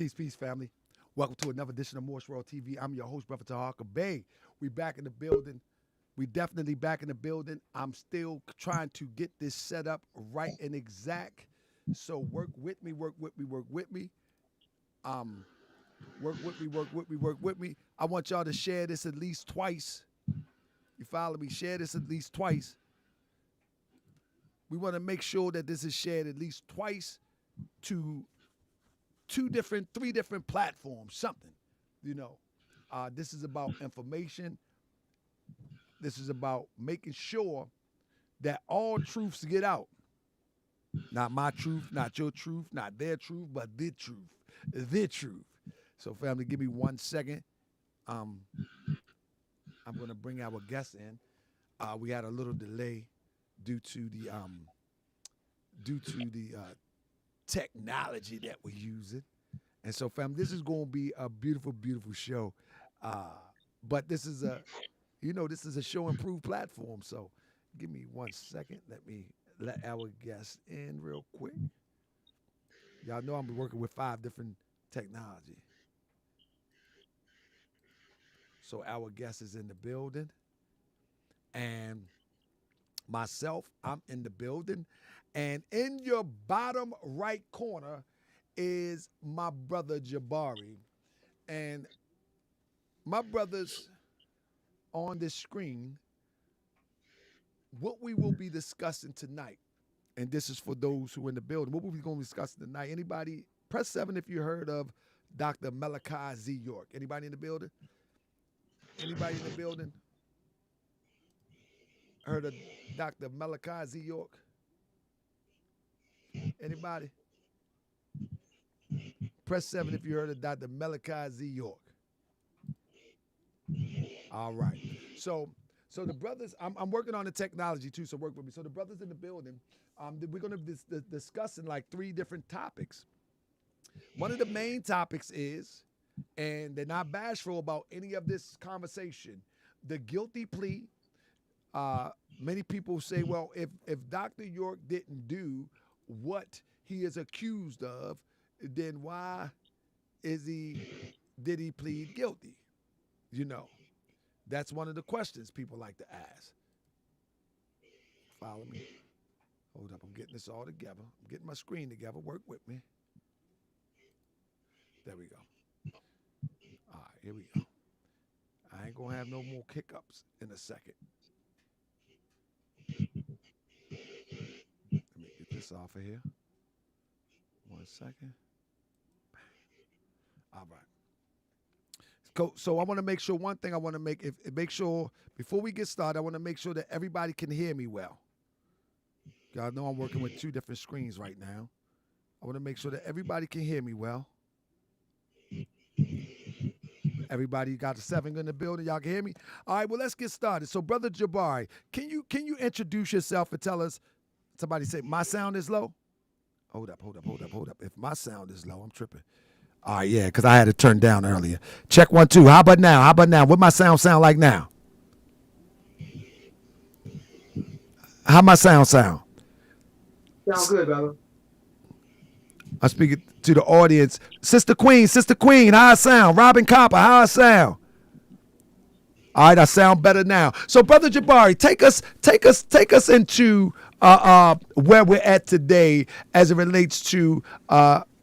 Peace, peace, family. Welcome to another edition of Morse World TV. I'm your host, Brother Ahhah Bay. We back in the building. We definitely back in the building. I'm still trying to get this set up right and exact. So work with me, work with me, work with me. Um, work with me, work with me, work with me. I want y'all to share this at least twice. You follow me? Share this at least twice. We want to make sure that this is shared at least twice to three different platforms, something, you know. This is about information. This is about making sure that all truths get out. Not my truth, not your truth, not their truth, but the truth. The truth. So, family, give me 1 second. I'm going to bring our guests in. We had a little delay due to the technology that we're using. And so, family, this is going to be a beautiful, beautiful show. But this is this is a show improved platform. So give me 1 second. Let me let our guests in real quick. Y'all know I'm working with 5 different technology. So our guest is in the building. And myself, I'm in the building. And in your bottom right corner is my brother Jabari. And my brothers on this screen, what we will be discussing tonight, and this is for those who are in the building, what we'll be going to be discussing tonight. Anybody, press 7 if you heard of Dr. Malachi York. Anybody in the building? Anybody in the building? Heard of Dr. Malachi York? Anybody? Press 7 if you heard of Dr. Malachi York. All right. So the brothers, I'm working on the technology too, so work with me. So the brothers in the building, we're going to be discussing like 3 different topics. One of the main topics is, and they're not bashful about any of this conversation, the guilty plea. Many people say, well, if Dr. York didn't do what he is accused of, then why did he plead guilty? You know, that's one of the questions people like to ask. Follow me. Hold up, I'm getting this all together. I'm getting my screen together. Work with me. There we go. All right, here we go. I ain't gonna have no more hiccups in a second. Let me get this off of here. 1 second. All right. So I want to make sure one thing I want to make sure before we get started, I want to make sure that everybody can hear me well. Y'all know I'm working with 2 different screens right now. I want to make sure that everybody can hear me well. Everybody got the 7 in the building. Y'all can hear me? All right, well, let's get started. So, Brother Jabari, can you introduce yourself and tell us, somebody say, my sound is low? Hold up. If my sound is low, I'm tripping. All right, yeah, because I had it turned down earlier. Check 1, 2. How about now? What my sound like now? How my sound? Sound good, brother. I'm speaking to the audience. Sister Queen, how I sound? Robin Copper, how I sound? All right, I sound better now. So, Brother Jabari, take us into where we're at today as it relates to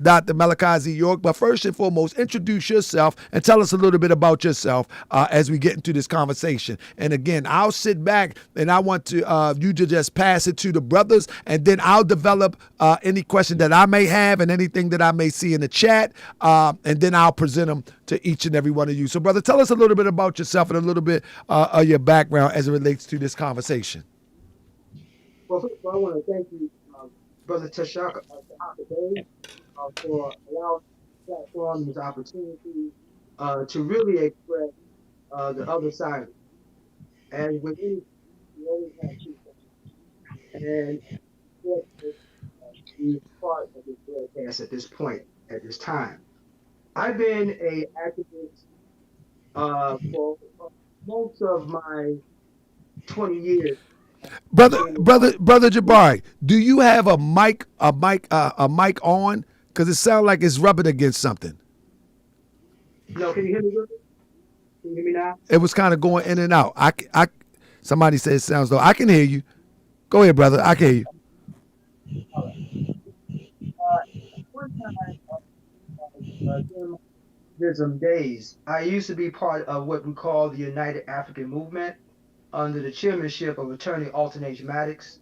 Dr. Malachi York. But first and foremost, introduce yourself and tell us a little bit about yourself as we get into this conversation. And again, I'll sit back and I want to you to just pass it to the brothers, and then I'll develop any question that I may have and anything that I may see in the chat, and then I'll present them to each and every one of you. So, brother, tell us a little bit about yourself and a little bit of your background as it relates to this conversation. Well, first of all, I want to thank you, Brother Tashaka, for allowing the platform this opportunity to really express the other side. And with any, you always have people. And be part of this broadcast at this point, at this time. I've been an activist for most of my 20 years. Brother Jabari, do you have a mic on? Because it sounds like it's rubbing against something. No, can you hear me? Good? Can you hear me now? It was kind of going in and out. Somebody said it sounds low. I can hear you. Go ahead, brother. I can hear you. All right. Uh, one time, during my activism days, I used to be part of what we call the United African Movement under the chairmanship of Attorney Alton Maddox.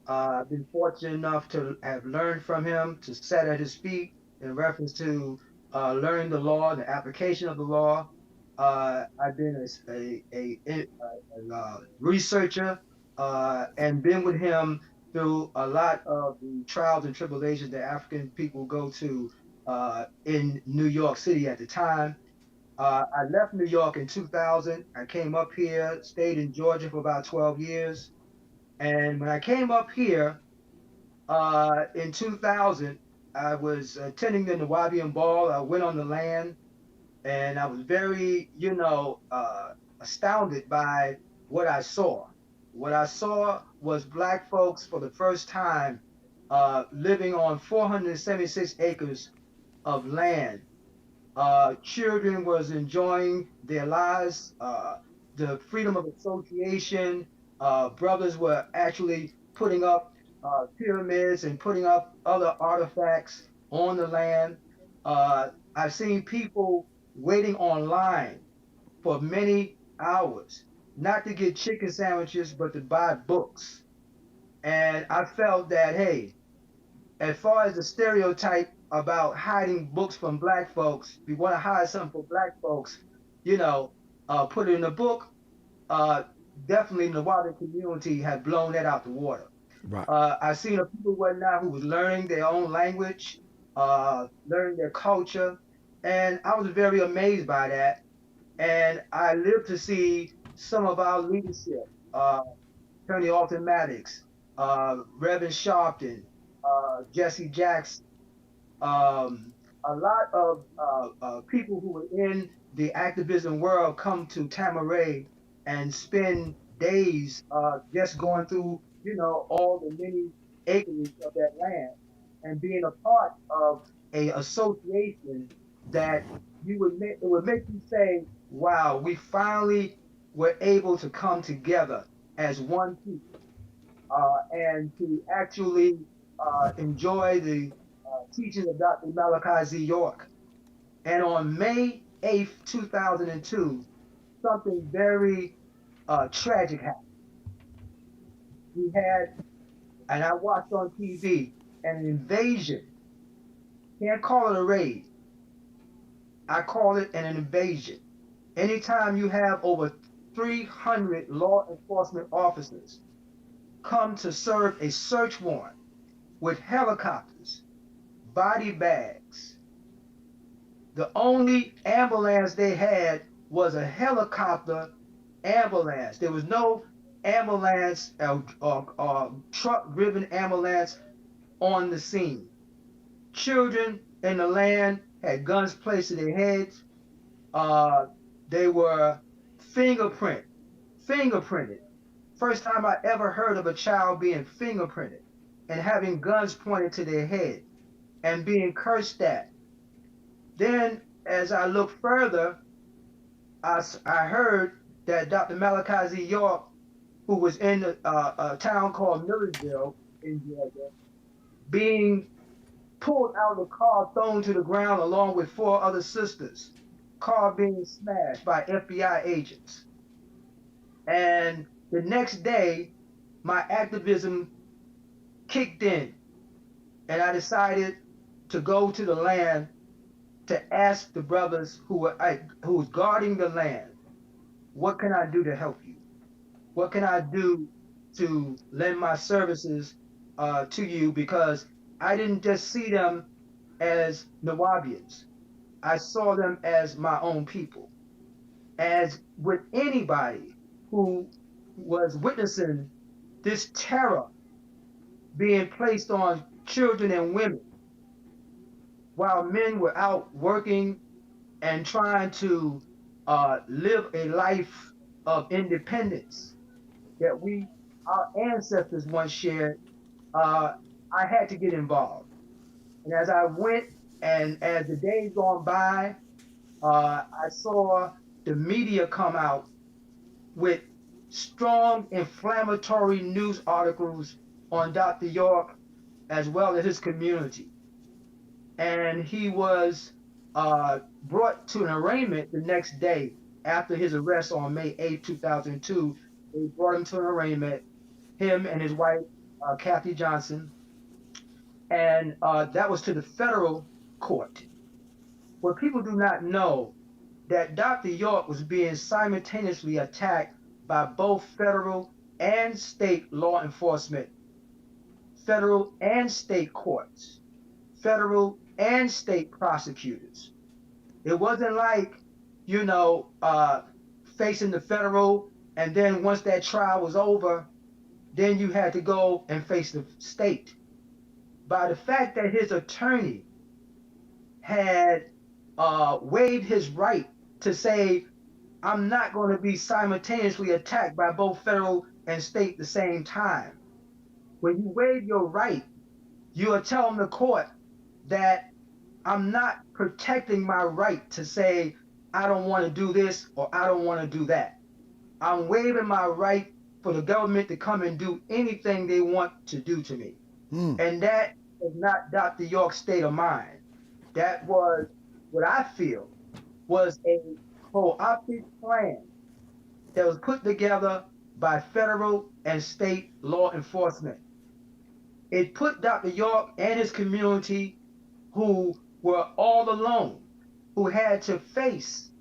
I've been fortunate enough to have learned from him, to sit at his feet in reference to learning the law, the application of the law. I've been a researcher and been with him through a lot of the trials and tribulations that African people go to in New York City at the time. I left New York in 2000. I came up here, stayed in Georgia for about 12 years. And when I came up here, in 2000, I was attending the Nawabian Ball. I went on the land, and I was very, astounded by what I saw. What I saw was Black folks for the first time living on 476 acres of land. Children was enjoying their lives, the freedom of association. Brothers were actually putting up pyramids and putting up other artifacts on the land. I've seen people waiting online for many hours, not to get chicken sandwiches, but to buy books. And I felt that, hey, as far as the stereotype about hiding books from black folks, if you want to hide something for black folks, you know, put it in a book. Uh, Definitely the Nawabi community had blown that out the water. Right. I've seen a people right now who was learning their own language, learning their culture, and I was very amazed by that. And I lived to see some of our leadership, uh, Attorney Alton Maddox, Reverend Sharpton, Jesse Jackson, a lot of people who were in the activism world come to Tamaray and spend days just going through, all the many acres of that land and being a part of a association that it would make you say, wow, we finally were able to come together as one people and to actually enjoy the teachings of Dr. Malachi York. And on May 8th, 2002, something very tragic happened. We had, and I watched on TV, an invasion. Can't call it a raid. I call it an invasion. Anytime you have over 300 law enforcement officers come to serve a search warrant with helicopters, body bags, the only ambulance they had was a helicopter ambulance. There was no ambulance or truck driven ambulance on the scene. Children in the land had guns placed to their heads. Uh, they were fingerprint, fingerprinted. First time I ever heard of a child being fingerprinted and having guns pointed to their head and being cursed at. Then, as I looked further, I heard that Dr. Malachi York, who was in a town called Millersville in Georgia, being pulled out of the car, thrown to the ground along with four other sisters, car being smashed by FBI agents. And the next day, my activism kicked in, and I decided to go to the land to ask the brothers who was guarding the land, what can I do to help you? What can I do to lend my services to you? Because I didn't just see them as Nawabians. I saw them as my own people. As with anybody who was witnessing this terror being placed on children and women while men were out working and trying to live a life of independence that our ancestors once shared, uh, I had to get involved. And as I went and as the days gone by, I saw the media come out with strong inflammatory news articles on Dr. York as well as his community. And he was brought to an arraignment the next day after his arrest on May 8, 2002. They brought him to an arraignment, him and his wife, Kathy Johnson, and that was to the federal court. What people do not know that Dr. York was being simultaneously attacked by both federal and state law enforcement, federal and state courts, federal and state prosecutors. It wasn't like, you know, facing the federal, and then once that trial was over, then you had to go and face the state. By the fact that his attorney had waived his right to say, I'm not going to be simultaneously attacked by both federal and state at the same time. When you waive your right, you are telling the court that I'm not protecting my right to say, I don't want to do this or I don't want to do that. I'm waiving my right for the government to come and do anything they want to do to me. Mm. And that is not Dr. York's state of mind. That was what I feel was a co-opted plan that was put together by federal and state law enforcement. It put Dr. York and his community, who were all alone, who had to face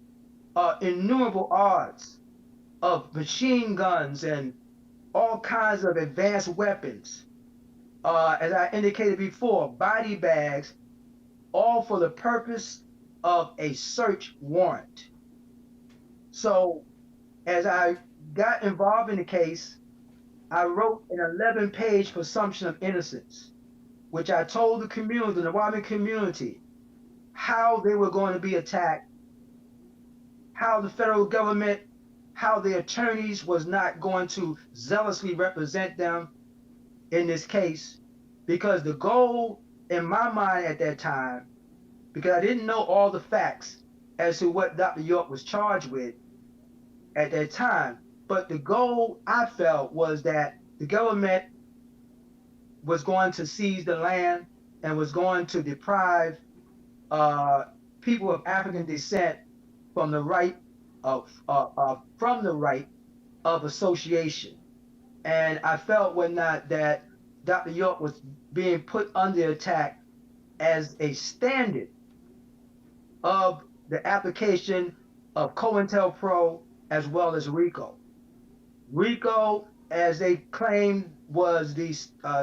innumerable odds of machine guns and all kinds of advanced weapons. As I indicated before, body bags, all for the purpose of a search warrant. So as I got involved in the case, I wrote an 11-page presumption of innocence, which I told the community, the Wyoming community, how they were going to be attacked, how the federal government, how the attorneys was not going to zealously represent them in this case, because the goal in my mind at that time, because I didn't know all the facts as to what Dr. York was charged with at that time, but the goal I felt was that the government was going to seize the land and was going to deprive people of African descent from the right of association. And I felt when not that Dr. York was being put under attack as a standard of the application of COINTELPRO as well as RICO. RICO, as they claimed, was the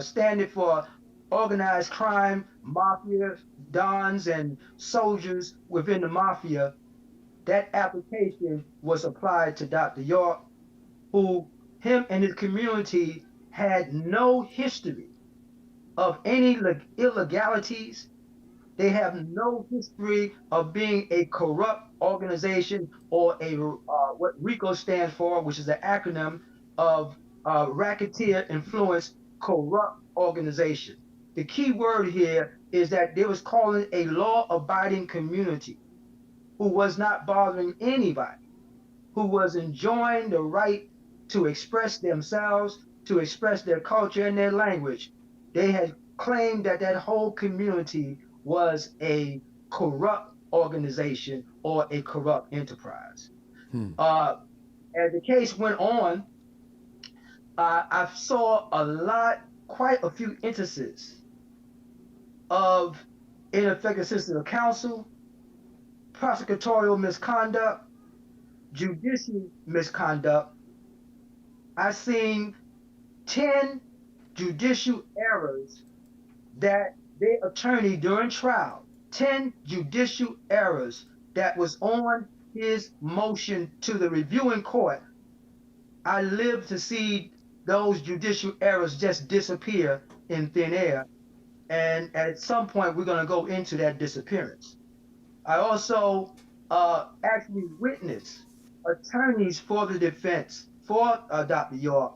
standard for organized crime, mafia, dons, and soldiers within the mafia. That application was applied to Dr. York, who him and his community had no history of any illegalities. They have no history of being a corrupt organization or a what RICO stands for, which is an acronym of racketeer influence corrupt organization. The key word here is that they was calling a law-abiding community who was not bothering anybody, who was enjoying the right to express themselves, to express their culture and their language. They had claimed that that whole community was a corrupt organization or a corrupt enterprise. Hmm. As the case went on, I saw quite a few instances of ineffective assistance of counsel, prosecutorial misconduct, judicial misconduct. I seen 10 judicial errors that their attorney during trial, 10 judicial errors that was on his motion to the reviewing court. I lived to see those judicial errors just disappear in thin air. And at some point, we're going to go into that disappearance. I also actually witnessed attorneys for the defense for Dr. York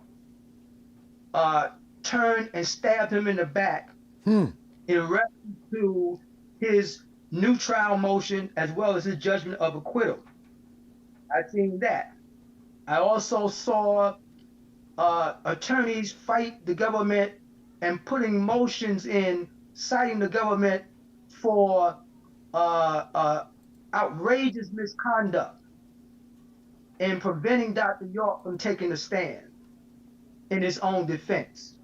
turned and stabbed him in the back Hmm. in reference to his new trial motion, as well as his judgment of acquittal. I've seen that. I also saw attorneys fight the government and putting motions in citing the government for outrageous misconduct in preventing Dr. York from taking a stand in his own defense.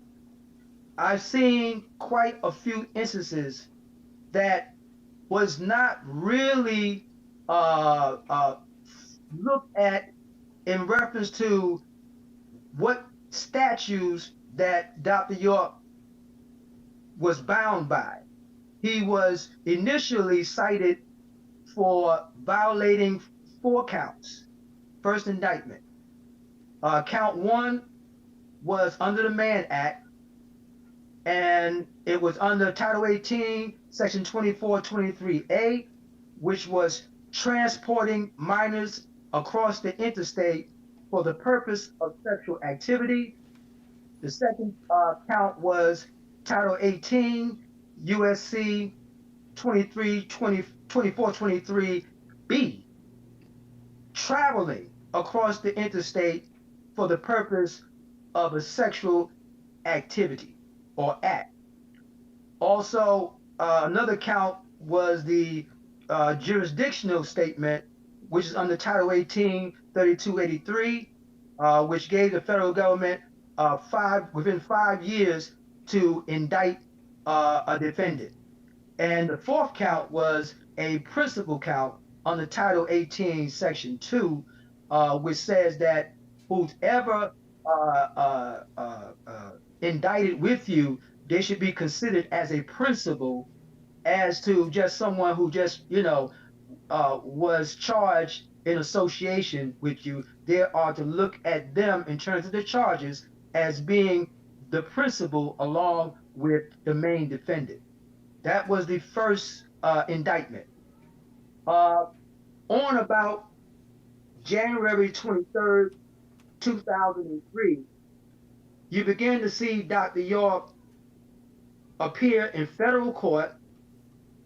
I've seen quite a few instances that was not really looked at in reference to what statutes that Dr. York was bound by. He was initially cited for violating 4 counts, first indictment. Count 1 was under the Mann Act, and it was under Title 18, Section 2423A, which was transporting minors across the interstate for the purpose of sexual activity. The second count was Title 18, USC 2423B, traveling across the interstate for the purpose of a sexual activity or act. Also, another count was the jurisdictional statement, which is under Title 18, 3283, which gave the federal government within 5 years to indict a defendant. And the fourth count was a principal count under Title 18, Section 2, which says that whoever indicted with you, they should be considered as a principal, as to just someone who just, was charged in association with you. They are to look at them in terms of the charges as being the principal along with the main defendant. That was the first indictment. On about January 23rd, 2003, you begin to see Dr. York appear in federal court,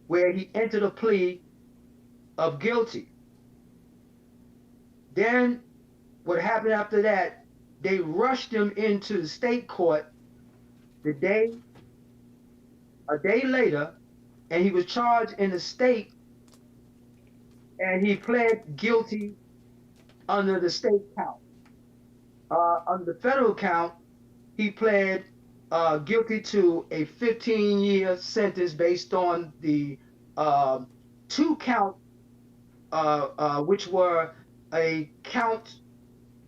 where he entered a plea of guilty. Then what happened after that, they rushed him into the state court a day later, and he was charged in the state, and he pled guilty under the state count. Under the federal count, he pled guilty to a 15-year sentence based on the 2 counts, which were a count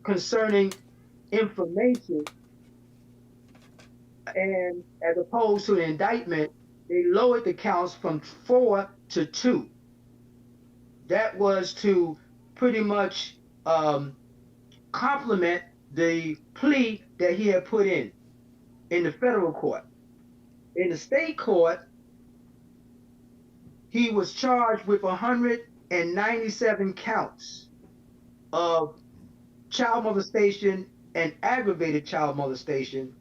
concerning information, and as opposed to the indictment, they lowered the counts from 4 to 2. That was to pretty much complement the plea that he had put in the federal court. In the state court, he was charged with 197 counts of child molestation and aggravated child molestation,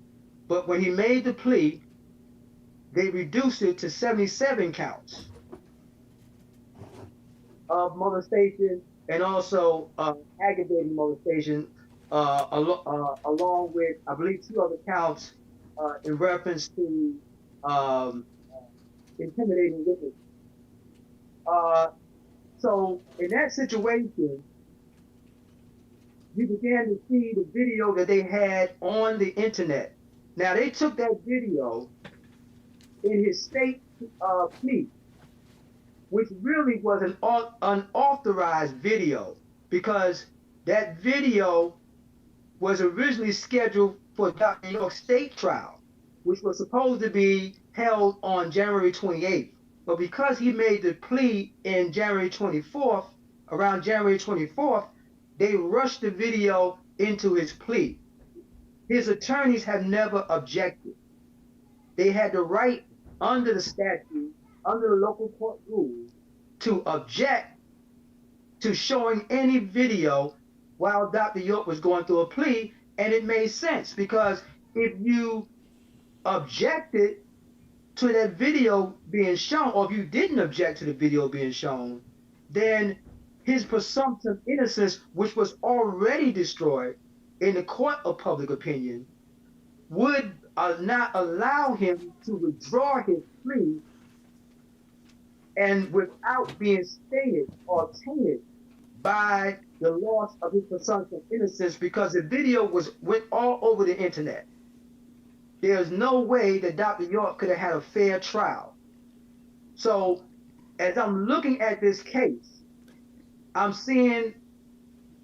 but when he made the plea, they reduced it to 77 counts of molestation and also aggravated molestation, along with, I believe, 2 other counts in reference to intimidating witnesses. So in that situation, you began to see the video that they had on the internet. Now, they took that video in his state plea, which really was an unauthorized video, because that video was originally scheduled for Dr. York's state trial, which was supposed to be held on January 28th. But because he made the plea in January 24th, around January 24th, they rushed the video into his plea. His attorneys have never objected. They had the right under the statute, under the local court rules, to object to showing any video while Dr. York was going through a plea, and it made sense, because if you objected to that video being shown, or if you didn't object to the video being shown, then his presumption of innocence, which was already destroyed in the court of public opinion, would not allow him to withdraw his plea and without being stated or tainted by the loss of his presumption of innocence, because the video went all over the internet. There's no way that Dr. York could have had a fair trial. So as I'm looking at this case, I'm seeing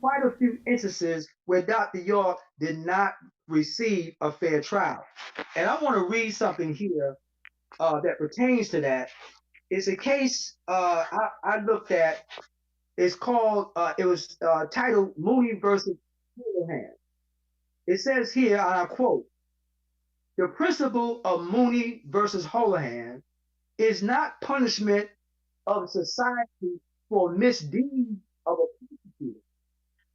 quite a few instances where Dr. York did not receive a fair trial. And I want to read something here that pertains to that. It's a case I looked at. It's called, it was titled Mooney versus Houlihan. It says here, and I quote, the principle of Mooney versus Houlihan is not punishment of society for misdeeds of a prosecutor,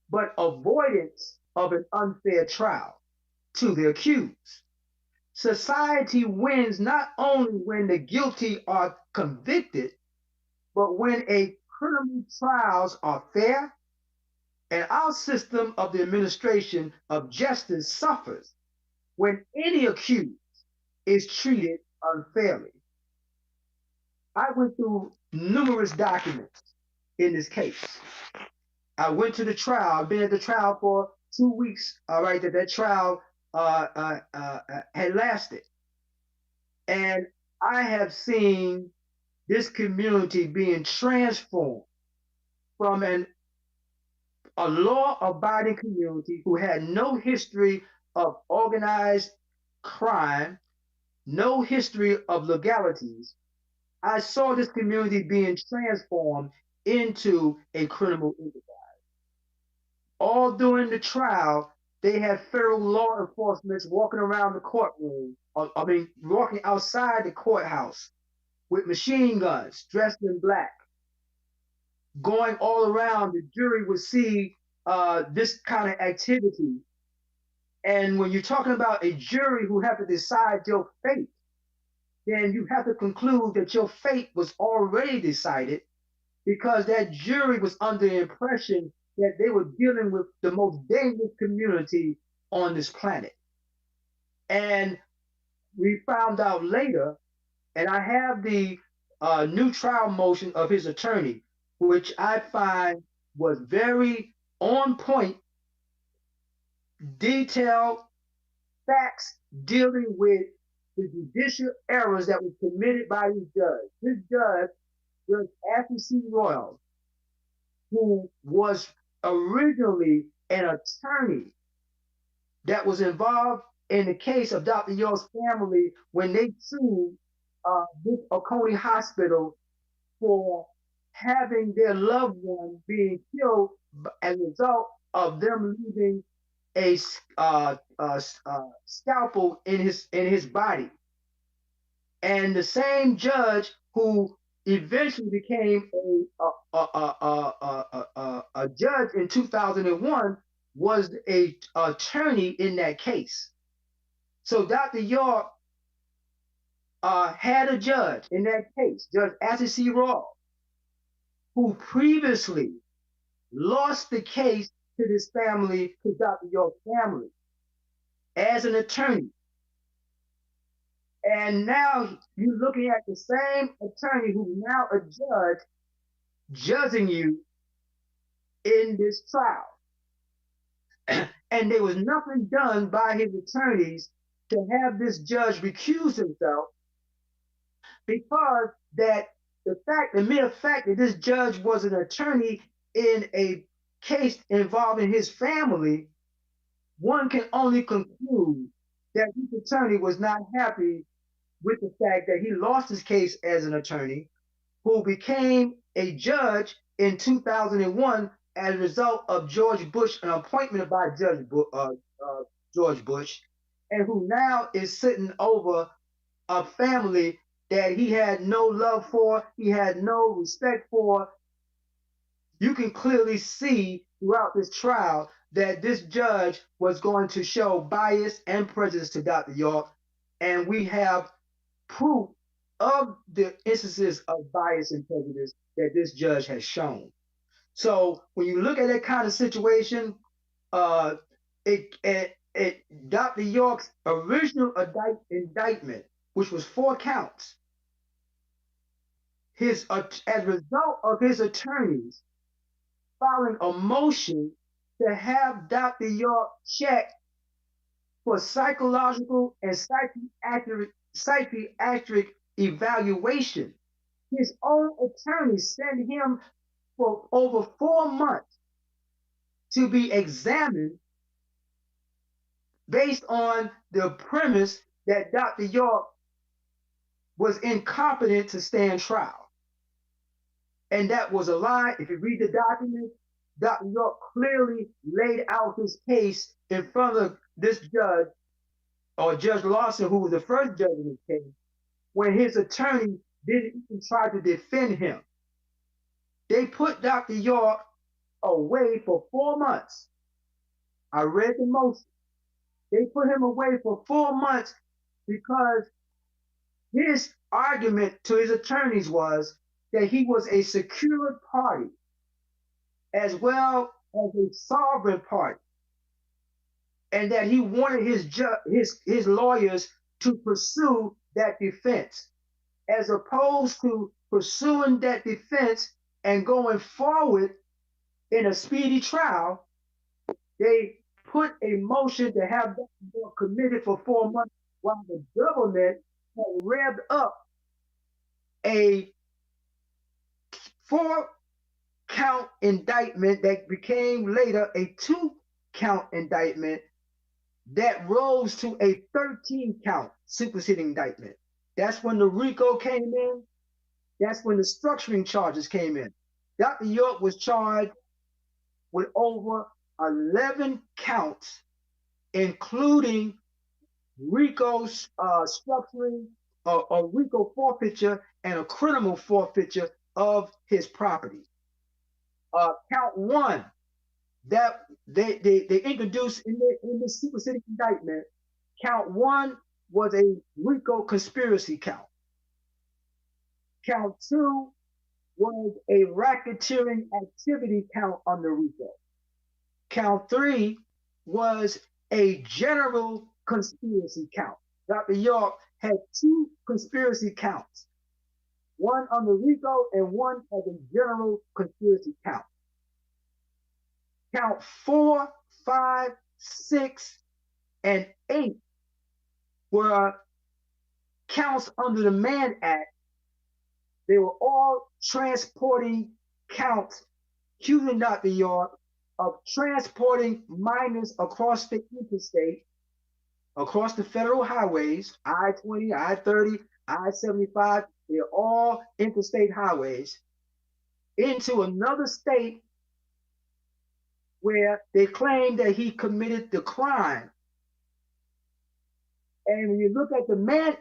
but avoidance of an unfair trial to the accused. Society wins not only when the guilty are convicted, but when a criminal trials are fair, and our system of the administration of justice suffers when any accused is treated unfairly. I went through numerous documents in this case. I went to the trial. I've been at the trial for 2 weeks. All right, that trial had lasted, and I have seen this community being transformed from a law-abiding community who had no history of organized crime, no history of legalities. I saw this community being transformed into a criminal enterprise. All during the trial, they had federal law enforcement walking around the courtroom, walking outside the courthouse with machine guns, dressed in black, going all around. The jury would see this kind of activity. And when you're talking about a jury who have to decide your fate, then you have to conclude that your fate was already decided, because that jury was under the impression that they were dealing with the most dangerous community on this planet. And we found out later, and I have the new trial motion of his attorney, which I find was very on point, detailed facts dealing with the judicial errors that were committed by this judge. This judge, Judge Ahhah C. Royal, who was originally an attorney that was involved in the case of Dr. York's family when they sued this Oconee Hospital for having their loved one being killed as a result of them leaving a scalpel in his body. And the same judge who eventually became a judge in 2001 was a attorney in that case. So Dr. York had a judge in that case, Judge Ahhah C. Royal, who previously lost the case to this family, to Dr. York's family, as an attorney. And now you're looking at the same attorney who's now a judge judging you in this trial. And there was nothing done by his attorneys to have this judge recuse himself, because the mere fact that this judge was an attorney in a case involving his family, one can only conclude that this attorney was not happy with the fact that he lost his case as an attorney, who became a judge in 2001 as a result of George Bush, an appointment by George Bush, and who now is sitting over a family that he had no love for, he had no respect for. You can clearly see throughout this trial that this judge was going to show bias and prejudice to Dr. York, and we have proof of the instances of bias and prejudice that this judge has shown. So when you look at that kind of situation, uh, Dr. York's original indictment, which was 4 counts, as a result of his attorneys filing a motion to have Dr. York checked for psychological and psychiatric evaluation. His own attorney sent him for over 4 months to be examined based on the premise that Dr. York was incompetent to stand trial. And that was a lie. If you read the document, Dr. York clearly laid out his case in front of this judge, or Judge Lawson, who was the first judge in this case, when his attorney didn't even try to defend him. They put Dr. York away for 4 months. I read the motion. They put him away for 4 months because his argument to his attorneys was that he was a secured party as well as a sovereign party, and that he wanted his lawyers to pursue that defense, as opposed to pursuing that defense and going forward in a speedy trial. They put a motion to have that committed for 4 months while the government had revved up a 4-count indictment that became later a 2-count indictment that rose to a 13-count superseding indictment. That's when the RICO came in. That's when the structuring charges came in. Dr. York was charged with over 11 counts, including RICO structuring, a RICO forfeiture, and a criminal forfeiture of his property. Count 1 that they introduced in the superseding indictment, count 1 was a RICO conspiracy count. Count 2 was a racketeering activity count under RICO. Count 3 was a general conspiracy count. Dr. York had 2 conspiracy counts, one under RICO and one as a general conspiracy count. Count 4, 5, 6, and 8 were counts under the Mann Act. They were all transporting counts, accusing Dr. York of transporting minors across the interstate, across the federal highways, I-20, I-30, I-75, they're all interstate highways, into another state where they claim that he committed the crime. And when you look at the Mann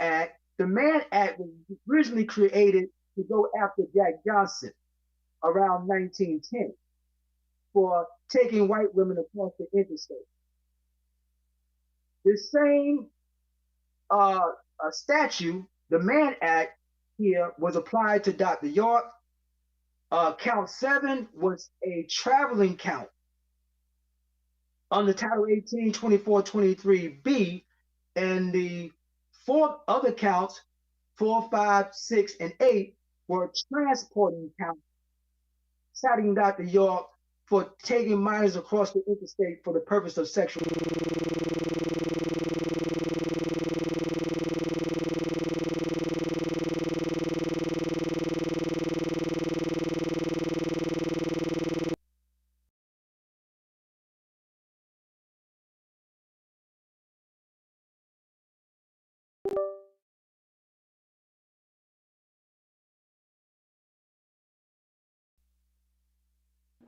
Act was originally created to go after Jack Johnson around 1910 for taking white women across the interstate. The same statute, the Mann Act here, was applied to Dr. York. Count 7 was a traveling count under Title 18, 24, 23B, and the 4 other counts, 4, 5, 6, and 8, were transporting counts, citing Dr. York for taking minors across the interstate for the purpose of sexual.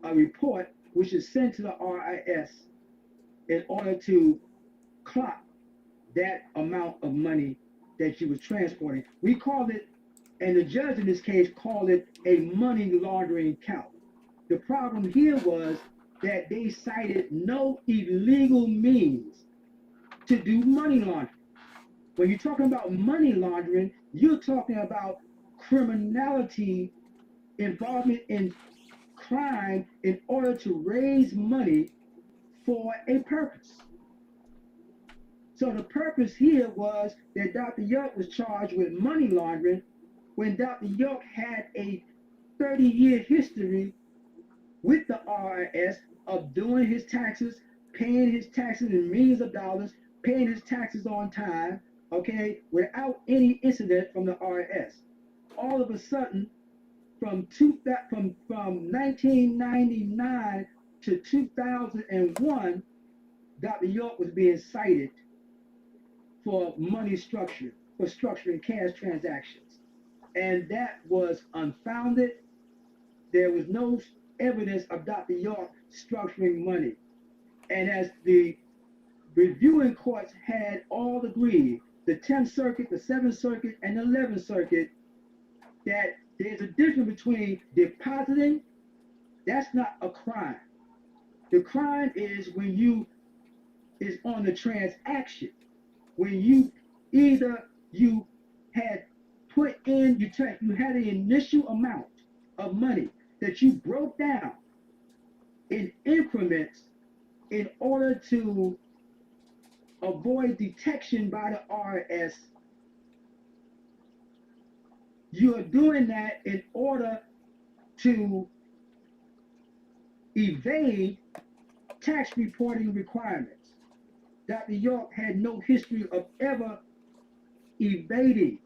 A report which is sent to the RIS in order to clock that amount of money that she was transporting. We called it, and the judge in this case called it, a money laundering count. The problem here was that they cited no illegal means to do money laundering. When you're talking about money laundering, you're talking about criminality, involvement in crime in order to raise money for a purpose. So the purpose here was that Dr. York was charged with money laundering when Dr. York had a 30-year history with the IRS of doing his taxes, paying his taxes in millions of dollars, paying his taxes on time, okay, without any incident from the IRS. All of a sudden, from 1999 to 2001, Dr. York was being cited for money structure, for structuring cash transactions. And that was unfounded. There was no evidence of Dr. York structuring money. And as the reviewing courts had all agreed, the 10th Circuit, the 7th Circuit, and the 11th Circuit, that there's a difference between depositing, that's not a crime. The crime is when you is on the transaction, when you either you had put in, you had an initial amount of money that you broke down in increments in order to avoid detection by the RS. You are doing that in order to evade tax reporting requirements. Dr. York had no history of ever evading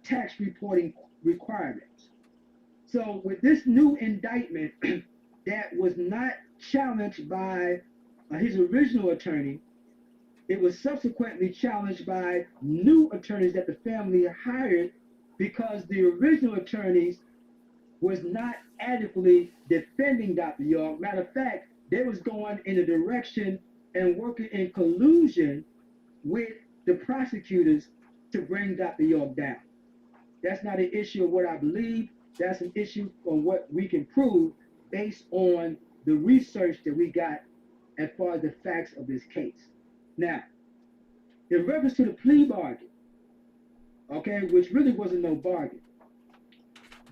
tax reporting requirements. So with this new indictment that was not challenged by his original attorney, it was subsequently challenged by new attorneys that the family hired because the original attorneys was not adequately defending Dr. York. Matter of fact, they was going in a direction and working in collusion with the prosecutors to bring Dr. York down. That's not an issue of what I believe. That's an issue on what we can prove based on the research that we got as far as the facts of this case. Now, in reference to the plea bargain, okay, which really wasn't no bargain,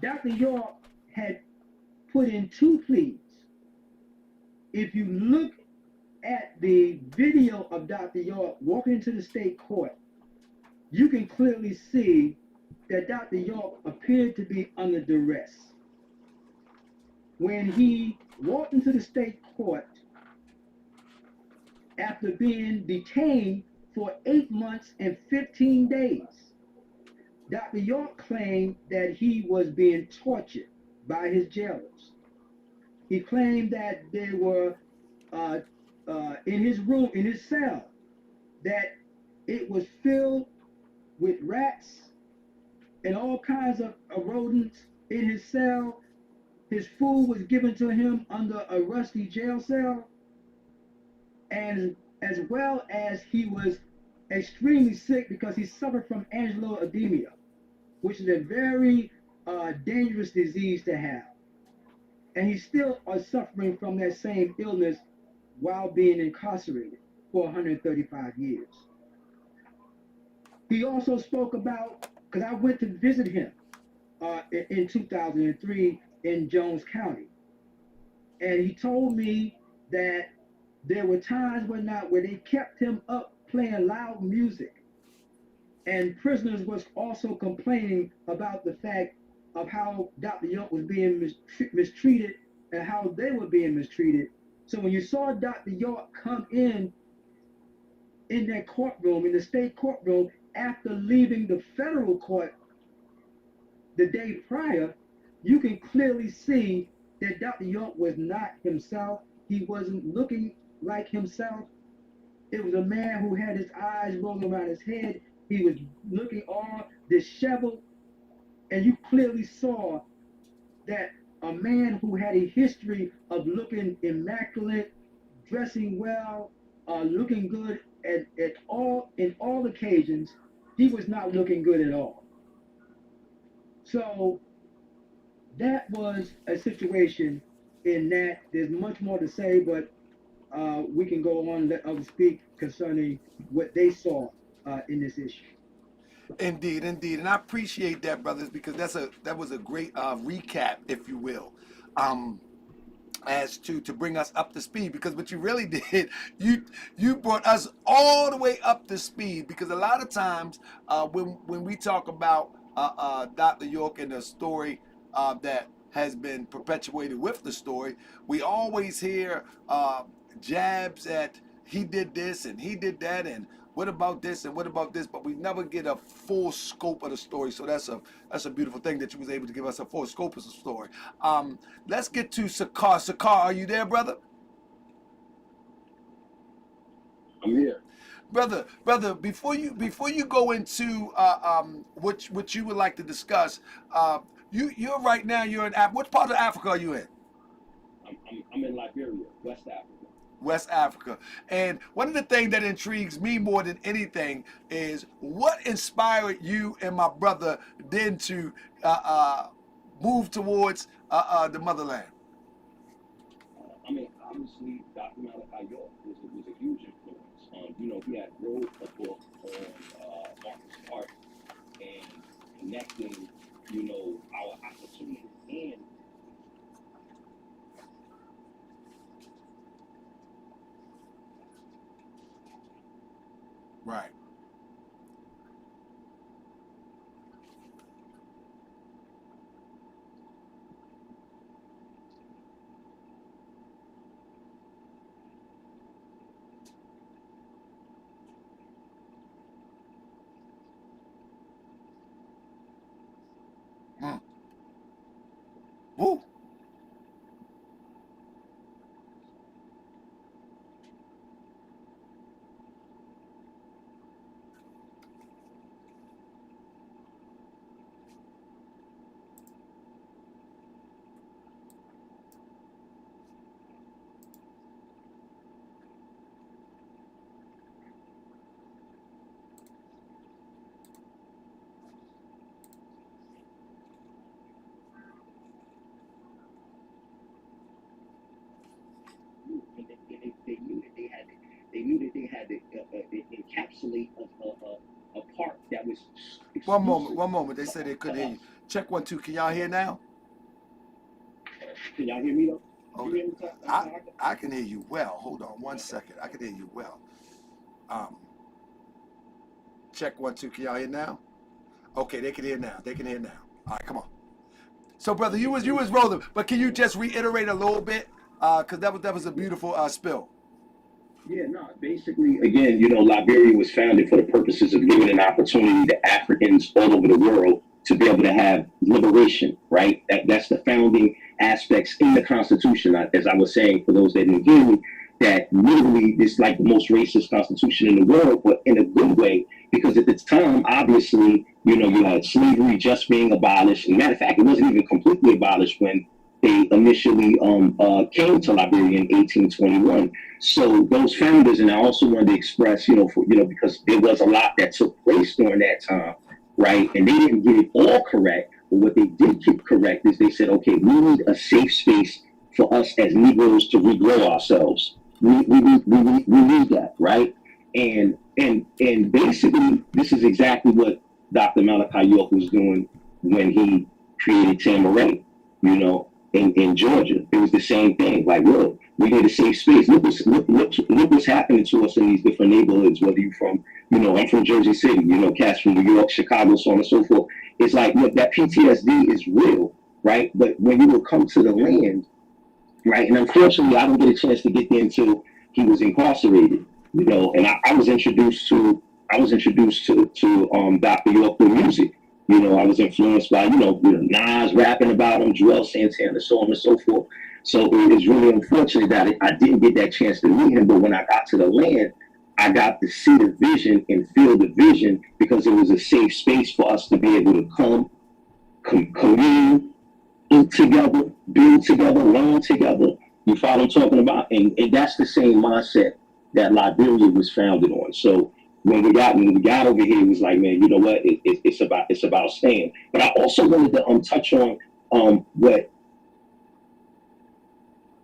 Dr. York had put in two pleas. If you look at the video of Dr. York walking into the state court, you can clearly see that Dr. York appeared to be under duress. When he walked into the state court after being detained for 8 months and 15 days, Dr. York claimed that he was being tortured by his jailers. He claimed that they were in his room, in his cell, that it was filled with rats and all kinds of rodents in his cell. His food was given to him under a rusty jail cell, and as well as he was extremely sick because he suffered from angioedema, which is a very dangerous disease to have. And he still is suffering from that same illness while being incarcerated for 135 years. He also spoke about, because I went to visit him in 2003 in Jones County, and he told me that there were times where they kept him up playing loud music, and prisoners was also complaining about the fact of how Dr. York was being mistreated and how they were being mistreated. So when you saw Dr. York come in that courtroom, in the state courtroom, after leaving the federal court the day prior, you can clearly see that Dr. York was not himself. He wasn't looking like himself. It was a man who had his eyes rolling around his head. He was looking all disheveled. And you clearly saw that a man who had a history of looking immaculate, dressing well, looking good at all in all occasions, he was not looking good at all. So that was a situation in that there's much more to say, but we can go on and let others speak concerning what they saw in this issue. Indeed, indeed, and I appreciate that, brothers, because that was a great recap, if you will, um, as to bring us up to speed. Because what you really did, you brought us all the way up to speed. Because a lot of times when we talk about Dr. York and the story that has been perpetuated with the story, we always hear jabs at he did this and he did that and what about this and what about this, but we never get a full scope of the story. So that's a beautiful thing that you was able to give us a full scope of the story. Let's get to Saqar. Saqar, are you there, brother? I'm here. Brother, before you go into what you would like to discuss, you're right now you're in what part of Africa are you in? I'm in Liberia, West Africa. West Africa. And one of the things that intrigues me more than anything is what inspired you and my brother then to move towards the motherland. I mean, obviously, Dr. Malachi York was a huge influence. He had wrote a book on Marcus Art and connecting, our opportunities and Right. Mm. Woo. they knew that they had to encapsulate a part that was One exclusive. moment. They said they couldn't hear you. Check 1 2. Can y'all hear now? Can y'all hear me though? Hold it. I can hear you well. Hold on 1 second. I can hear you well. Um, check 1 2. Can y'all hear now? Okay, they can hear now. They can hear now. All right, come on. So, brother, you was rolling, but can you just reiterate a little bit? Because that was a beautiful spill. Yeah, no, basically, again, Liberia was founded for the purposes of giving an opportunity to Africans all over the world to be able to have liberation, right? That's the founding aspects in the Constitution. As I was saying, for those that didn't hear me, that literally is like the most racist constitution in the world, but in a good way, because at the time, obviously, you had slavery just being abolished. And matter of fact, it wasn't even completely abolished when they initially came to Liberia in 1821. So those founders, and I also wanted to express, because there was a lot that took place during that time, right? And they didn't get it all correct, but what they did get correct is they said, okay, we need a safe space for us as Negroes to regrow ourselves. We need that, right? And basically, this is exactly what Dr. Malachi York was doing when he created Tamaray, in Georgia. It was the same thing. Like, look, we need a safe space. Look what's happening to us in these different neighborhoods, whether you're from, I'm from Jersey City, cats from New York, Chicago, so on and so forth. It's like, look, that PTSD is real, right? But when you will come to the land, right, and unfortunately, I didn't get a chance to get there until he was incarcerated, and I was introduced to Dr. York through music. I was influenced by, Nas rapping about him, Joel Santana, so on and so forth. So it is really unfortunate that I didn't get that chance to meet him. But when I got to the land, I got to see the vision and feel the vision because it was a safe space for us to be able to come, commune, eat together, build together, learn together. You follow what I'm talking about? And that's the same mindset that Liberia was founded on. So when we got over here, it was like, man, you know what? It's about staying. But I also wanted to touch on what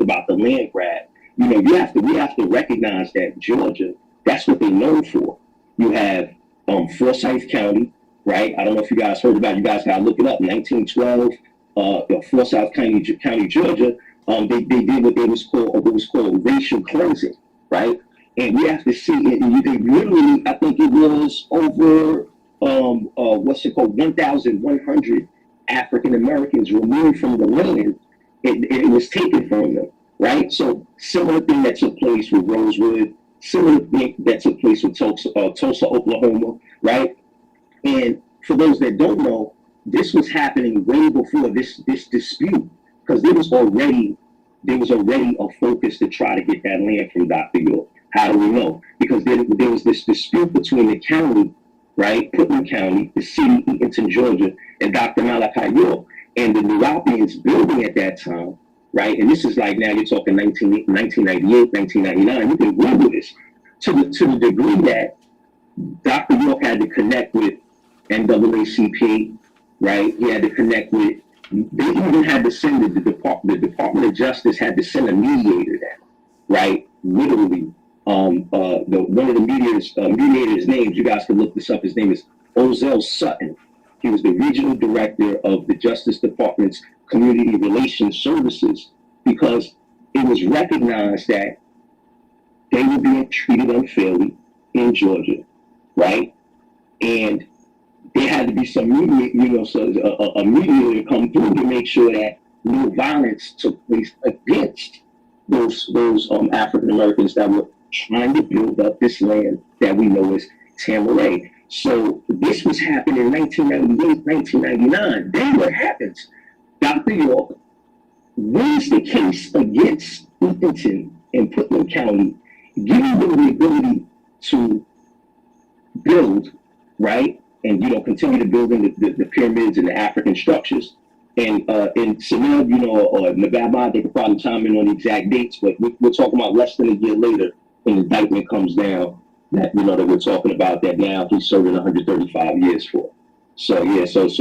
about the land grab. We have to recognize that Georgia, that's what they're known for. You have Forsyth County, right? I don't know if you guys heard about it. You guys got to look it up. 1912, Forsyth County, Georgia. They did what was called racial cleansing, right? And we have to see it. They literally, I think it was over what's it called, 1,100 African Americans removed from the land. It was taken from them, right? So similar thing that took place with Rosewood, similar thing that took place with Tulsa, Oklahoma, right? And for those that don't know, this was happening way before this dispute, because there was already a focus to try to get that land from Dr. York. How do we know? Because there was this dispute between the county, right, Putnam County, the city, Eatonton, Georgia, and Dr. Malachi York, and the Nuwapians building at that time, right? And this is like, now you're talking 1998, 1999. You can Google this, to the degree that Dr. York had to connect with NAACP, right? He had to connect with, they even had to send the Department of Justice had to send a mediator down, right? Literally, one of the mediators' names, you guys can look this up. His name is Ozell Sutton. He was the regional director of the Justice Department's Community Relations Services, because it was recognized that they were being treated unfairly in Georgia, right? And there had to be some a mediator come through to make sure that no violence took place against those African Americans that were trying to build up this land that we know as Tamaray. So this was happening in 1998, 1999. Then what happens? Dr. York wins the case against Eatonton and Putnam County, giving them the ability to build, right? And, continue to build in the pyramids and the African structures. And Sanel, or Nababa, they could probably chime in on the exact dates, but we're talking about less than a year later, an indictment comes down that, that we're talking about, that now he's serving 135 years for. So, yeah, so it's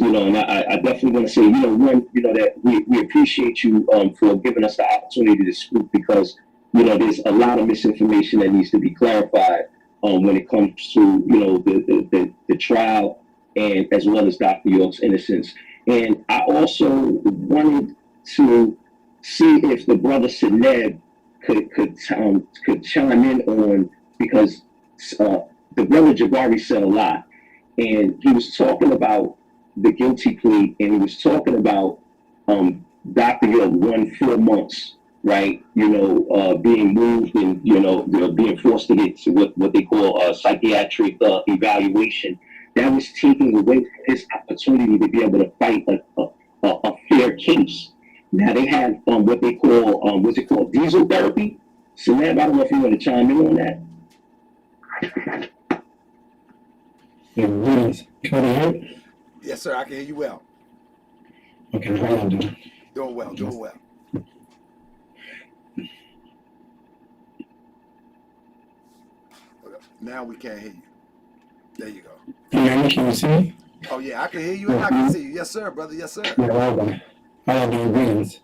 and I definitely want to say, that we appreciate you for giving us the opportunity to speak, because, there's a lot of misinformation that needs to be clarified when it comes to, the trial, and as well as Dr. York's innocence. And I also wanted to see if the brother Seneb could chime in on, because the brother Jabari said a lot, and he was talking about the guilty plea, and he was talking about Dr. York won 4 months, right? Being moved and being forced to get what they call a psychiatric evaluation. That was taking away from his opportunity to be able to fight a fair case. Now they have what they call what's it called, diesel therapy. So, man, I don't know if you want to chime in on that. Can I hear it? Yes, sir. I can hear you well. Okay, how you doing? Doing well. Doing well. Now we can't hear you. There you go. Yeah, can you see me? Oh yeah, I can hear you and I can see you. Yes, sir, brother. Yes, sir. Yeah, all right. How you doing, greetings?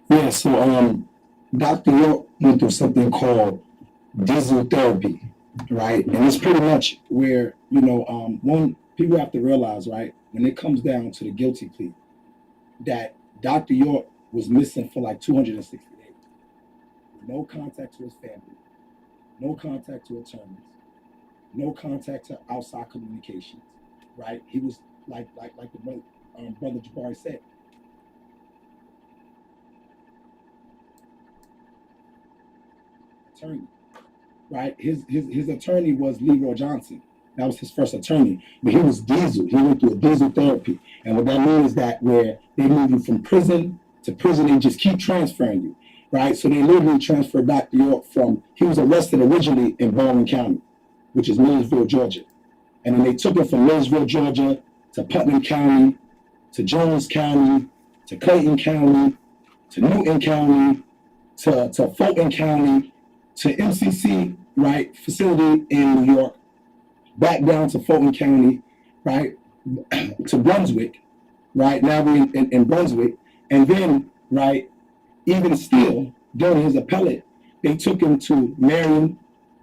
Yeah, so Dr. York went through something called diesel therapy, right? And it's pretty much where, one, people have to realize, right, when it comes down to the guilty plea, that Dr. York was missing for like 260 days. No contact to his family, no contact to attorneys, no contact to outside communications, right? He was like the brother Jabari said. Attorney, right? His attorney was Leroy Johnson. That was his first attorney, but he was diesel. He went through a diesel therapy, and what that means is that where they move you from prison to prison, they just keep transferring you, right? So they literally transferred Dr. York he was arrested originally in Baldwin County, which is Milledgeville, Georgia, and then they took him from Milledgeville, Georgia, to Putnam County, to Jones County, to Clayton County, to Newton County, to Fulton County, to MCC, right, facility in New York, back down to Fulton County, right, to Brunswick, right, now we're in Brunswick, and then, right, even still, during his appellate, they took him to Marion,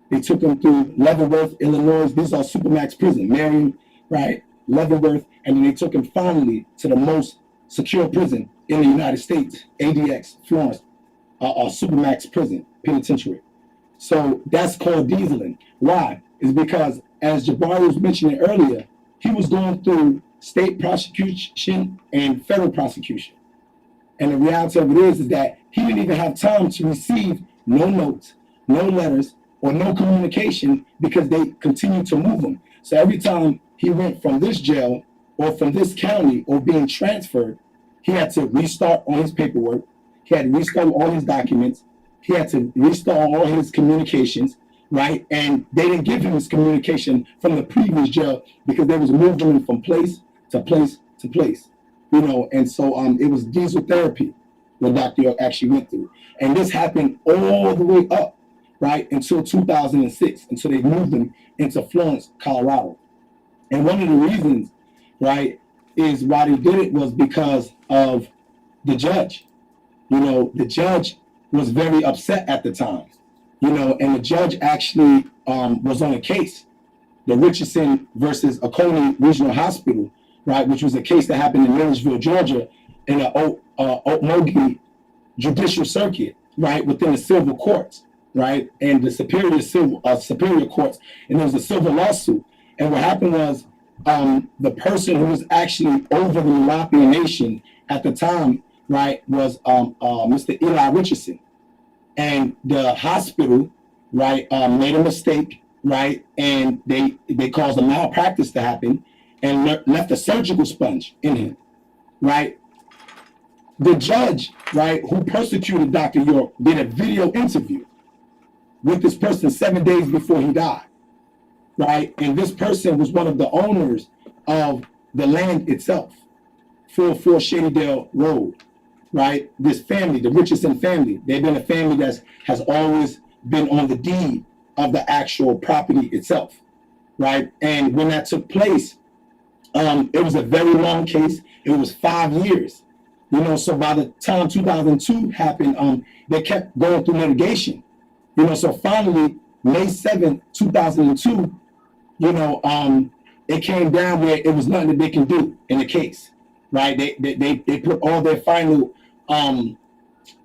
They took him through Leavenworth, Illinois. These are Supermax prison, Marion, right? Leavenworth, and then they took him finally to the most secure prison in the United States, ADX, Florence, Supermax prison, penitentiary. So that's called dieseling. Why? It's because, as Jabari was mentioning earlier, he was going through state prosecution and federal prosecution. And the reality of it is that he didn't even have time to receive no notes, no letters, or no communication because they continued to move him. So every time he went from this jail or from this county or being transferred, he had to restart on his paperwork. He had to restart all his documents. He had to restart all his communications, right? And they didn't give him his communication from the previous jail because they was moving him from place to place to place, you know. And so it was diesel therapy what Dr. York actually went through. And this happened all the way up, right, until 2006, until they moved him into Florence, Colorado. And one of the reasons, right, is why they did it was because of the judge. You know, the judge was very upset at the time, you know, and the judge actually was on a case, the Richardson versus Oconee Regional Hospital, right, which was a case that happened in Milledgeville, Georgia, in the Okmulgee Judicial Circuit, right, within the civil courts, right, and the superior courts, and there was a civil lawsuit. And what happened was the person who was actually over the Malachi Nation at the time, right, was Mr. Eli Richardson. And the hospital, right, made a mistake, right, and they caused a malpractice to happen and left a surgical sponge in him, right. The judge, right, who persecuted Dr. York did a video interview with this person 7 days before he died, right? And this person was one of the owners of the land itself, 404 Shadydale Road, right? This family, the Richardson family, they've been a family that has always been on the deed of the actual property itself, right? And when that took place, it was a very long case. It was 5 years. You know, so by the time 2002 happened, they kept going through litigation. You know, so finally, May 7th, 2002, you know, it came down where it was nothing that they can do in the case, right? They put all their final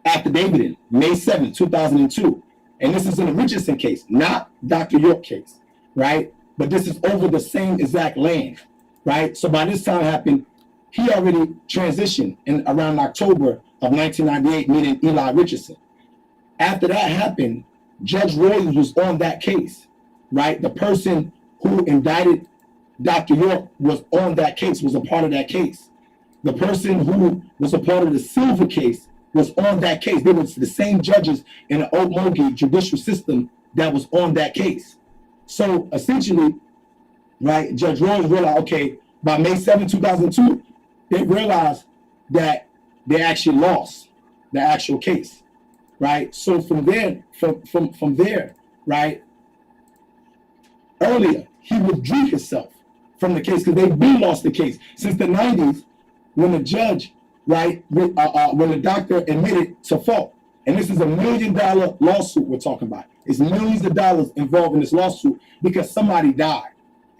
affidavit in, May 7th, 2002. And this is in the Richardson case, not Dr. York case, right? But this is over the same exact land, right? So by this time happened, he already transitioned in around October of 1998, meeting Eli Richardson. After that happened, Judge Royals was on that case, right? The person who indicted Dr. York was on that case, was a part of that case. The person who was a part of the Silver case was on that case. They were the same judges in the Okmulgee judicial system that was on that case. So essentially, right, Judge Royals realized, okay, by May 7, 2002, they realized that they actually lost the actual case, right? So from there, from there, right, earlier, he withdrew himself from the case because they've been lost the case since the 90s when the judge, right, when the doctor admitted to fault. And this is $1 million lawsuit we're talking about. It's millions of dollars involved in this lawsuit because somebody died.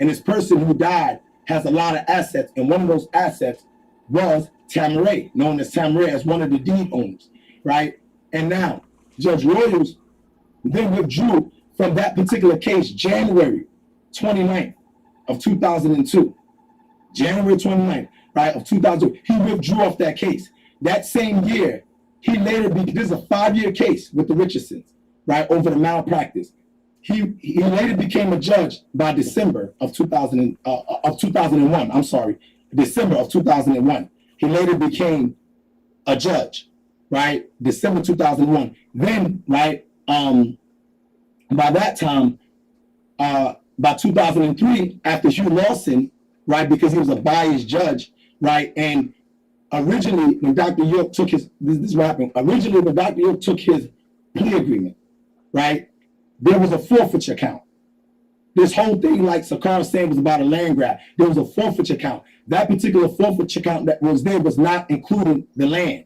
And this person who died has a lot of assets, and one of those assets was Tamaray, known as Tamaray, as one of the deed owners, right? And now, Judge Royals then withdrew from that particular case January 29th of 2002. January 29th, right, of 2002. He withdrew off that case. That same year, he later, this is a 5-year case with the Richardsons, right, over the malpractice. He later became a judge by December of 2001. I'm sorry, December of 2001. He later became a judge, right? December 2001. Then, right, by that time, by 2003, after Hugh Lawson, right, because he was a biased judge, right, and originally when Dr. York took his, this is what happened. Originally when Dr. York took his plea agreement, right, there was a forfeiture count. This whole thing, like Saqar said, was about a land grab. There was a forfeiture count. That particular forfeiture count that was there was not including the land.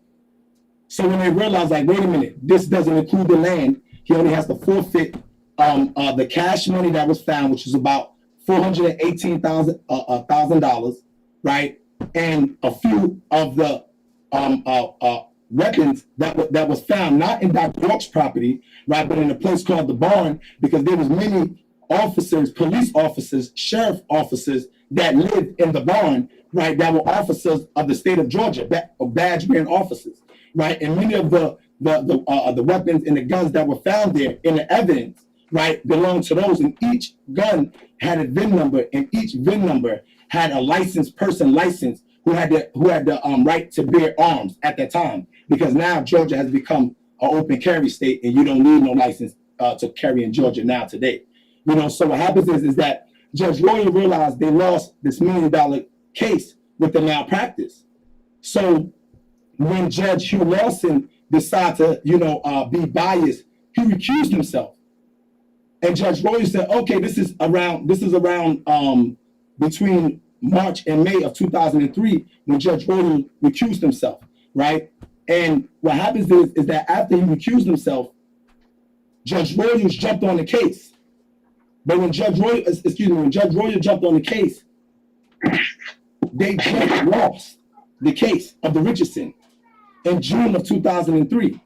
So when they realized, like, wait a minute, this doesn't include the land, he only has to forfeit the cash money that was found, which was about $418,000, right, and a few of the weapons that was found not in Dr. York's property, right, but in a place called the barn, because there was many officers, police officers, sheriff officers that lived in the barn, right, that were officers of the state of Georgia, badge-bearing officers, right, and many of the weapons and the guns that were found there in the evidence, right, belonged to those, and each gun had a VIN number, and each VIN number had a licensed person license who had the right to bear arms at that time, because now Georgia has become an open carry state, and you don't need no license to carry in Georgia now today. You know, so what happens is that Judge Royal realized they lost this $1 million case with the malpractice. So when Judge Hugh Lawson decided to, be biased, he recused himself. And Judge Royal said, okay, this is around between March and May of 2003 when Judge Royal recused himself, right? And what happens is that after he recused himself, Judge Royal jumped on the case. But when Judge Royal jumped on the case, they just lost the case of the Richardson in June of 2003,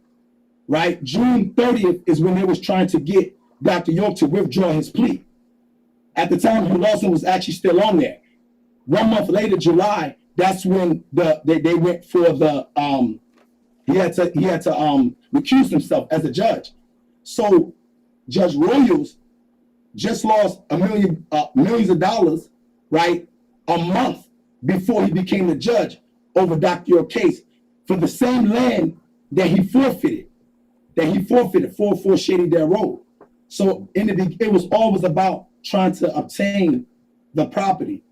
right? June 30th is when they was trying to get Dr. York to withdraw his plea. At the time, Hugh Lawson was actually still on there. 1 month later, July, that's when they went for the he had to recuse himself as a judge. So Judge Royals just lost millions of dollars, right, a month before he became the judge over Dr. York's case for the same land that he forfeited 404 Shady Dale Road. So it was always about trying to obtain the property,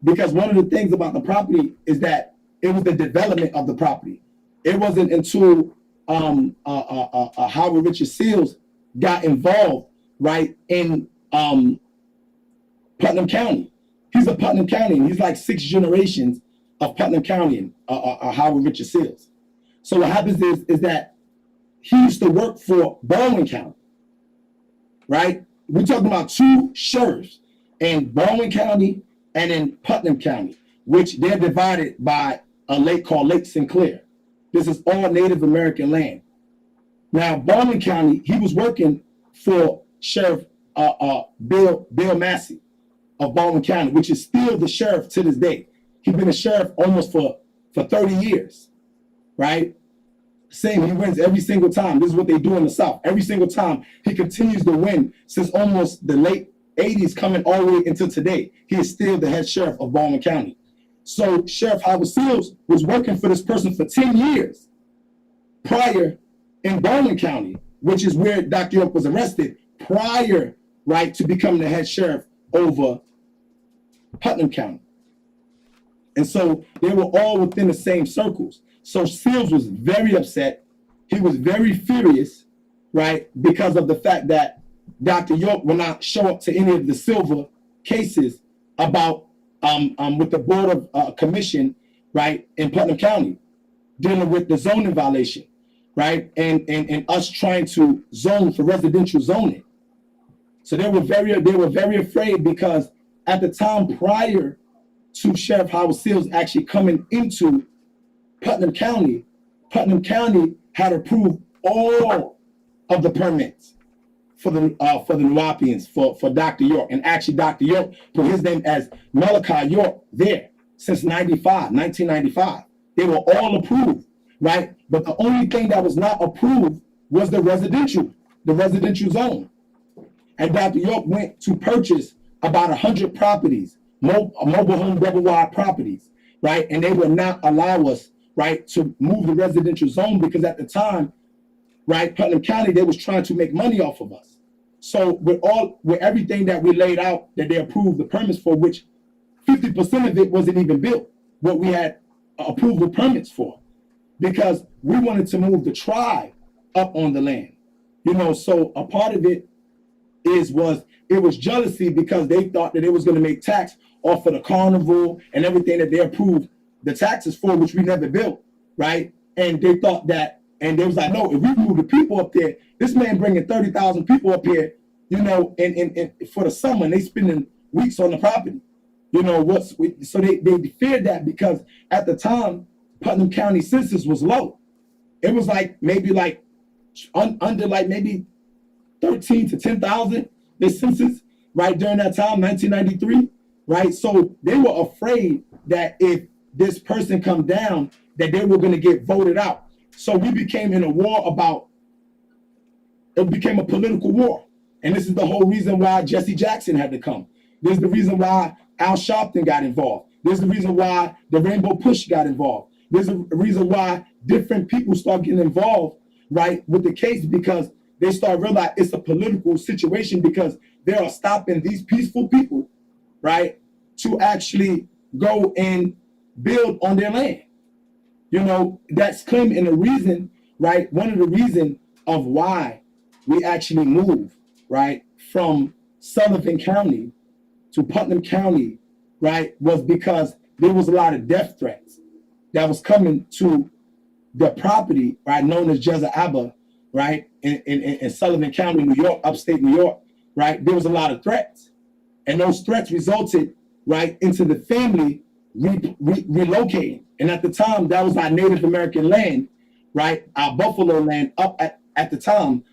because one of the things about the property is that it was the development of the property. It wasn't until Howard Richard Seals got involved, right, in Putnam County. He's a Putnam County, and he's like 6 generations of Putnam County, Howard Richard Seals. So what happens is that he used to work for Baldwin County, right? We're talking about 2 sheriffs in Baldwin County and in Putnam County, which they're divided by a lake called Lake Sinclair. This is all Native American land. Now, Baldwin County, he was working for Sheriff Bill Massey of Baldwin County, which is still the sheriff to this day. He's been a sheriff almost for 30 years, right? Same, he wins every single time. This is what they do in the South. Every single time, he continues to win since almost the late 80s coming all the way until today. He is still the head sheriff of Baldwin County. So Sheriff Howard Seals was working for this person for 10 years prior in Baldwin County, which is where Dr. York was arrested, prior, right, to becoming the head sheriff over Putnam County. And so they were all within the same circles. So Seals was very upset. He was very furious, right, because of the fact that Dr. York will not show up to any of the Silver cases about with the Board of Commission, right, in Putnam County, dealing with the zoning violation, right, and us trying to zone for residential zoning. So they were very afraid, because at the time prior to Sheriff Howard Seals actually coming into Putnam County had approved all of the permits for the Nuwapians, for Dr. York. And actually Dr. York put his name as Malachi York there since 1995. They were all approved, right? But the only thing that was not approved was the residential zone. And Dr. York went to purchase about 100 properties, mobile home double wide properties, right? And they would not allow us, right, to move the residential zone, because at the time, right, Putnam County, they was trying to make money off of us. So with everything that we laid out that they approved the permits for, which 50% of it wasn't even built, what we had approval permits for, because we wanted to move the tribe up on the land. So a part of it was jealousy, because they thought that it was going to make tax off of the carnival and everything that they approved the taxes for, which we never built, right? And they thought that, and they was like, no, if we move the people up there, this man bringing 30,000 people up here you know, and for the summer, and they spending weeks on the property. You know, so they feared that because at the time, Putnam County census was low. It was like maybe like under like maybe 13 to 10,000, the census, right, during that time, 1993, right? So they were afraid that if this person come down, that they were going to get voted out. So we became in a war about, it became a political war. And this is the whole reason why Jesse Jackson had to come. This is the reason why Al Sharpton got involved. This is the reason why the Rainbow Push got involved. There's a reason why different people start getting involved, right, with the case, because they start realizing it's a political situation because they are stopping these peaceful people, right, to actually go and build on their land. You know, that's claiming the reason, right, one of the reasons of why we actually moved, right, from Sullivan County to Putnam County, right, was because there was a lot of death threats that was coming to the property, right, known as Jezza, right, in Sullivan County, New York, upstate New York, right. There was a lot of threats, and those threats resulted, right, into the family relocating. And at the time, that was our Native American land, right, our buffalo land up at the time,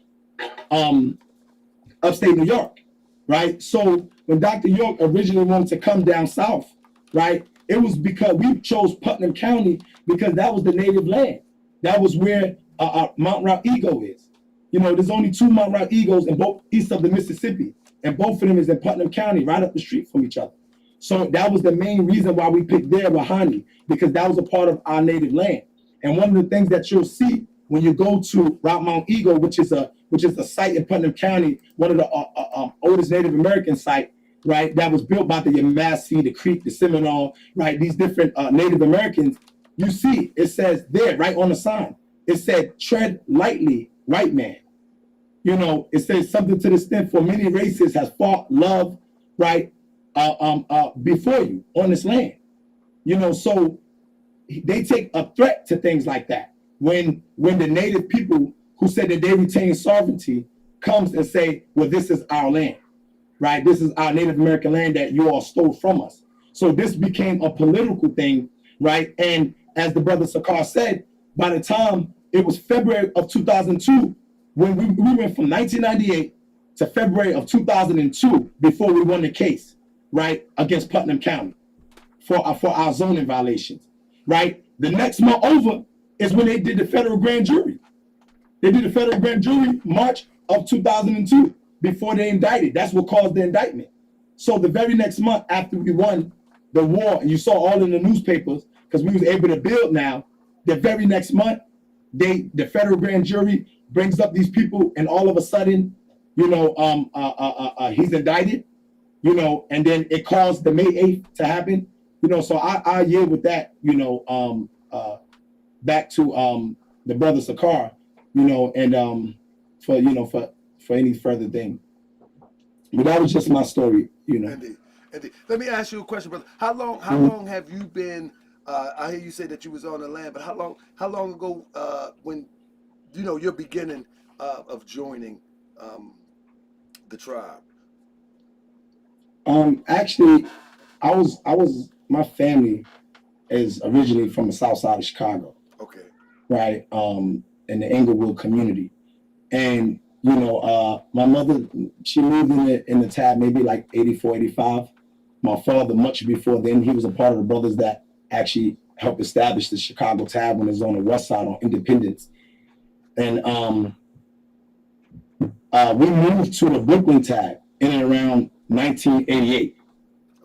upstate New York, right. So when Dr. York originally wanted to come down south, right, it was because we chose Putnam County because that was the native land. That was where Mount Rayay is. You know, there's only 2 Mount Rayay in both east of the Mississippi, and both of them is in Putnam County, right up the street from each other. So that was the main reason why we picked there, Ahhah, because that was a part of our native land. And one of the things that you'll see when you go to Mount Eagle, which is a site in Putnam County, one of the oldest Native American site, right, that was built by the Yamasee, the Creek, the Seminole, right, these different Native Americans. You see, it says there, right on the sign, it said, "Tread lightly, white man." You know, it says something to the extent, "For many races has fought, love, right, before you on this land." You know, so they take a threat to things like that. When the native people who said that they retain sovereignty comes and say, "Well, this is our land, right? This is our Native American land that you all stole from us." So this became a political thing, right? And as the brother Saqar said, by the time it was February of 2002, when we went from 1998 to February of 2002 before we won the case, right, against Putnam County for our zoning violations, right? The next month over is when they did the federal grand jury. They did the federal grand jury March of 2002 before they indicted. That's what caused the indictment. So the very next month after we won the war, and you saw all in the newspapers, because we was able to build now, the very next month, the federal grand jury brings up these people, and all of a sudden, you know, he's indicted, you know, and then it caused the May 8th to happen, you know. So I yield with that, you know, back to the brother Saqar, you know, and for any further thing. But that was just my story, you know. Indeed. Let me ask you a question, brother. How long have you been? I hear you say that you was on the land, but how long ago when you know your beginning of joining the tribe? Actually, my family is originally from the south side of Chicago. Okay. Right, in the Englewood community. And, you know, my mother, she moved in the tab maybe like 84, 85. My father, much before then, he was a part of the brothers that actually helped establish the Chicago tab when it was on the west side on Independence. And we moved to the Brooklyn tab in and around 1988.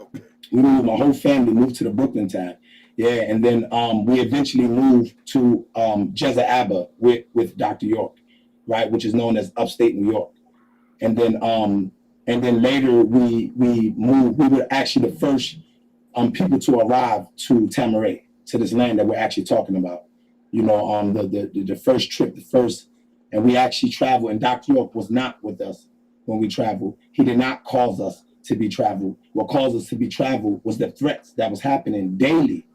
Okay. My whole family moved to the Brooklyn tab. Yeah, and then we eventually moved to Jezza with Dr. York, right, which is known as upstate New York. And then later we moved. We were actually the first people to arrive to Tamaray, to this land that we're actually talking about. You know, the first trip, and we actually traveled. And Dr. York was not with us when we traveled. He did not cause us to be traveled. What caused us to be traveled was the threats that was happening daily,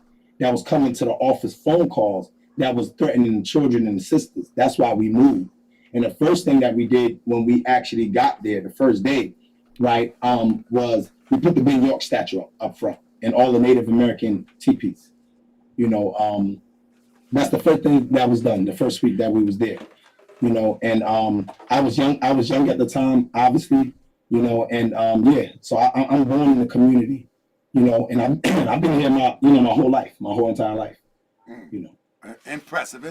that was coming to the office, phone calls that was threatening the children and the sisters. That's why we moved. And the first thing that we did when we actually got there, the first day, right, was we put the Ben York statue up front and all the Native American teepees. You know, that's the first thing that was done the first week that we was there. You know, and I was young at the time, obviously, you know, and yeah, so I'm born in the community, you know, and I've been here my whole life, my whole entire life, you know. Impressive.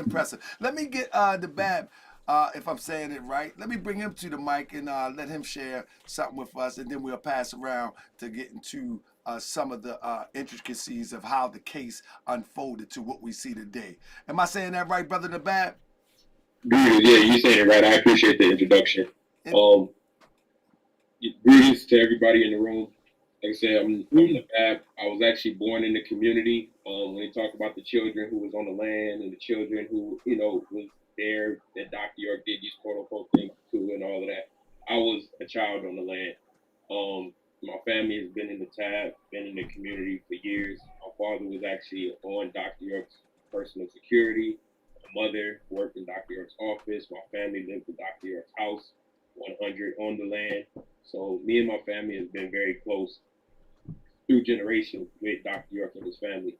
Let me get the Bab, if I'm saying it right. Let me bring him to the mic and let him share something with us, and then we'll pass around to get into some of the intricacies of how the case unfolded to what we see today. Am I saying that right, Brother Nabab? Greetings, yeah, you saying it right. I appreciate the introduction. Greetings to everybody in the room. Like I said, I'm Nabab. I was actually born in the community. When they talk about the children who was on the land and the children who, you know, was there that Dr. York did these quote unquote things to and all of that, I was a child on the land. My family has been in the tab, been in the community for years. My father was actually on Dr. York's personal security. My mother worked in Dr. York's office. My family lived in Dr. York's house, 100 on the land. So me and my family has been very close through generations with Dr. York and his family.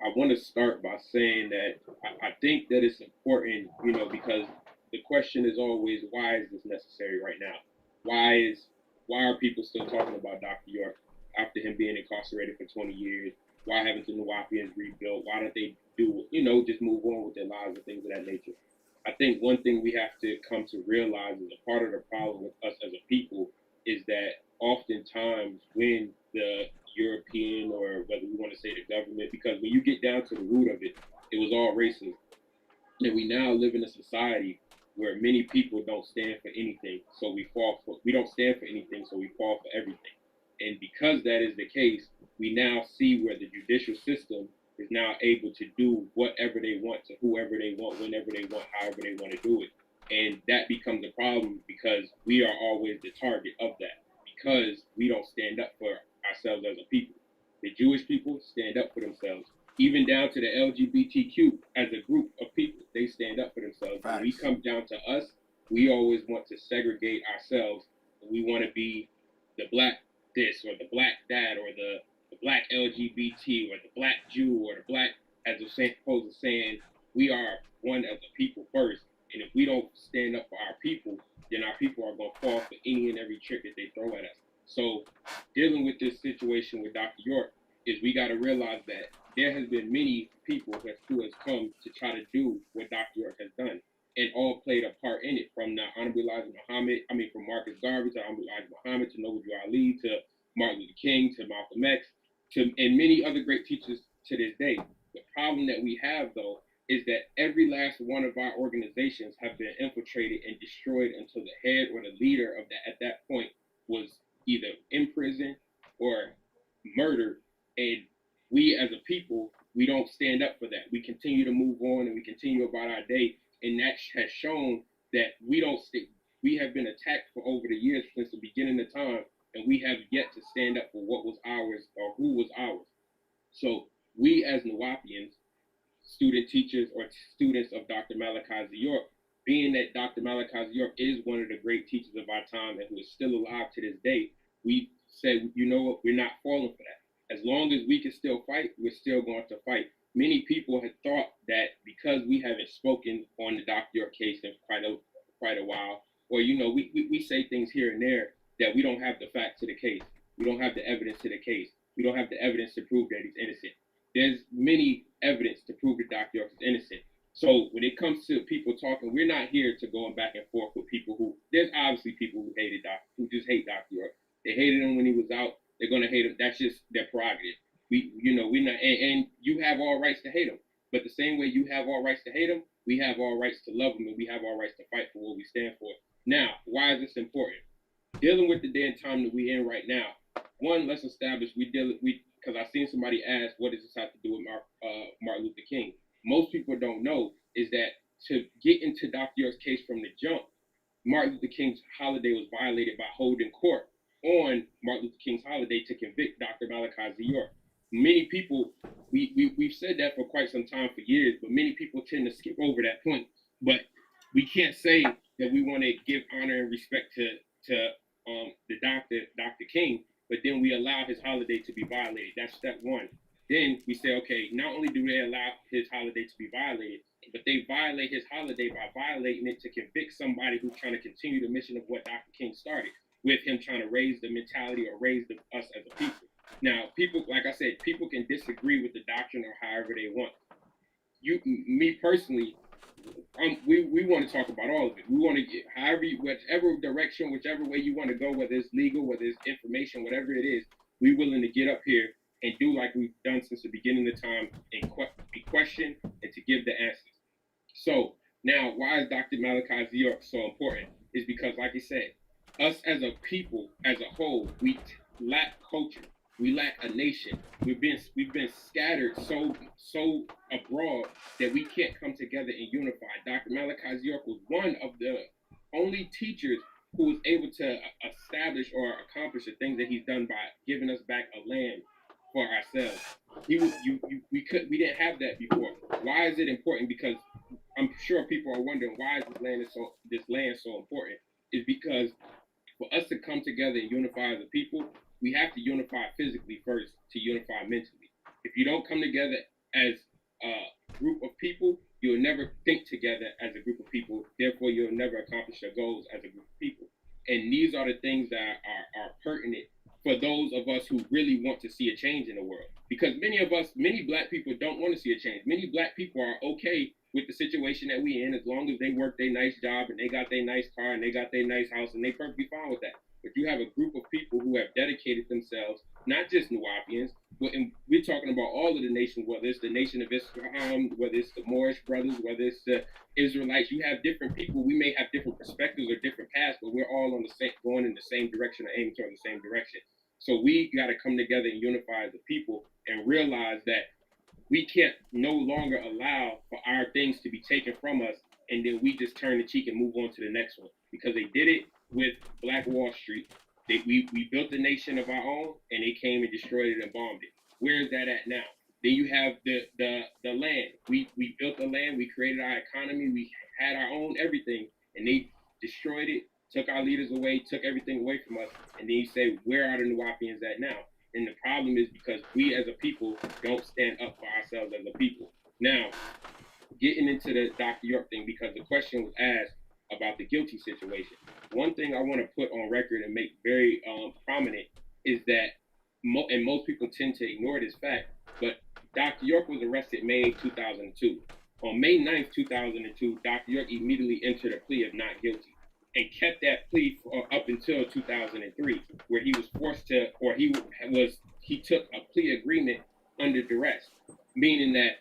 I want to start by saying that I think that it's important, you know, because the question is always, why is this necessary right now? Why are people still talking about Dr. York after him being incarcerated for 20 years? Why haven't the Nuwaubians rebuilt? Why don't they do, you know, just move on with their lives and things of that nature? I think one thing we have to come to realize is a part of the problem with us as a people is that oftentimes when the European, or whether we want to say the government, because when you get down to the root of it, it was all racism. And we now live in a society where many people don't stand for anything, so we don't stand for anything, so we fall for everything. And because that is the case, we now see where the judicial system is now able to do whatever they want to whoever they want, whenever they want, however they want to do it. And that becomes a problem because we are always the target of that, because we don't stand up for ourselves as a people. The Jewish people stand up for themselves, even down to the LGBTQ as a group of people. They stand up for themselves. When we come down to us, we always want to segregate ourselves. We want to be the black this or the black that or the black LGBT or the black Jew or the black, as opposed to saying we are one as a people first. And if we don't stand up for our people, then our people are going to fall for any and every trick that they throw at us. So dealing with this situation with Dr. York is we got to realize that there has been many people who has come to try to do what Dr. York has done, and all played a part in it, from the Honorable Elijah Muhammad, from Marcus Garvey to Honorable Elijah Muhammad to Noble Drew Ali to Martin Luther King to Malcolm X and many other great teachers to this day. The problem that we have, though, is that every last one of our organizations have been infiltrated and destroyed until the head or the leader of that at that point was either in prison or murdered. And we as a people, we don't stand up for that. We continue to move on and we continue about our day. And that has shown that we don't stay. We have been attacked for over the years since the beginning of time, and we have yet to stand up for what was ours or who was ours. So we as Nuwaubians, student teachers or students of Dr. Malachi York, being that Dr. Malachi York is one of the great teachers of our time and who is still alive to this day, we said, you know what, we're not falling for that. As long as we can still fight, we're still going to fight. Many people had thought that because we haven't spoken on the Dr. York case in quite a while, or, you know, we say things here and there, that we don't have the facts to the case. We don't have the evidence to the case. We don't have the evidence to prove that he's innocent. There's many evidence to prove that Dr. York is innocent. So when it comes to people talking, we're not here to go back and forth with people who, there's obviously people who just hate Dr. York. They hated him when he was out. They're going to hate him. That's just their prerogative. We're not, and you have all rights to hate him. But the same way you have all rights to hate him, we have all rights to love him, and we have all rights to fight for what we stand for. Now, why is this important? Dealing with the day and time that we're in right now, one, let's establish because I've seen somebody ask, what does this have to do with Martin Luther King? Most people don't know is that to get into Dr. York's case from the jump, Martin Luther King's holiday was violated by holding court on Martin Luther King's holiday to convict Dr. Malachi York. Many people, we've said that for quite some time, for years, but many people tend to skip over that point. But we can't say that we want to give honor and respect to the Dr. King, but then we allow his holiday to be violated. That's step one. Then we say, okay, not only do they allow his holiday to be violated, but they violate his holiday by violating it to convict somebody who's trying to continue the mission of what Dr. King started, with him trying to raise the mentality or raise us as a people. Now, people, like I said, people can disagree with the doctrine or however they want. Me personally, we want to talk about all of it. We want to get whichever direction, whichever way you want to go, whether it's legal, whether it's information, whatever it is, we're willing to get up here and do like we've done since the beginning of time and be questioned and to give the answers. So now, why is Dr. Malachi York so important? Is because, like I said, us as a people, as a whole, we lack culture. We lack a nation. We've been scattered so abroad that we can't come together and unify. Dr. Malachi York was one of the only teachers who was able to establish or accomplish the things that he's done by giving us back a land for ourselves. We didn't have that before. Why is it important? Because I'm sure people are wondering why is this land so important. Is because for us to come together and unify as a people, we have to unify physically first to unify mentally. If you don't come together as a group of people, you'll never think together as a group of people. Therefore, you'll never accomplish your goals as a group of people. And these are the things that are pertinent for those of us who really want to see a change in the world. Because many Black people don't want to see a change. Many Black people are okay with the situation that we in, as long as they work their nice job and they got their nice car and they got their nice house, and they perfectly fine with that. But you have a group of people who have dedicated themselves, not just Nuwapians, but we're talking about all of the nations, whether it's the nation of Islam, whether it's the Moorish brothers, whether it's the Israelites. You have different people. We may have different perspectives or different paths, but we're all on the same, going in the same direction or aiming toward the same direction. So we got to come together and unify as a people and realize that we can't no longer allow for our things to be taken from us and then we just turn the cheek and move on to the next one. Because they did it with Black Wall Street. We built a nation of our own and they came and destroyed it and bombed it. Where is that at now? Then you have the land. We built the land, we created our economy, we had our own everything, and they destroyed it, took our leaders away, took everything away from us, and then you say, where are the Nuwapians at now? And the problem is because we as a people don't stand up for ourselves as a people. Now, getting into the Dr. York thing, because the question was asked about the guilty situation. One thing I want to put on record and make very prominent is that, and most people tend to ignore this fact, but Dr. York was arrested May 2002. On May 9th, 2002, Dr. York immediately entered a plea of not guilty and kept that plea up until 2003, where he was forced to, or he took a plea agreement under duress, meaning that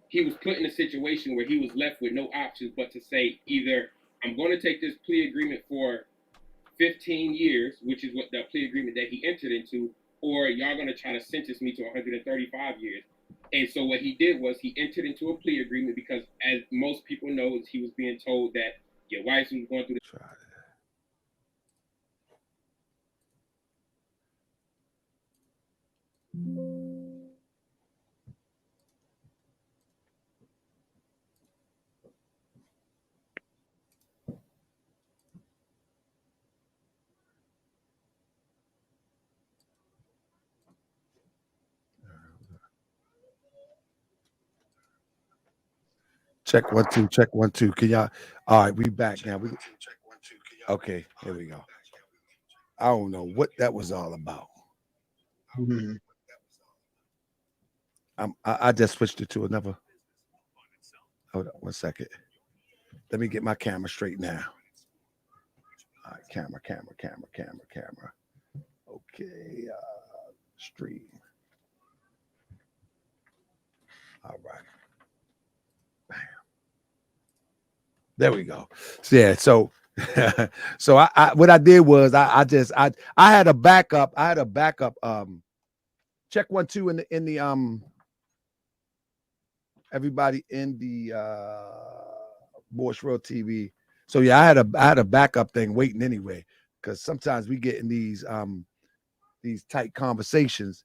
he was put in a situation where he was left with no options but to say, either I'm going to take this plea agreement for 15 years, which is what the plea agreement that he entered into, or y'all going to try to sentence me to 135 years. And so what he did was he entered into a plea agreement because, as most people know, he was being told that your wife was going through the Check 1 2. Check 1 2. Can y'all? All right, we back now. Okay, here we go. I don't know what that was all about. Mm-hmm. I just switched it to another. Hold on 1 second. Let me get my camera straight now. All right, camera. Okay, stream. All right. Bam. There we go. So, yeah, so so I what I did was I had a backup. Check 1 2 in the everybody in the Morse World TV. So yeah, I had a backup thing waiting anyway, because sometimes we get in these tight conversations,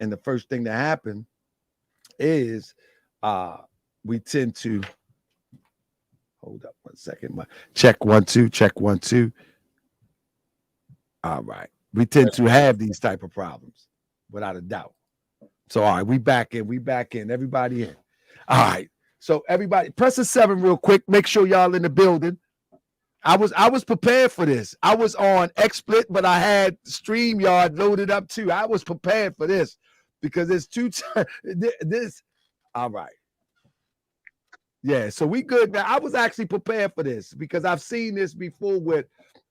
and the first thing that happen is we tend to Hold up 1 second. Check 1 2. Check 1 2. All right. We tend to have these type of problems, without a doubt. So all right, we back in. We back in. Everybody in. All right. So everybody, press a 7 real quick. Make sure y'all in the building. I was prepared for this. I was on XSplit, but I had StreamYard loaded up too. I was prepared for this because it's this. All right. Yeah, so we good now. I was actually prepared for this because I've seen this before with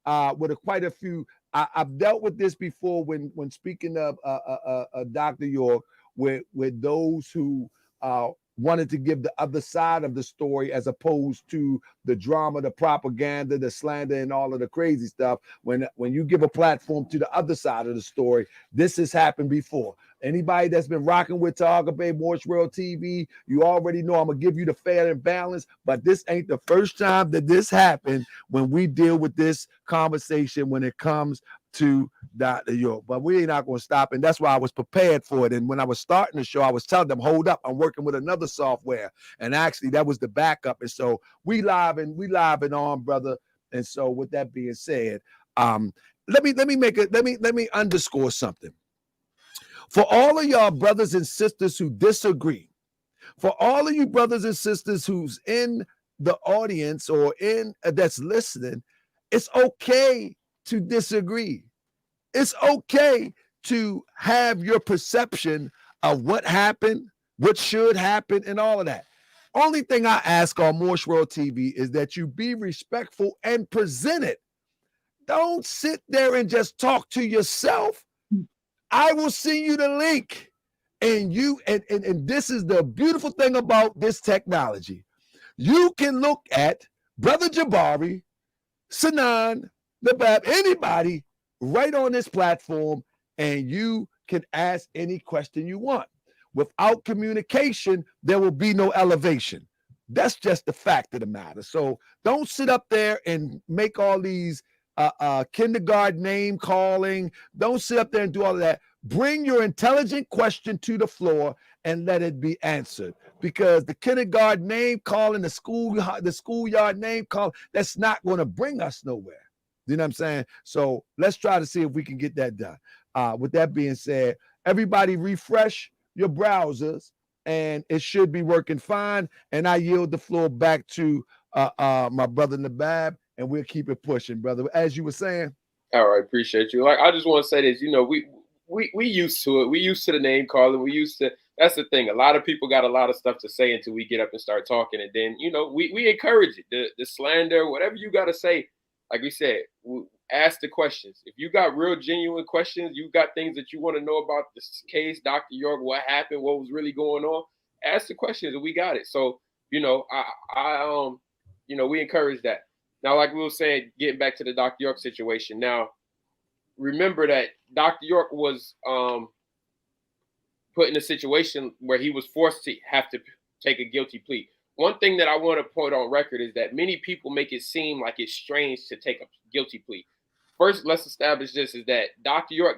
quite a few. I've dealt with this before when speaking of Dr. York with those who wanted to give the other side of the story as opposed to the drama, the propaganda, the slander, and all of the crazy stuff. When you give a platform to the other side of the story, this has happened before. Anybody that's been rocking with Ahhah Bay Morse World TV, you already know I'm gonna give you the fair and balance, but this ain't the first time that this happened when we deal with this conversation when it comes to Dr. York. But we ain't not gonna stop, and that's why I was prepared for it. And when I was starting the show, I was telling them, hold up, I'm working with another software. And actually that was the backup. And so we live and on, brother. And so with that being said, let me underscore something. For all of y'all brothers and sisters who disagree, for all of you brothers and sisters who's in the audience or in that's listening, it's okay to disagree. It's okay to have your perception of what happened, what should happen, and all of that. Only thing I ask on Morse World TV is that you be respectful and present it. Don't sit there and just talk to yourself. I will send you the link. And this is the beautiful thing about this technology. You can look at Brother Jabari, Sanan, Nabab, anybody right on this platform, and you can ask any question you want. Without communication, there will be no elevation. That's just the fact of the matter. So don't sit up there and make all these kindergarten name calling. Don't sit up there and do all of that. Bring your intelligent question to the floor and let it be answered. Because the kindergarten name calling, the schoolyard name calling, that's not going to bring us nowhere. You know what I'm saying? So let's try to see if we can get that done. With that being said, everybody refresh your browsers and it should be working fine. And I yield the floor back to my brother Nabab, and we'll keep it pushing, brother. As you were saying. All right, appreciate you. Like, I just want to say this, we used to it. We used to the name calling. That's the thing. A lot of people got a lot of stuff to say until we get up and start talking. And then, we encourage it. The slander, whatever you got to say, like we said, ask the questions. If you got real genuine questions, you got things that you want to know about this case, Dr. York, what happened, what was really going on, ask the questions and we got it. So, we encourage that. Now, like we were saying, getting back to the Dr. York situation. Now, remember that Dr. York was put in a situation where he was forced to have to take a guilty plea. One thing that I want to put on record is that many people make it seem like it's strange to take a guilty plea. First, let's establish this is that Dr. York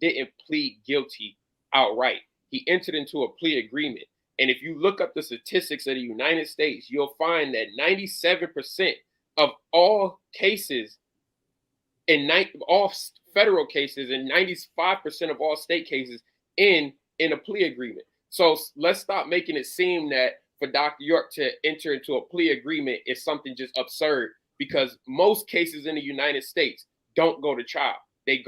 didn't plead guilty outright. He entered into a plea agreement. And if you look up the statistics of the United States, you'll find that 97% of all cases all federal cases and 95% of all state cases in a plea agreement. So let's stop making it seem that for Dr. York to enter into a plea agreement is something just absurd, because most cases in the United States don't go to trial. They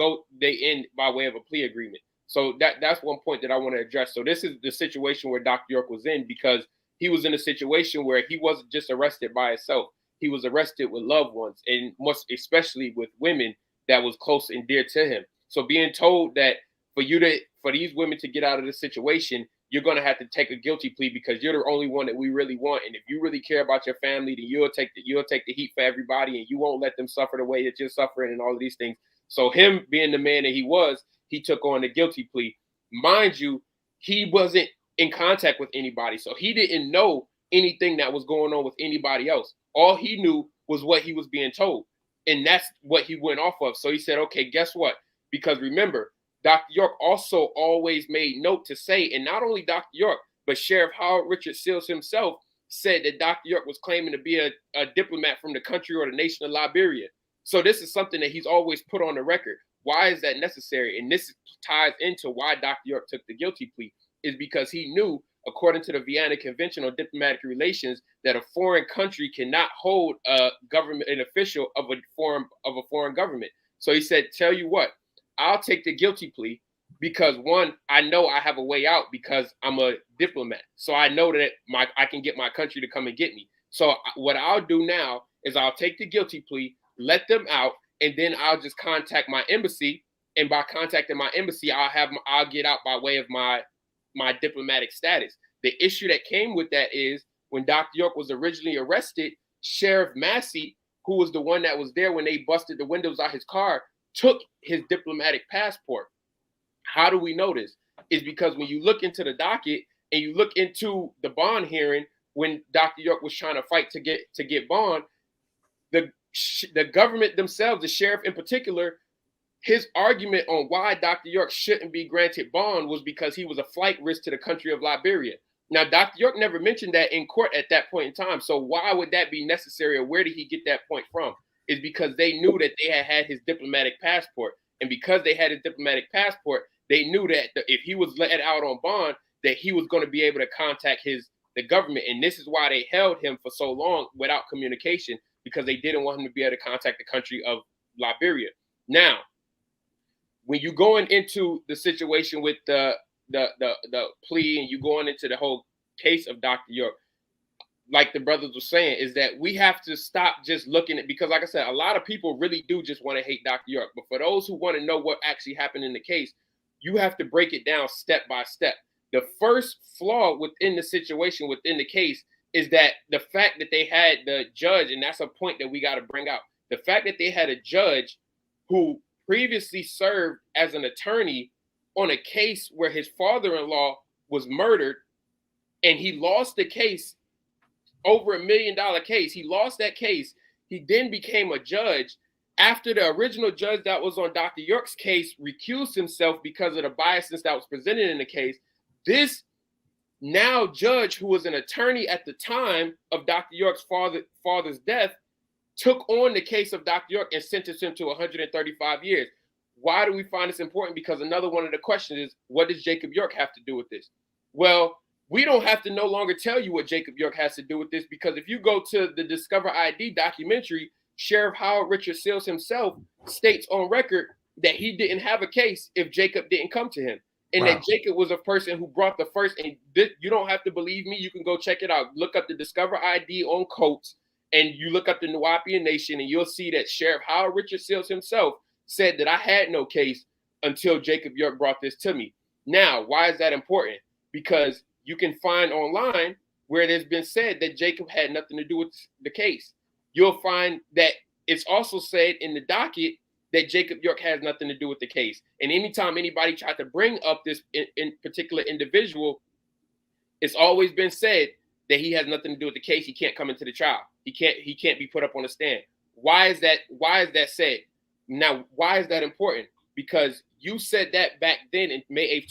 end by way of a plea agreement. So that's one point that I want to address. So this is the situation where Dr. York was in, because he was in a situation where he wasn't just arrested by himself. He was arrested with loved ones, and most especially with women that was close and dear to him. So being told that for these women to get out of this situation, you're going to have to take a guilty plea because you're the only one that we really want. And if you really care about your family, then you'll take the heat for everybody, and you won't let them suffer the way that you're suffering and all of these things. So him being the man that he was, he took on the guilty plea. Mind you, he wasn't in contact with anybody. So he didn't know anything that was going on with anybody else. All he knew was what he was being told. And that's what he went off of. So he said, okay, guess what? Because remember, Dr. York also always made note to say, and not only Dr. York, but Sheriff Howard Richard Seals himself said that Dr. York was claiming to be a diplomat from the country or the nation of Liberia. So this is something that he's always put on the record. Why is that necessary? And this ties into why Dr. York took the guilty plea, is because he knew, according to the Vienna Convention on Diplomatic Relations, that a foreign country cannot hold an official of a foreign government. So he said, tell you what, I'll take the guilty plea because, one, I know I have a way out because I'm a diplomat. So I know that I can get my country to come and get me. So what I'll do now is I'll take the guilty plea, let them out, and then I'll just contact my embassy. And by contacting my embassy, I'll get out by way of my diplomatic status. The issue that came with that is when Dr. York was originally arrested, Sheriff Massey, who was the one that was there when they busted the windows out his car, took his diplomatic passport. How do we know this? Is because when you look into the docket and you look into the bond hearing when Dr. York was trying to fight to get bond, the government themselves, the sheriff in particular, his argument on why Dr. York shouldn't be granted bond was because he was a flight risk to the country of Liberia. Now, Dr. York never mentioned that in court at that point in time. So why would that be necessary, or where did he get that point from? Is because they knew that they had his diplomatic passport. And because they had his diplomatic passport, they knew that if he was let out on bond, that he was going to be able to contact the government. And this is why they held him for so long without communication, because they didn't want him to be able to contact the country of Liberia. Now, when you're going into the situation with the plea and you going into the whole case of Dr. York, like the brothers were saying, is that we have to stop just looking at, because like I said, a lot of people really do just want to hate Dr. York. But for those who want to know what actually happened in the case, you have to break it down step by step. The first flaw within the situation, within the case, is that the fact that they had the judge, and that's a point that we got to bring out, the fact that they had a judge who previously served as an attorney on a case where his father-in-law was murdered, and he lost the case, over $1 million case. He lost that case. He then became a judge after the original judge that was on Dr. York's case recused himself because of the biases that was presented in the case. This now judge, who was an attorney at the time of Dr. York's father's death, took on the case of Dr. York and sentenced him to 135 years. Why do we find this important? Because another one of the questions is, what does Jacob York have to do with this? Well, we don't have to no longer tell you what Jacob York has to do with this, because if you go to the Discover ID documentary, Sheriff Howard Richard Seals himself states on record that he didn't have a case if Jacob didn't come to him. And wow, that Jacob was a person who brought the first, and this, you don't have to believe me, you can go check it out. Look up the Discover ID on Coates, and you look up the Nuwaubian Nation, and you'll see that Sheriff Howard Richard Seals himself said that I had no case until Jacob York brought this to me. Now, why is that important? Because you can find online where it has been said that Jacob had nothing to do with the case. You'll find that it's also said in the docket that Jacob York has nothing to do with the case. And anytime anybody tried to bring up this in particular individual, it's always been said that he has nothing to do with the case. He can't come into the trial. He can't be put up on the stand. Why is that said? Now, why is that important? Because you said that back then in May 8th,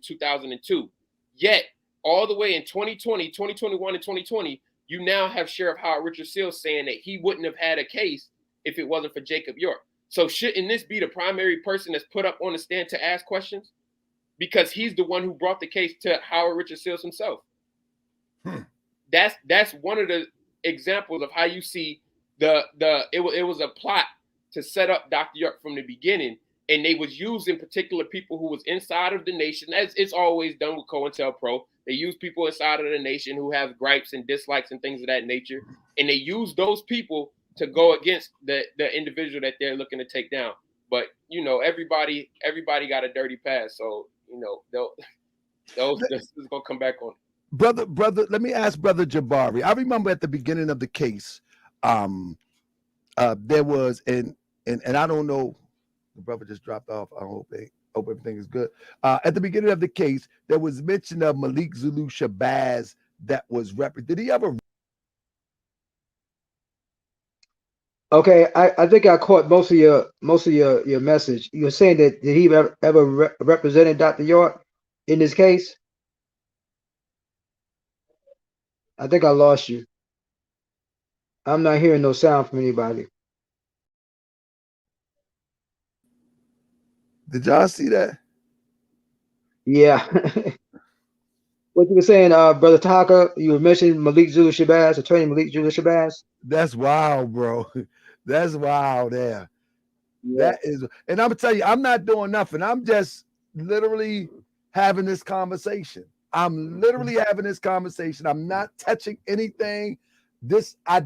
2002. Yet, all the way in 2020, 2021, and 2020, you now have Sheriff Howard Richard Seals saying that he wouldn't have had a case if it wasn't for Jacob York. So shouldn't this be the primary person that's put up on the stand to ask questions? Because he's the one who brought the case to Howard Richard Seals himself. That's one of the examples of how you see it was a plot to set up Dr. York from the beginning, and they was using particular people who was inside of the nation, as it's always done with COINTELPRO. They use people inside of the nation who have gripes and dislikes and things of that nature, and they use those people to go against the individual that they're looking to take down. But you know, everybody got a dirty past, so you know those is gonna come back on. Brother, let me ask Brother Jabari. I remember at the beginning of the case, there was and I don't know, the brother just dropped off. I hope everything is good. At the beginning of the case, there was mention of Malik Zulu Shabazz that was represented. Did he ever? Okay, I think I caught most of your message. You're saying that did he ever represented Dr. York in this case? I think I lost you. I'm not hearing no sound from anybody. Did y'all see that? Yeah. What you were saying, Brother Taka, you were mentioning Malik Zulu Shabazz, attorney Malik Zulu Shabazz. That's wild, bro. That's wild there. Yeah. That is, and I'm gonna tell you, I'm not doing nothing. I'm just literally having this conversation. I'm literally having this conversation. I'm not touching anything. This I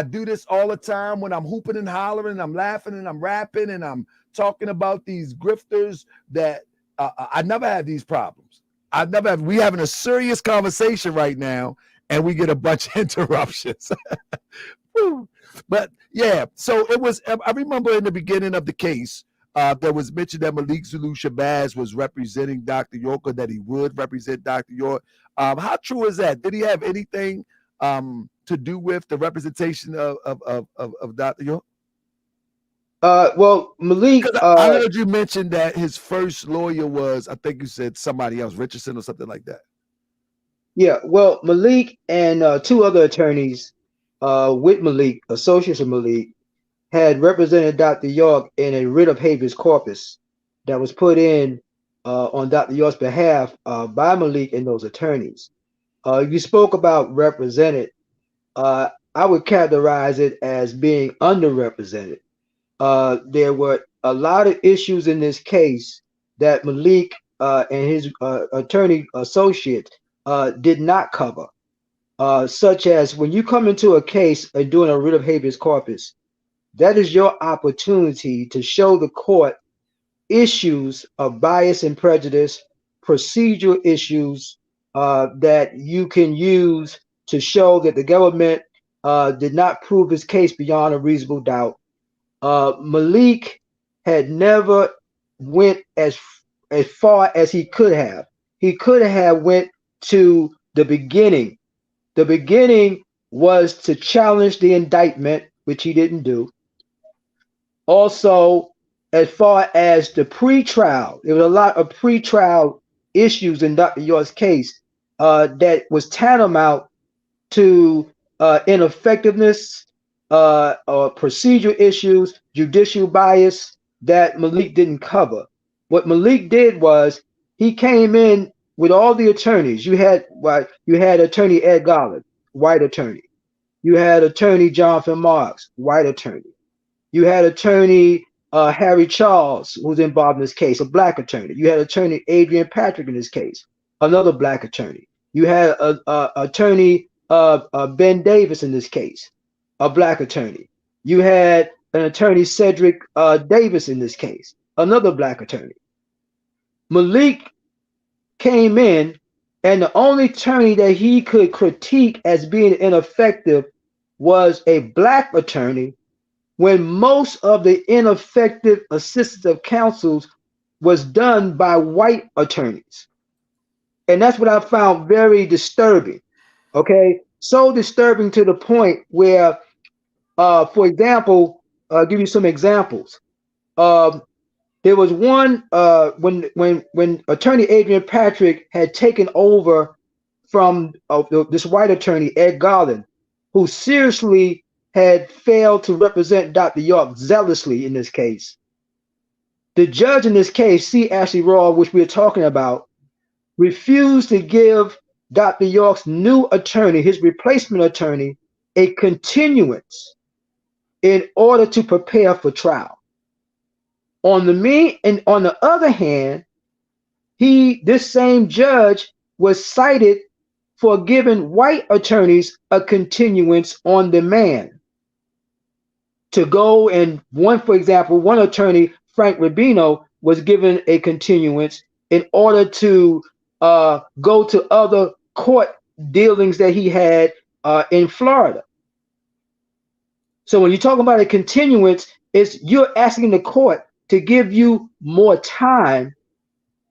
do this all the time when I'm hooping and hollering, I'm laughing and I'm rapping and I'm talking about these grifters that I never have these problems. I never have. We having a serious conversation right now, and we get a bunch of interruptions. But yeah, so it was. I remember in the beginning of the case, there was mentioned that Malik Zulu Shabazz was representing Dr. York, or that he would represent Dr. York. How true is that? Did he have anything to do with the representation of Dr. York? Well, Malik, Because I heard you mention that his first lawyer was, I think you said somebody else, Richardson or something like that. yeah, well, Malik and two other attorneys with Malik, associates of Malik, had represented Dr. York in a writ of habeas corpus that was put in on Dr. York's behalf by Malik and those attorneys. You spoke about represented. I would characterize it as being underrepresented. There were a lot of issues in this case that Malik and his attorney associate did not cover, such as when you come into a case and doing a writ of habeas corpus, that is your opportunity to show the court issues of bias and prejudice, procedural issues that you can use to show that the government did not prove his case beyond a reasonable doubt. Malik had never went as far as he could have. He could have went to the beginning. The beginning was to challenge the indictment, which he didn't do. Also, as far as the pre-trial, there was a lot of pre-trial issues in Dr. York's case that was tantamount to ineffectiveness, procedural issues, judicial bias that Malik didn't cover. What Malik did was he came in with all the attorneys. You had attorney Ed Garland, white attorney. You had attorney Jonathan Marks, white attorney. You had attorney Harry Charles, who's involved in this case, a black attorney. You had attorney Adrian Patrick in this case, another black attorney. You had attorney Ben Davis in this case, a black attorney. You had an attorney Cedric Davis in this case, another black attorney. Malik came in, and the only attorney that he could critique as being ineffective was a black attorney, when most of the ineffective assistance of counsels was done by white attorneys. And that's what I found very disturbing. Okay, so disturbing to the point where, for example, I'll give you some examples. There was one when attorney Adrian Patrick had taken over from this white attorney, Ed Garland, who seriously had failed to represent Dr. York zealously in this case. The judge in this case, C. Ashley Raw, which we're talking about, refused to give Dr. York's new attorney, his replacement attorney, a continuance in order to prepare for trial. On the other hand, this same judge was cited for giving white attorneys a continuance on demand to go, and for example, one attorney, Frank Rubino, was given a continuance in order to go to other court dealings that he had in Florida. So when you talk about a continuance, you're asking the court to give you more time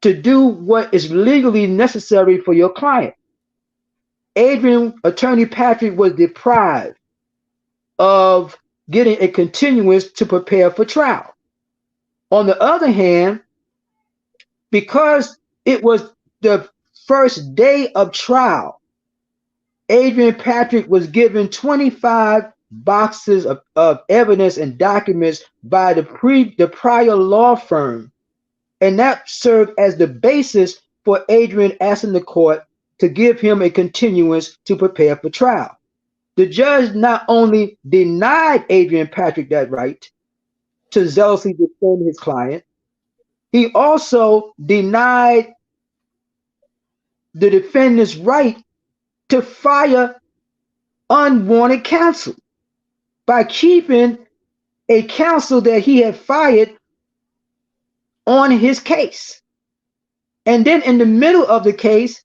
to do what is legally necessary for your client. Attorney Patrick was deprived of getting a continuance to prepare for trial. On the other hand, because it was the first day of trial, Adrian Patrick was given 25 boxes of evidence and documents by the prior law firm, and that served as the basis for Adrian asking the court to give him a continuance to prepare for trial. The judge not only denied Adrian Patrick that right to zealously defend his client, he also denied the defendant's right to fire unwanted counsel by keeping a counsel that he had fired on his case. And then in the middle of the case,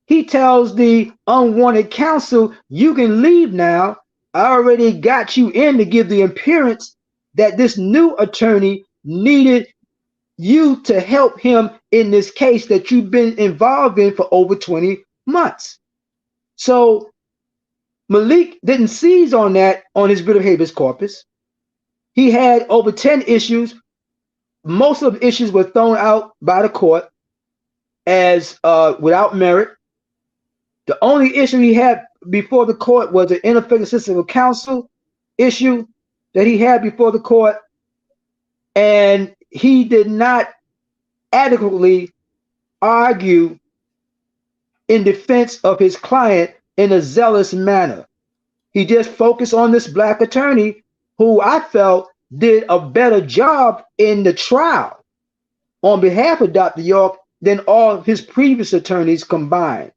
he tells the unwanted counsel, you can leave now. I already got you in to give the appearance that this new attorney needed you to help him in this case that you've been involved in for over 20 months. So Malik didn't seize on that on his writ of habeas corpus. He had over 10 issues. Most of the issues were thrown out by the court as without merit. The only issue he had before the court was an ineffective assistance of counsel issue that he had before the court, and he did not adequately argue in defense of his client in a zealous manner. He just focused on this black attorney who I felt did a better job in the trial on behalf of Dr. York than all his previous attorneys combined.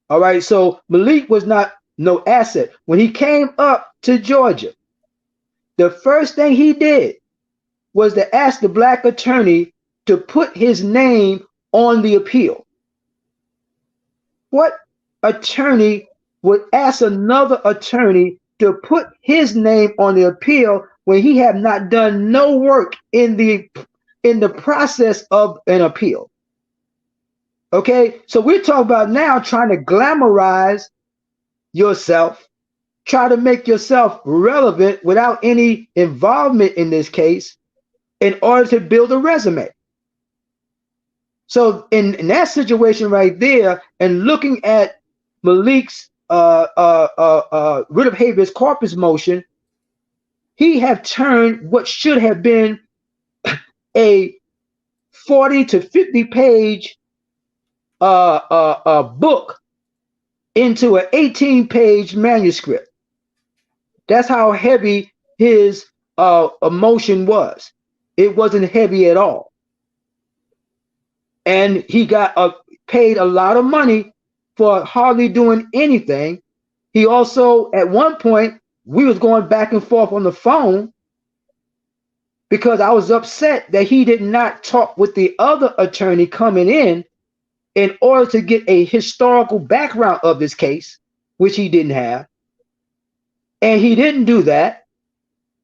All right, so Malik was not no asset. When he came up to Georgia, the first thing he did was to ask the black attorney to put his name on the appeal. What attorney would ask another attorney to put his name on the appeal when he had not done no work in the process of an appeal? Okay, so we're talking about now trying to glamorize yourself, try to make yourself relevant without any involvement in this case in order to build a resume. So in that situation right there, and looking at Malik's writ of habeas corpus motion, he have turned what should have been a 40 to 50 page book into an 18-page manuscript. That's how heavy his emotion was. It wasn't heavy at all. And he got paid a lot of money for hardly doing anything. He also, at one point, we was going back and forth on the phone because I was upset that he did not talk with the other attorney coming in order to get a historical background of this case, which he didn't have. And he didn't do that,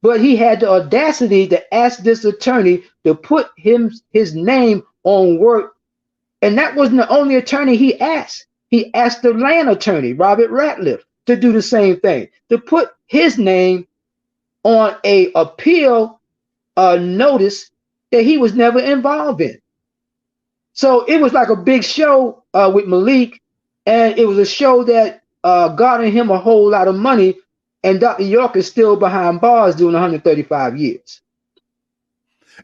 but he had the audacity to ask this attorney to put his name on work. And that wasn't the only attorney he asked. He asked the land attorney, Robert Ratliff, to do the same thing, to put his name on a appeal notice that he was never involved in. So it was like a big show with Malik, and it was a show that garnered him a whole lot of money, and Dr. York is still behind bars doing 135 years.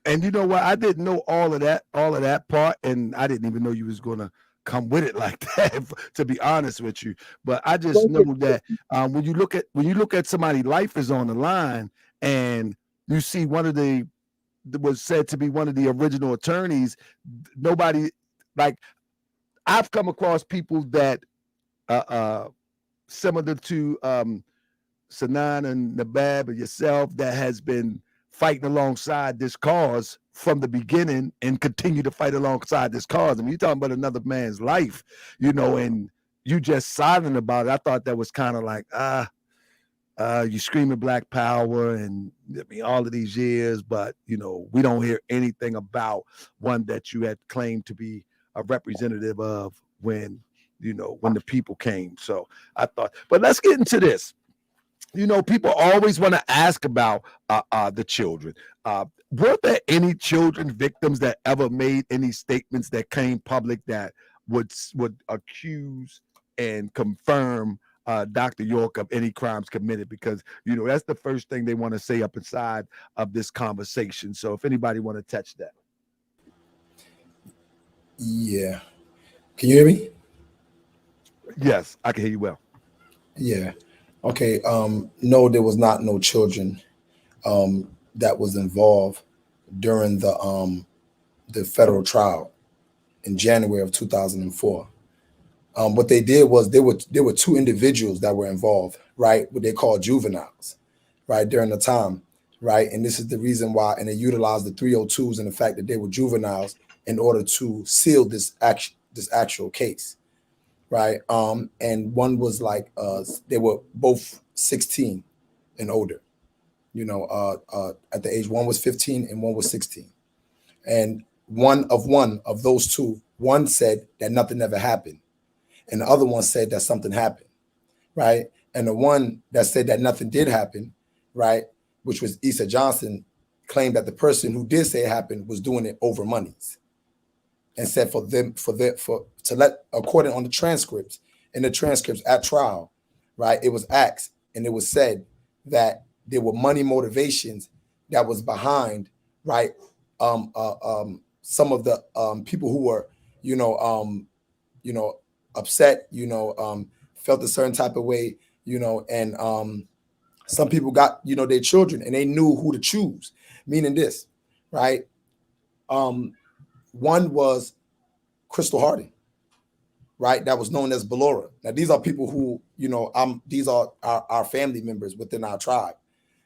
And you know what? I didn't know all of that part, and I didn't even know you was gonna come with it like that, to be honest with you. But I just know that when you look at somebody's life is on the line, and you see one of the was said to be one of the original attorneys, nobody, like, I've come across people that similar to Sanan and Nabab and yourself that has been fighting alongside this cause from the beginning and continue to fight alongside this cause. I mean, you're talking about another man's life, you know, and you just silent about it. I thought that was kind of like, you screaming Black Power and I mean, all of these years, but, you know, we don't hear anything about one that you had claimed to be a representative of when, you know, when the people came. So I thought, but let's get into this. You know, people always want to ask about the children. Were there any children victims that ever made any statements that came public that would accuse and confirm Dr. York of any crimes committed, because that's the first thing they want to say up inside of this conversation. So if anybody want to touch that. Yeah. Can you hear me? Yes, I can hear you well. Yeah. Okay. No, there was not no children that was involved during the federal trial in January of 2004. What they did was there were two individuals that were involved, right? What they call juveniles, right, during the time, right? And this is the reason why, and they utilized the 302s and the fact that they were juveniles in order to seal this actual case, right? And one was like they were both 16 and older, at the age, one was 15 and one was 16. And one of those two, one said that nothing ever happened, and the other one said that something happened, right? And the one that said that nothing did happen, right, which was Issa Johnson, claimed that the person who did say it happened was doing it over monies, and said to let, according on the transcripts, in the transcripts at trial, right, it was asked and it was said that there were money motivations that was behind, right, some of the people who were, upset, felt a certain type of way, and some people got, their children and they knew who to choose, meaning this, right? One was Crystal Harding, right? That was known as Ballora. Now, these are people who, these are our family members within our tribe,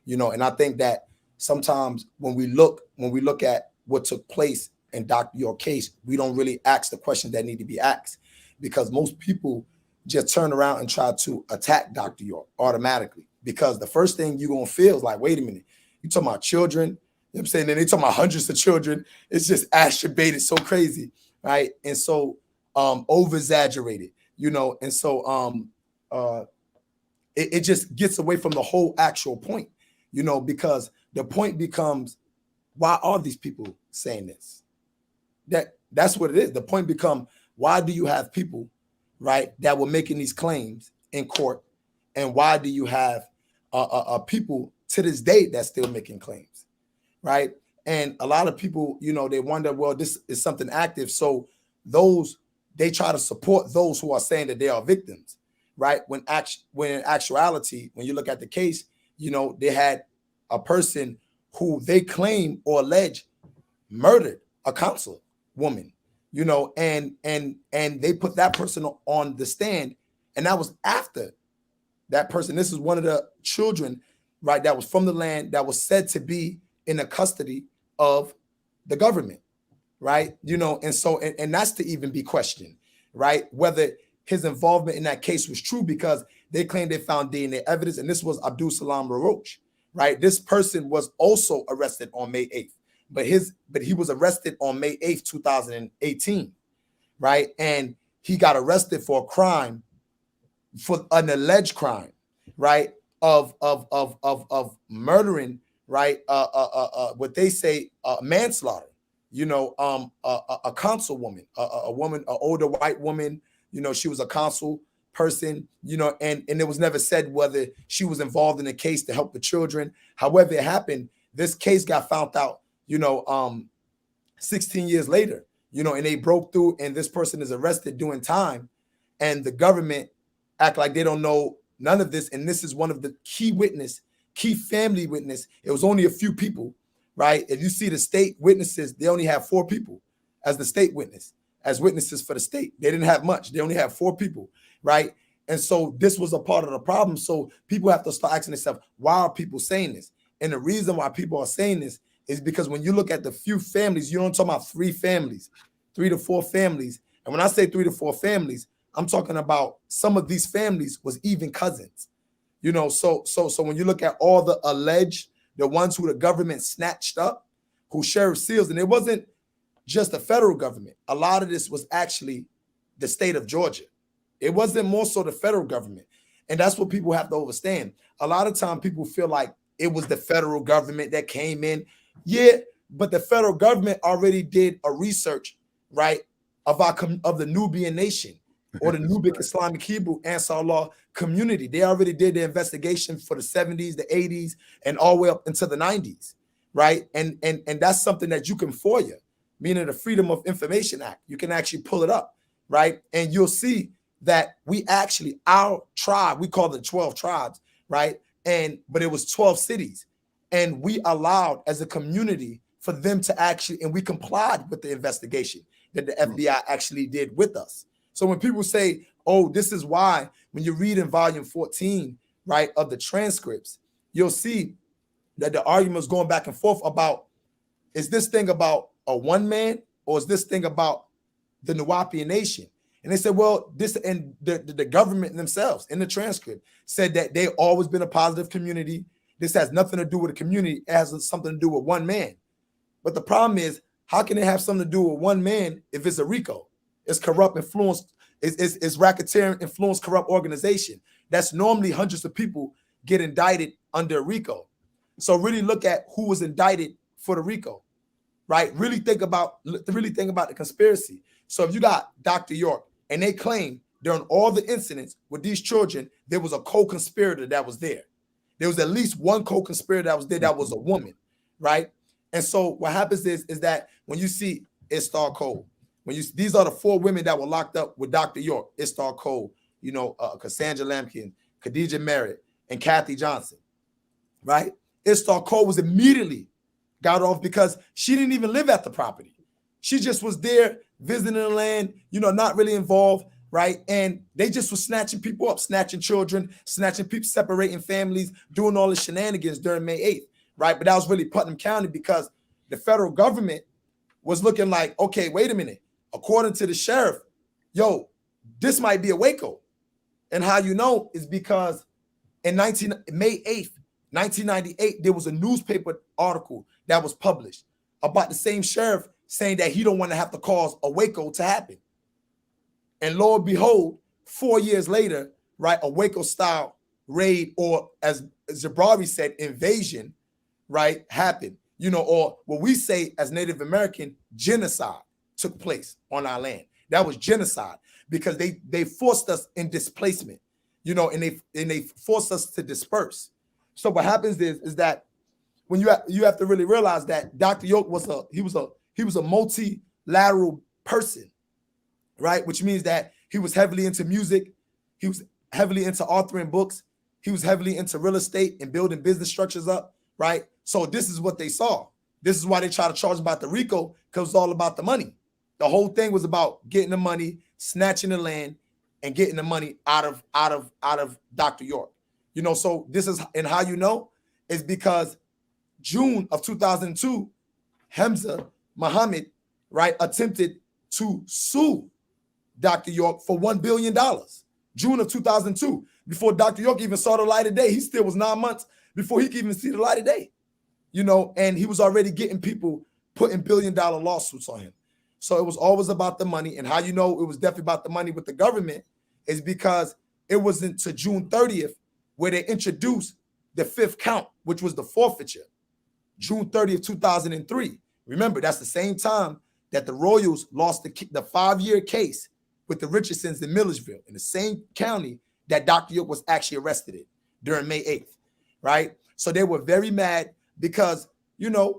and I think that sometimes when we look at what took place in Dr. York's case, we don't really ask the questions that need to be asked, because most people just turn around and try to attack Dr. York automatically, because the first thing you're going to feel is like, wait a minute, you talking about children, you know what I'm saying? And they talking about hundreds of children. It's just attributed so crazy, right? And so over exaggerated, and so it just gets away from the whole actual point, because the point becomes, why are these people saying this? That's what it is. The point become, why do you have people, right, that were making these claims in court, and why do you have people to this day that's still making claims, right? And a lot of people, they wonder, well, this is something active, so they try to support those who are saying that they are victims, right? When in actuality, when you look at the case, they had a person who they claim or allege murdered a council woman, and they put that person on the stand, and that was after that person. This is one of the children, right, that was from the land that was said to be in the custody of the government, right? And so, and that's to even be questioned, right? Whether his involvement in that case was true, because they claimed they found DNA evidence, and this was Abdul Salam Raroch, right? This person was also arrested on May 8th, but he was arrested on May 8th, 2018, right? And he got arrested for a crime, for an alleged crime, right, of murdering, right, what they say manslaughter, a councilwoman, a woman, an older white woman, she was a council person, and it was never said whether she was involved in a case to help the children. However it happened, this case got found out, 16 years later, and they broke through, and this person is arrested doing time, and the government act like they don't know none of this. And this is one of the key family witness. It was only a few people, right? If you see the state witnesses, they only have 4 people as the state witness, as witnesses for the state. They didn't have much. They only have 4 people, right? And so this was a part of the problem. So people have to start asking themselves, why are people saying this? And the reason why people are saying this is because when you look at the few families, you don't talk about 3 families, 3 to 4 families. And when I say 3 to 4 families, I'm talking about some of these families was even cousins, so when you look at all the alleged, the ones who the government snatched up, who Sheriff Seals, and it wasn't just the federal government. A lot of this was actually the state of Georgia. It wasn't more so the federal government. And that's what people have to understand. A lot of time people feel like it was the federal government that came in. Yeah, but the federal government already did a research, right, of the Nubian nation. or the Nubic Islamic Hebrew Ansar Allah community. They already did the investigation for the 70s, the 80s, and all the way up into the 90s, right? And that's something that you can FOIA, meaning the Freedom of Information Act. You can actually pull it up, right? And you'll see that we actually, our tribe, we call it 12 tribes, right? But it was 12 cities. And we allowed as a community for them to actually, and we complied with the investigation that the FBI actually did with us. So when people say, oh, this is why, when you read in volume 14, right, of the transcripts, you'll see that the argument was going back and forth about, is this thing about a one man or is this thing about the Nuwaubian nation? And they said, well, this, and the government themselves in the transcript said that they've always been a positive community. This has nothing to do with the community. It has something to do with one man. But the problem is, how can it have something to do with one man if it's a RICO? It's corrupt influence, it's racketeering influence, corrupt organization. That's normally hundreds of people get indicted under RICO. So really look at who was indicted for the RICO, right? Really think about the conspiracy. So if you got Dr. York and they claim during all the incidents with these children, there was a co-conspirator that was there. There was at least one co-conspirator that was there that was a woman, right? And so what happens is that when you see Istar Cole, these are the 4 women that were locked up with Dr. York, Istar Cole, Cassandra Lampkin, Khadijah Merritt, and Kathy Johnson, right? Istar Cole was immediately got off because she didn't even live at the property. She just was there visiting the land, not really involved, right? And they just were snatching people up, snatching children, snatching people, separating families, doing all the shenanigans during May 8th, right? But that was really Putnam County because the federal government was looking like, okay, wait a minute. According to the sheriff, this might be a Waco. And how you know is because in May 8th, 1998, there was a newspaper article that was published about the same sheriff saying that he don't want to have to cause a Waco to happen. And lo and behold, 4 years later, right, a Waco-style raid, or as Jabari said, invasion, right, happened. Or what we say as Native American, genocide took place on our land. That was genocide because they forced us in displacement, and they forced us to disperse. So what happens is that when you have to really realize that Dr. York was a multilateral person, right? Which means that he was heavily into music, he was heavily into authoring books, he was heavily into real estate and building business structures up, right? So this is what they saw. This is why they try to charge about the RICO, because it's all about the money. The whole thing was about getting the money, snatching the land, and getting the money out of Dr. York. So this is, and how you know is because June of 2002, Hamza Muhammad, right, attempted to sue Dr. York for $1 billion. June of 2002, before Dr. York even saw the light of day. He still was 9 months before he could even see the light of day, and he was already getting people putting $1 billion lawsuits on him. So it was always about the money. And how you know it was definitely about the money with the government is because it wasn't to June 30th where they introduced the 5th count, which was the forfeiture. June 30th, 2003. Remember, that's the same time that the Royals lost the 5-year case with the Richardsons in Millersville, in the same county that Dr. York was actually arrested in during May 8th, right? So they were very mad because, the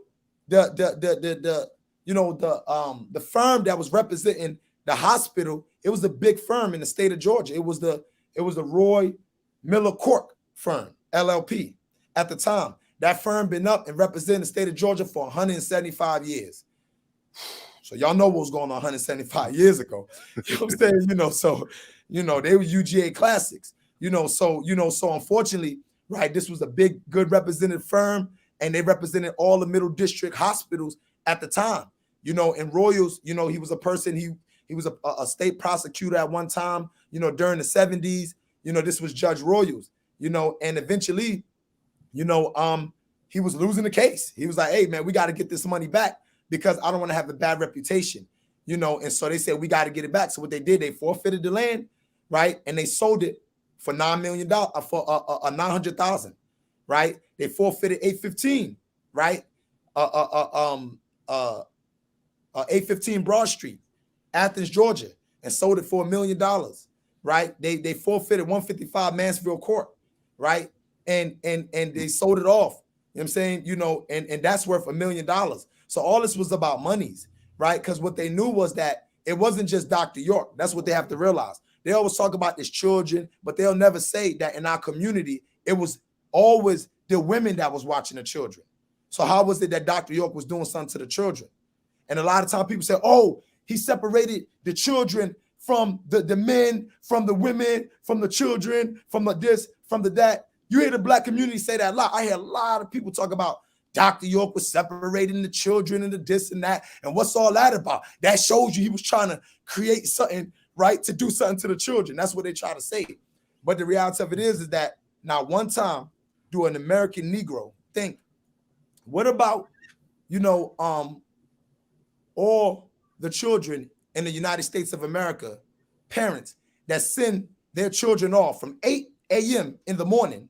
firm that was representing the hospital, it was a big firm in the state of Georgia. It was the Roy Miller Cork firm, LLP, at the time. That firm been up and representing the state of Georgia for 175 years. So y'all know what was going on 175 years ago. You know what I'm saying? So, they were UGA classics. So unfortunately, right, this was a big, good represented firm, and they represented all the middle district hospitals at the time. And Royals, he was a person, he was a state prosecutor at one time, during the 70s. This was Judge Royals, and eventually, he was losing the case. He was like, hey, man, we got to get this money back because I don't want to have a bad reputation, and so they said, we got to get it back. So what they did, they forfeited the land, right? And they sold it for $9 million, for $900,000, right? They forfeited 815, right? 815 Broad Street, Athens, Georgia. and sold it for $1 million, right? They forfeited 155 Mansfield Court, right? And they sold it off. You know what I'm saying? You know, and that's worth $1 million. So all this was about monies, right? Because what they knew was that it wasn't just Dr. York. That's what they have to realize. They always talk about these children, but they'll never say that in our community, it was always the women that was watching the children. So how was it that Dr. York was doing something to the children? And a lot of times people say, oh, he separated the children from the men, from the women, from the children, from the this, from the that. You hear the black community say that a lot. I hear a lot of people talk about Dr. York was separating the children and the this and that. And what's all that about? That shows you he was trying to create something, right, to do something to the children. That's what they try to say. But the reality of it is that not one time do an American Negro think, what about, you know, all the children in the United States of America, parents that send their children off from 8 a.m. in the morning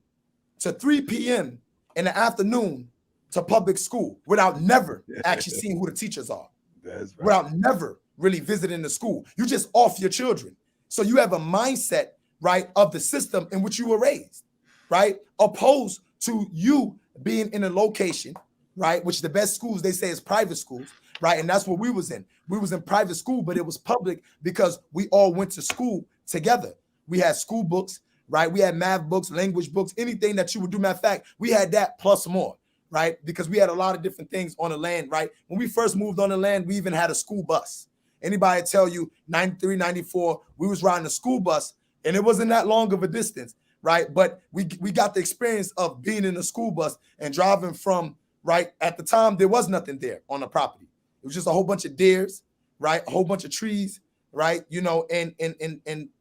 to 3 p.m. in the afternoon to public school without never actually seeing who the teachers are. That's right. Without never really visiting the school. You just off your children. So you have a mindset, right, of the system in which you were raised, right? Opposed to you being in a location, right, which the best schools they say is private schools, right? And that's what we was in. We was in private school, but it was public because we all went to school together. We had school books, right? We had math books, language books, anything that you would do. Matter of fact, we had that plus more, right? Because we had a lot of different things on the land, right? When we first moved on the land, we even had a school bus. Anybody tell you 93, 94, we was riding a school bus and it wasn't that long of a distance, right? But we got the experience of being in a school bus and driving from, right? At the time, there was nothing there on the property. It was just a whole bunch of deers, right? A whole bunch of trees, right? You know, and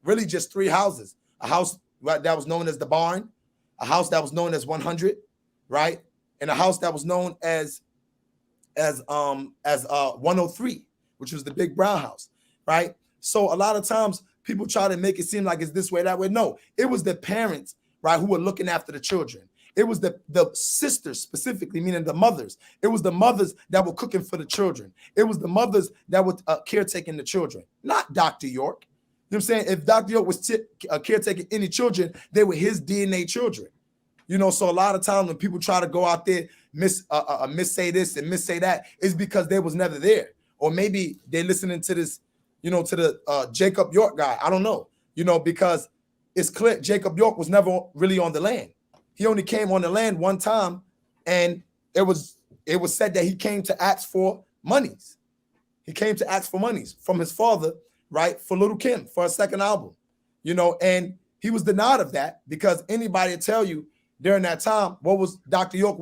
really just 3 houses. A house, right, that was known as the barn, a house that was known as 100, right? And a house that was known as 103, which was the big brown house, right? So a lot of times people try to make it seem like it's this way, that way. No, it was the parents, right, who were looking after the children. It was the sisters specifically, meaning the mothers. It was the mothers that were cooking for the children. It was the mothers that were caretaking the children, not Dr. York. You know what I'm saying? If Dr. York was caretaking any children, they were his DNA children. You know, so a lot of times when people try to go out there, miss say this and miss say that, is because they was never there. Or maybe they're listening to this, you know, to the Jacob York guy. I don't know, you know, because it's clear Jacob York was never really on the land. He only came on the land one time, and it was said that he came to ask for monies. He came to ask for monies from his father, right, for Little Kim, for a second album, you know, and he was denied of that because anybody tell you during that time, what was Dr. York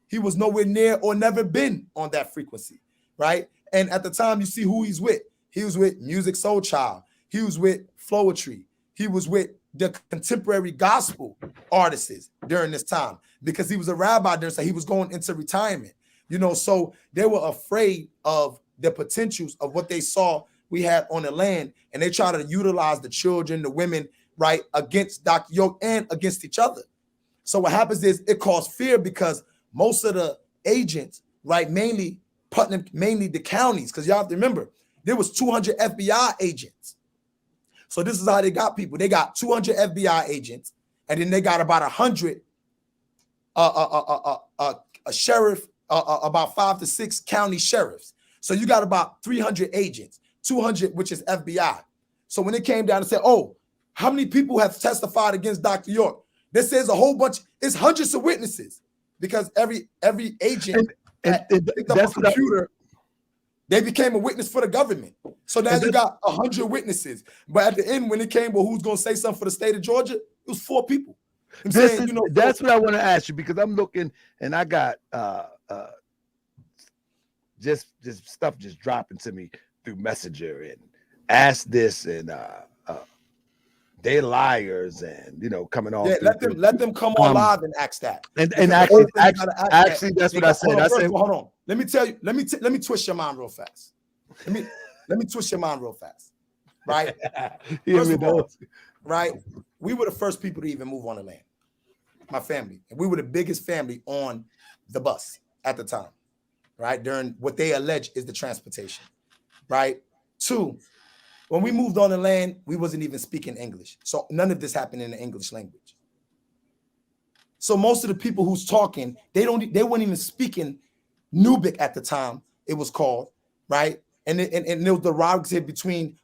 he was nowhere near or never been on that frequency, right? And at the time, you see who he's with. He was with Music Soul Child. He was with Flowetry. He was with the contemporary gospel artists during this time because he was a rabbi there, so he was going into retirement, you know, so they were afraid of the potentials of what they saw we had on the land, and they try to utilize the children, the women, right, against Dr. York and against each other. So what happens is it caused fear because most of the agents, right, mainly Putnam, mainly the counties, because y'all have to remember, there was 200 FBI agents. So this is how they got people. They got 200 FBI agents, and then they got about 100 a sheriff, about 5 to 6 county sheriffs. So you got about 300 agents, 200, which is FBI. So when it came down and said, oh, how many people have testified against Dr. York? This says a whole bunch, it's hundreds of witnesses because every agent picked up a computer. They became a witness for the government. So now you got 100 witnesses. But at the end, when it came, well, who's going to say something for the state of Georgia? It was 4 people. That's what I want to ask you, because I'm looking and I got just stuff just dropping to me through Messenger and ask this and they liars and, you know, coming on. Yeah, let them come on live and ask that. And actually, that's what I said. Hold on. Let me tell you. Let me twist your mind real fast. Let me twist your mind real fast. Right. First of all, right. We were the first people to even move on the land. My family, and we were the biggest family on the bus at the time. Right, during what they allege is the transportation. Right. 2, When we moved on the land, we wasn't even speaking English. So none of this happened in the English language. So most of the people who's talking, they weren't even speaking Nubic at the time, it was called, right? And there was the derogatory between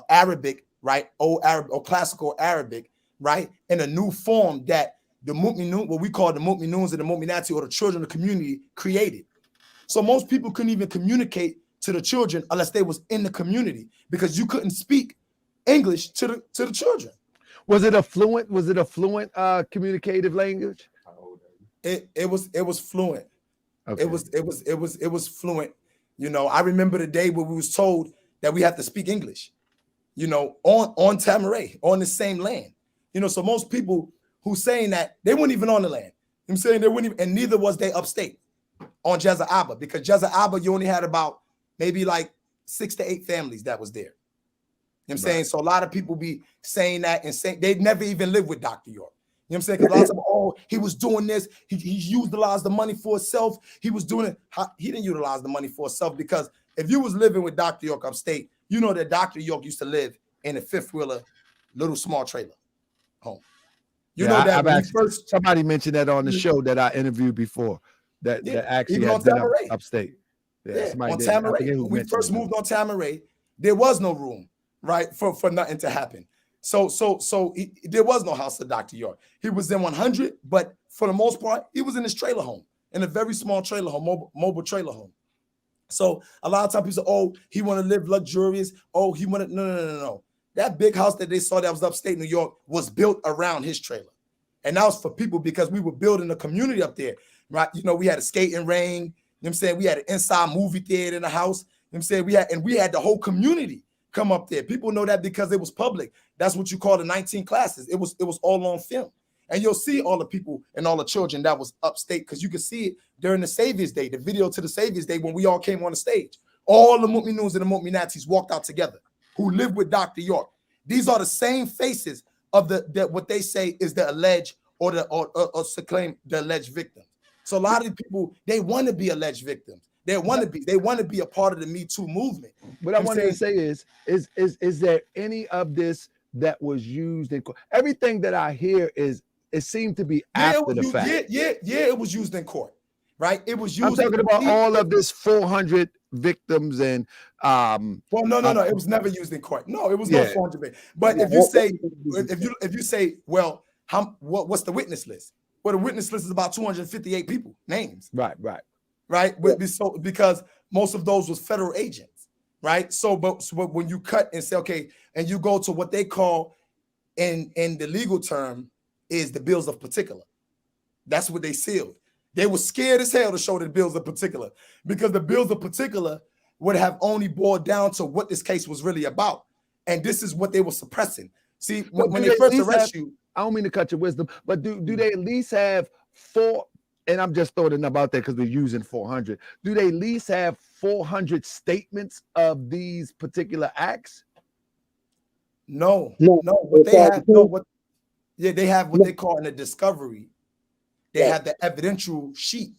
Arabic, right? Old Arab or classical Arabic, right? And a new form that the Mu'minun, what we call the Mu'minuns and the Mu'minati, or the children of the community, created. So most people couldn't even communicate to the children unless they was in the community, because you couldn't speak English to the children. Was it a fluent communicative language? It was fluent. Okay. It was fluent. You know, I remember the day where we was told that we had to speak English, you know, on Tamaray, on the same land. You know, so most people who saying that, they weren't even on the land. I'm saying they weren't even, and neither was they upstate on Jezza Abba, because Jezza Abba, you only had about maybe like 6 to 8 families that was there. You know what I'm saying? So a lot of people be saying that and saying they'd never even lived with Dr. York. You know what I'm saying? Because a lot of them, oh, he was doing this. He utilized the money for himself. He was doing it. He didn't utilize the money for himself, because if you was living with Dr. York upstate, you know that Dr. York used to live in a 5th-wheeler, little small trailer home. You know that when first somebody mentioned that on the show that I interviewed before. That actually had been upstate. Yeah, on Tamaray. When we first moved on Tamaray, there was no room, right, for nothing to happen. So there was no house to Dr. York. He was in 100, but for the most part, he was in his trailer home, in a very small trailer home, mobile trailer home. So a lot of times people say, oh, he want to live luxurious. Oh, he wanted, no. That big house that they saw that was upstate New York was built around his trailer. And that was for people because we were building a community up there, right? You know, we had a skating ring, you know what I'm saying? We had an inside movie theater in the house, you know what I'm saying? We had the whole community come up there. People know that because it was public. That's what you call the 19 classes. It was all on film. And you'll see all the people and all the children that was upstate, because you can see it during the Savior's Day, the video to the Savior's Day when we all came on the stage. All the Mu'minuns and the Mu'minatis walked out together who lived with Dr. York. These are the same faces of the what they say is the alleged or to claim the alleged victims. So a lot of people, they want to be alleged victims. They want to be a part of the Me Too movement. What I wanted to say is there any of this that was used in court? Everything that I hear it seemed to be after the fact. Yeah, it was used in court, right? It was used. I'm talking about all of this 400 victims and well, no, it was never used in court. No, it was no 400. But if you say, well, what's the witness list? Well, the witness list is about 258 people, names. Right. So because most of those was federal agents, right? So when you cut and say, okay, and you go to what they call in the legal term is the bills of particular. That's what they sealed. They were scared as hell to show the bills of particular, because the bills of particular would have only boiled down to what this case was really about. And this is what they were suppressing. See, when they first arrest you, I don't mean to cut your wisdom, but do they at least have 4? And I'm just throwing it about that because we're using 400. Do they at least have 400 statements of these particular acts? No. What they have, they have what they call in a discovery. They have the evidential sheet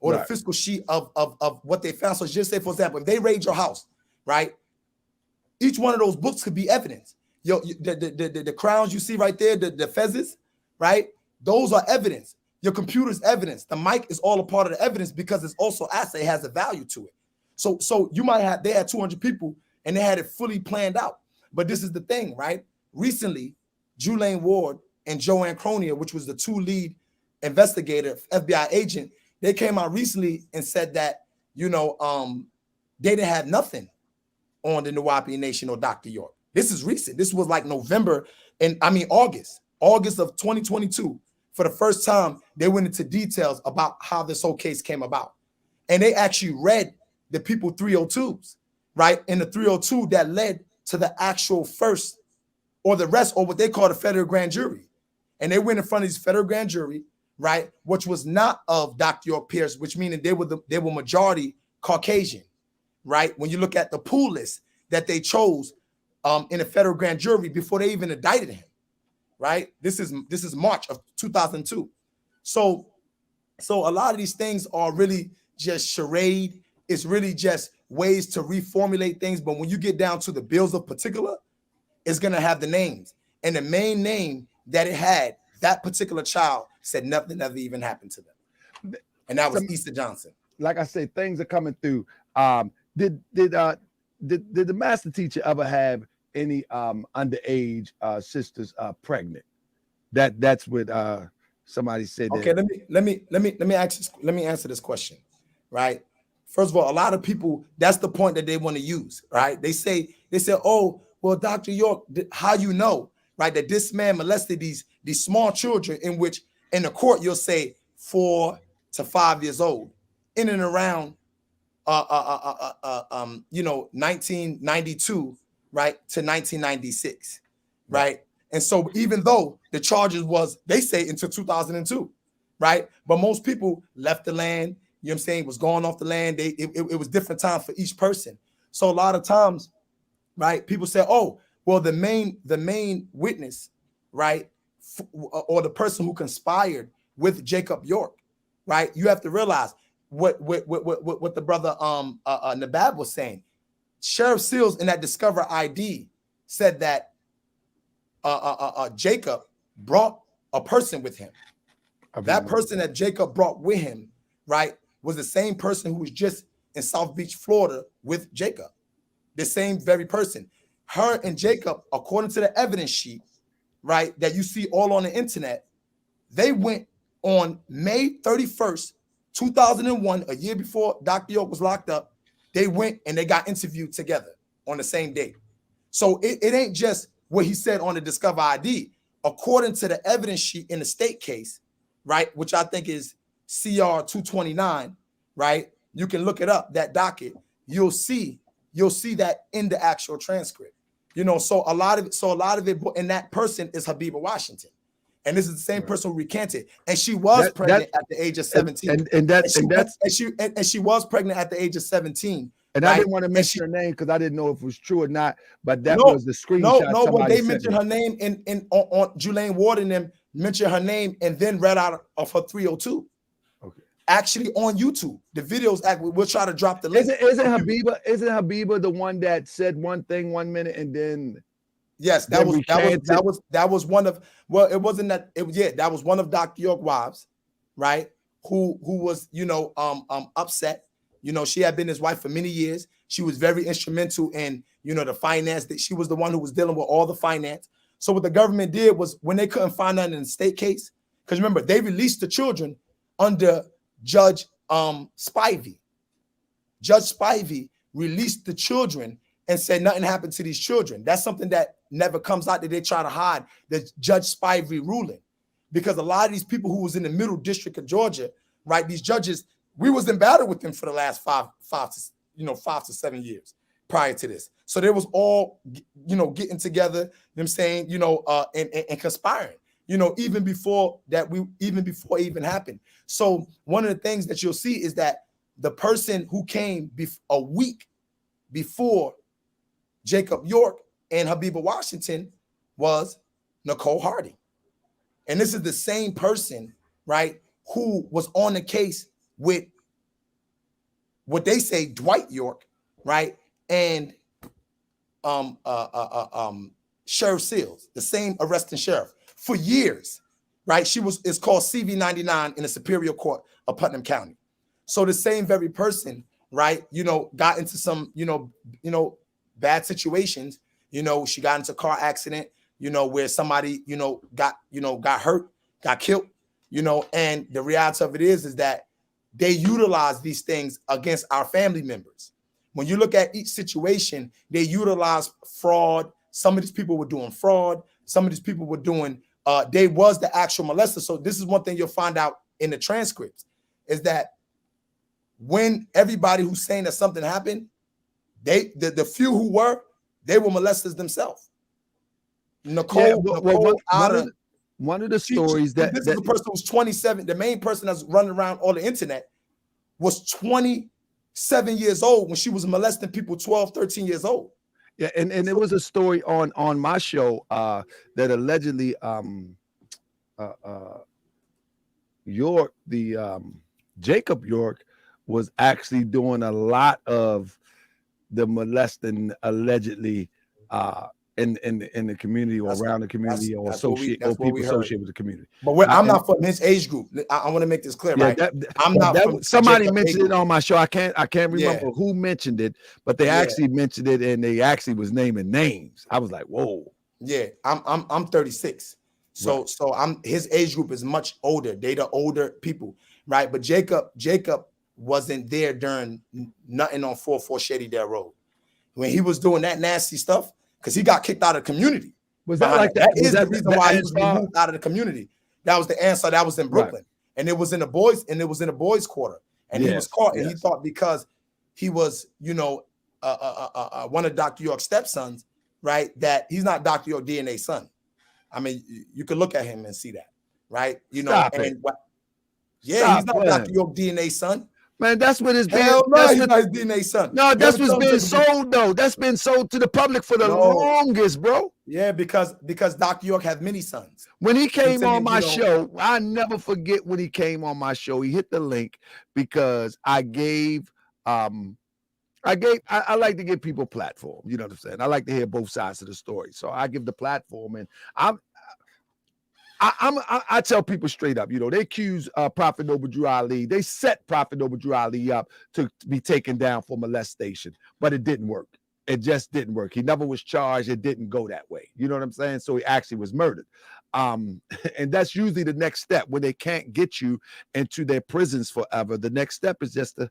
or the fiscal sheet of what they found. So just say, for example, if they raid your house, right? Each one of those books could be evidence. The crowns you see right there, the fezzes, right? Those are evidence. Your computer's evidence. The mic is all a part of the evidence because it's also assay, has a value to it. So you might have, they had 200 people and they had it fully planned out. But this is the thing, right? Recently, Julaine Ward and Joanne Cronia, which was the 2 lead investigator, FBI agent, they came out recently and said that, they didn't have nothing on the Nawapi Nation or Dr. York. This is recent. This was like August of 2022. For the first time, they went into details about how this whole case came about. And they actually read the people 302s, right? And the 302 that led to the actual first or the rest, or what they call the federal grand jury. And they went in front of this federal grand jury, right? Which was not of Dr. York peers, which meaning they were majority Caucasian, right? When you look at the pool list that they chose in a federal grand jury before they even indicted him, right? This is March of 2002. So a lot of these things are really just charade. it's really just ways to reformulate things. But when you get down to the bills of particular, it's going to have the names. And the main name that it had, that particular child said nothing ever even happened to them. And that was Easter Johnson. Like I say, things are coming through. Did the master teacher ever have any underage sisters pregnant? That's what somebody said. Okay, let me answer this question, right? First of all, a lot of people, that's the point that they want to use, right? They say, oh, well, Dr. York, how you know, right, that this man molested these small children, in which in the court you'll say 4 to 5 years old, in and around 1992, right, to 1996, right? And so even though the charges was, they say, until 2002, right? But most people left the land, you know what I'm saying, was going off the land. It was different time for each person. So a lot of times, right, people say, oh, well, the main witness, right, or the person who conspired with Jacob York, right? You have to realize what the brother Nabab was saying. Sheriff Seals in that Discover ID said that Jacob brought a person with him. That person that Jacob brought with him, right, was the same person who was just in South Beach, Florida with Jacob. The same very person. Her and Jacob, according to the evidence sheet, right, that you see all on the internet, they went on May 31st, 2001, a year before Dr. York was locked up. They went and they got interviewed together on the same day. So it ain't just what he said on the Discover ID. According to the evidence sheet in the state case, right, which I think is CR 229, right? You can look it up, that docket. You'll see that in the actual transcript. You know, so a lot of it, and that person is Habiba Washington. And this is the same person who recanted. And she was pregnant at the age of 17. And she was pregnant at the age of 17. And right? I didn't want to mention her name because I didn't know if it was true or not, but that was the screenshot. No, but they mentioned her name on Julaine Ward and them mentioned her name and then read out of her 302. Okay. Actually on YouTube. The videos, we'll try to drop the link. Isn't Habiba the one that said one thing 1 minute and then yes, that was one of, well, it wasn't that, that was one of Dr. York wives, right? Who was, upset. You know, she had been his wife for many years. She was very instrumental in, the finance. That she was the one who was dealing with all the finance. So what the government did was, when they couldn't find that in the state case, because remember, they released the children under Judge Spivey. Judge Spivey released the children and said nothing happened to these children. That's something that never comes out, that they try to hide, the Judge Spivey ruling. Because a lot of these people who was in the Middle District of Georgia, right, these judges, we was in battle with them for the last 5 to 7 years prior to this. So they was all, getting together, them saying, and conspiring, even before it even happened. So one of the things that you'll see is that the person who came a week before Jacob York and Habiba Washington was Nicole Harding. And this is the same person, right, who was on the case with what they say Dwight York, right, and Sheriff Seals, the same arresting sheriff for years, right? It's called CV99 in the Superior Court of Putnam County. So the same very person, right, got into some, bad situations. She got into a car accident, where somebody, got hurt, got killed. And the reality of it is that they utilize these things against our family members. When you look at each situation, they utilize fraud. Some of these people were doing fraud. Some of these people were doing, they was the actual molester. So this is one thing you'll find out in the transcripts, is that when everybody who's saying that something happened, the few who were, they were molesters themselves. Nicole, one of the stories this is the person who's 27. The main person that's running around on the internet was 27 years old when she was molesting people 12, 13 years old. Yeah, and there was a story on my show that allegedly York, Jacob York, was actually doing a lot of the molesting allegedly in the community or around the community or associate or people associated with the community. But I'm not from his age group. I want to make this clear, right? I'm not from somebody mentioned it on my show. I can't remember who mentioned it, but they actually mentioned it and they actually was naming names. I was like, whoa. Yeah, I'm 36. So I'm his age group is much older. They the older people, right? But Jacob wasn't there during nothing on 404 Shady Dale Road when he was doing that nasty stuff because he got kicked out of the community. Was that like that? That is the reason why he was removed out of the community. That was the answer. That was in Brooklyn, and it was in the boys' quarter, and he was caught, and he thought because he was, you know, one of Dr. York's stepsons, right? That he's not Dr. York DNA son. I mean, you could look at him and see that, right? You know, he's not Dr. York DNA son. Man, that's what it's been. Hell no, he's not his DNA son. No, that's what's been sold though. That's been sold to the public for the longest, bro. Yeah, because Dr. York had many sons. When he came on my show, I never forget when he came on my show. He hit the link because I like to give people platform. You know what I'm saying? I like to hear both sides of the story. So I give the platform, and I tell people straight up, you know, they accuse Prophet Noble Drew Ali. They set Prophet Noble Drew Ali up to be taken down for molestation, but it didn't work. It just didn't work. He never was charged. It didn't go that way. You know what I'm saying? So he actually was murdered. And that's usually the next step when they can't get you into their prisons forever. The next step is just to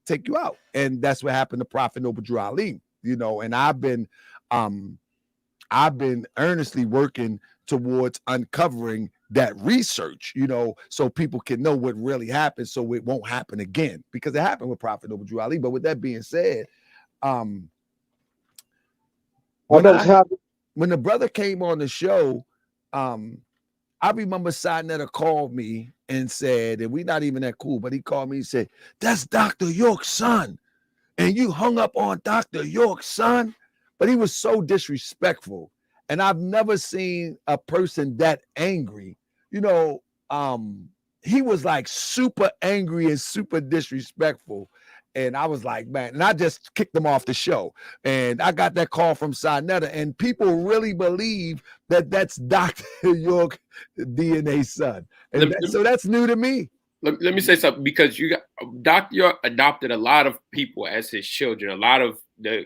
take you out. And that's what happened to Prophet Noble Drew Ali, you know, and I've been earnestly working towards uncovering that research, you know, so people can know what really happened so it won't happen again, because it happened with Prophet Noble Drew Ali. But with that being said, when the brother came on the show, I remember Sinetta called me and said, and we're not even that cool, but he called me and said, that's Dr. York's son. And you hung up on Dr. York's son. But he was so disrespectful. And I've never seen a person that angry. You know, he was like super angry and super disrespectful. And I was like, man, and I just kicked him off the show. And I got that call from Sinetta, and people really believe that that's Dr. York DNA son. And so that's new to me. Let me say something, because Dr. York adopted a lot of people as his children. A lot of the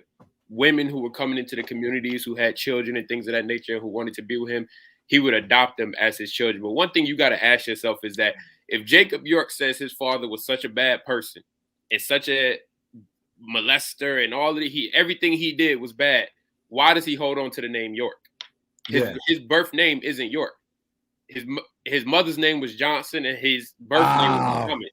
women who were coming into the communities who had children and things of that nature who wanted to be with him, he would adopt them as his children. But one thing you got to ask yourself is that if Jacob York says his father was such a bad person and such a molester and all of everything he did was bad, why does he hold on to the name York? His birth name isn't York. His mother's name was Johnson and his birth name was Muhammad.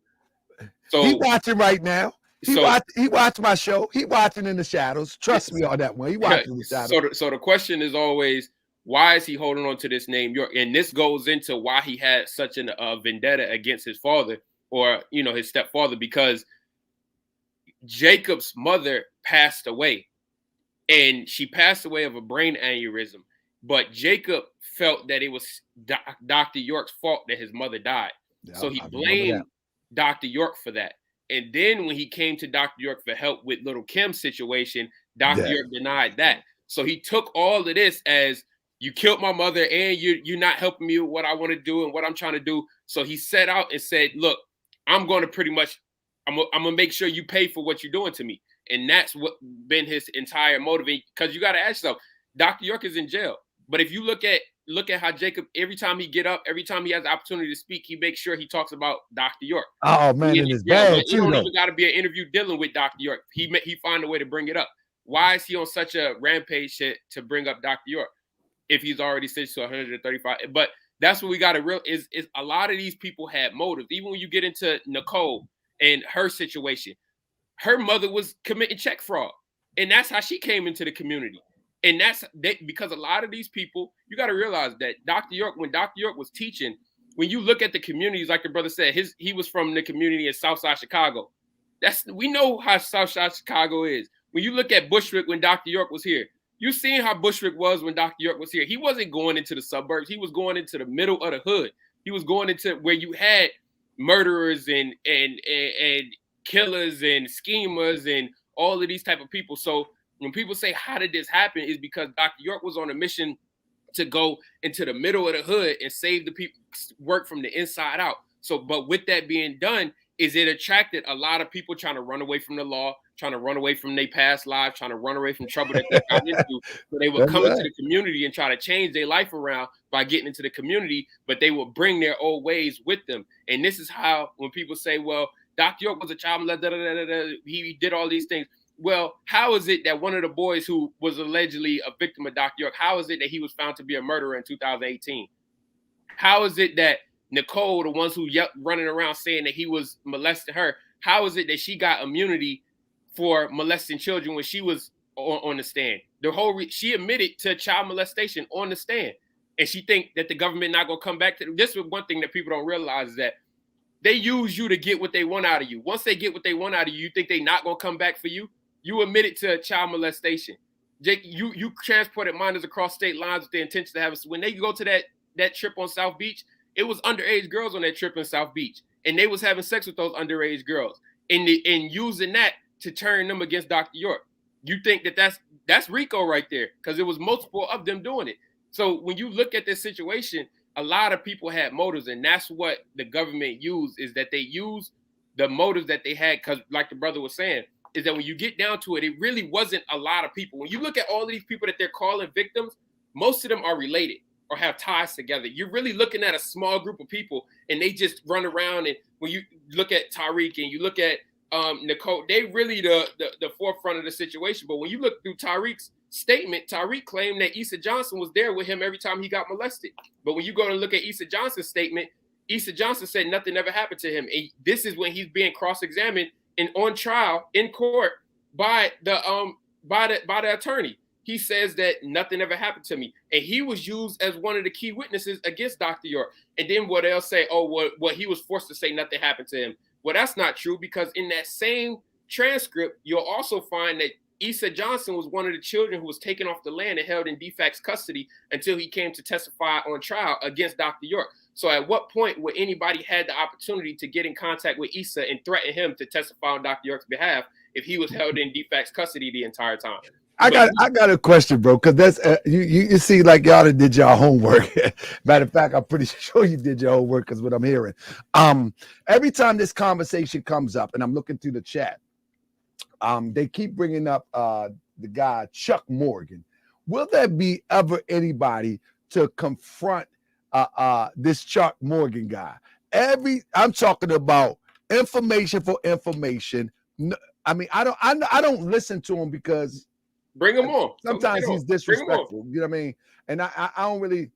So he watching right now. He watched my show. He watching in the shadows. Trust me on that one. He watching in the shadows. So the question is always, why is he holding on to this name York? And this goes into why he had such a vendetta against his father, or his stepfather, because Jacob's mother passed away, and she passed away of a brain aneurysm. But Jacob felt that it was Dr. York's fault that his mother died. Yeah, so he blamed Dr. York for that. And then when he came to Dr. York for help with little Kim's situation, Dr. York denied that. So he took all of this as, you killed my mother and you're not helping me with what I want to do and what I'm trying to do. So he set out and said, look, I'm going to make sure you pay for what you're doing to me. And that's what been his entire motive. Because you got to ask yourself, Dr. York is in jail. But if you look at how Jacob, every time he get up, every time he has the opportunity to speak, he makes sure he talks about Dr. York. Oh man, it is bad too. You don't even got to be an interview dealing with Dr. York. He find a way to bring it up. Why is he on such a rampage to bring up Dr. York if he's already sentenced to 135? But that's what we got to real is a lot of these people had motives. Even when you get into Nicole and her situation, her mother was committing check fraud, and that's how she came into the community. And because a lot of these people, you got to realize that when Dr. York was teaching, when you look at the communities, like the brother said, he was from the community in Southside Chicago. We know how Southside Chicago is. When you look at Bushwick when Dr. York was here, you seen how Bushwick was when Dr. York was here. He wasn't going into the suburbs. He was going into the middle of the hood. He was going into where you had murderers and killers and schemers and all of these type of people. So when people say, how did this happen, is because Dr. York was on a mission to go into the middle of the hood and save the people, work from the inside out. So, but with that being done, is it attracted a lot of people trying to run away from the law, trying to run away from their past lives, trying to run away from trouble that they got into. So they would come into the community and try to change their life around by getting into the community, but they will bring their old ways with them. And this is how, when people say, well, Dr. York was a child molester, he did all these things. Well, how is it that one of the boys who was allegedly a victim of Dr. York, how is it that he was found to be a murderer in 2018? How is it that Nicole, the ones who running around saying that he was molesting her, how is it that she got immunity for molesting children when she was on the stand? She admitted to child molestation on the stand, and she think that the government not gonna come back to this. Is one thing that people don't realize, is that they use you to get what they want out of you. Once they get what they want out of you, you think they not gonna come back for you? You admitted to child molestation. Jake, you transported minors across state lines with the intention to have us. When they go to that trip on South Beach, it was underage girls on that trip in South Beach, and they was having sex with those underage girls, and using that to turn them against Dr. York. You think that's RICO right there, because it was multiple of them doing it. So when you look at this situation, a lot of people had motives, and that's what the government used, is that they use the motives that they had, because like the brother was saying, is that when you get down to it, it really wasn't a lot of people. When you look at all of these people that they're calling victims, most of them are related or have ties together. You're really looking at a small group of people, and they just run around. And when you look at Tariq and you look at Nicole, they really the forefront of the situation. But when you look through Tariq's statement, Tariq claimed that Issa Johnson was there with him every time he got molested. But when you go and look at Issa Johnson's statement, Issa Johnson said nothing ever happened to him. And this is when he's being cross-examined and on trial in court by the attorney. He says that nothing ever happened to me. And he was used as one of the key witnesses against Dr. York. And then what they'll say, oh, well, he was forced to say nothing happened to him. Well, that's not true, because in that same transcript, you'll also find that Issa Johnson was one of the children who was taken off the land and held in de facto custody until he came to testify on trial against Dr. York. So at what point would anybody had the opportunity to get in contact with Issa and threaten him to testify on Dr. York's behalf if he was held in de facto custody the entire time? I got a question, bro, because that's you see, like y'all did y'all homework. Matter of fact, I'm pretty sure you did your homework, because what I'm hearing. Every time this conversation comes up, and I'm looking through the chat, they keep bringing up the guy Chuck Morgan. Will there be ever anybody to confront this Chuck Morgan guy? I'm talking about information for information. I mean, I don't listen to him because bring him on. Sometimes he's disrespectful. You know what I mean? And I don't really.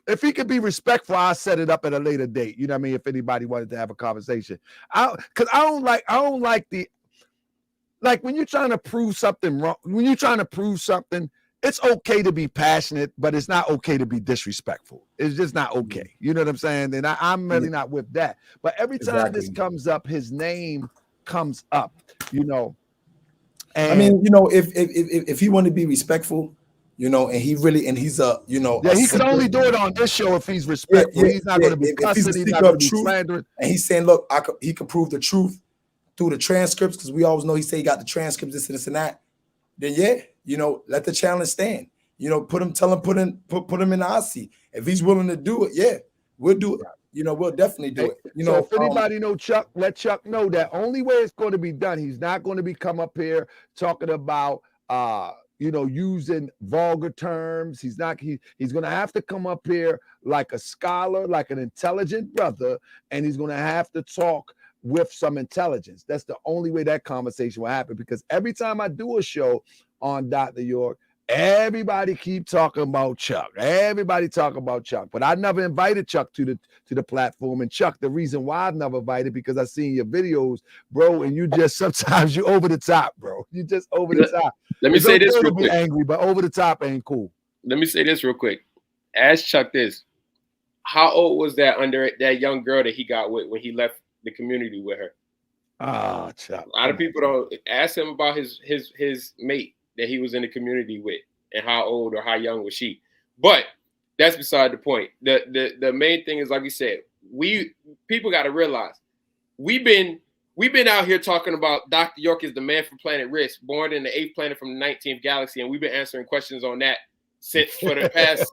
If he could be respectful, I'll set it up at a later date. You know what I mean? If anybody wanted to have a conversation, because I don't like the. Like when you're trying to prove something wrong, when you're trying to prove something, it's okay to be passionate, but it's not okay to be disrespectful. It's just not okay. You know what I'm saying? And I'm really not with that. But every time this comes up, his name comes up, you know. And I mean, you know, if he wanted to be respectful, you know, and he's a, you know, yeah, he can only do it on this show if he's respectful. He's not going to be cussing. He's not going to be slandering. And he's saying, look, he can prove the truth through the transcripts, because we always know he say he got the transcripts, this and that. Then yeah, you know, let the challenge stand. You know, put him in the hot seat. If he's willing to do it, yeah, we'll do it. You know, we'll definitely do it. You know, if anybody know Chuck, let Chuck know that only way it's going to be done. He's not going to be come up here talking about you know, using vulgar terms. He's going to have to come up here like a scholar, like an intelligent brother, and he's going to have to talk with some intelligence. That's the only way that conversation will happen, because every time I do a show on Dr. York, everybody keep talking about Chuck. Everybody talk about Chuck, but I never invited Chuck to the platform. And Chuck, the reason why I've never invited, because I've seen your videos, bro, and you just sometimes you over the top, bro. You just over the top. Let me say this real quick. Angry, but over the top ain't cool. Let me say this real quick. Ask Chuck this: how old was that young girl that he got with when he left the community with her? Chuck. A lot of people don't ask him about his mate that he was in the community with, and how old or how young was she. But that's beside the point. The main thing is, like you said, people got to realize we've been we've been out here talking about Dr. York is the man from planet Risk, born in the 8th planet from the 19th galaxy, and we've been answering questions on that since for the past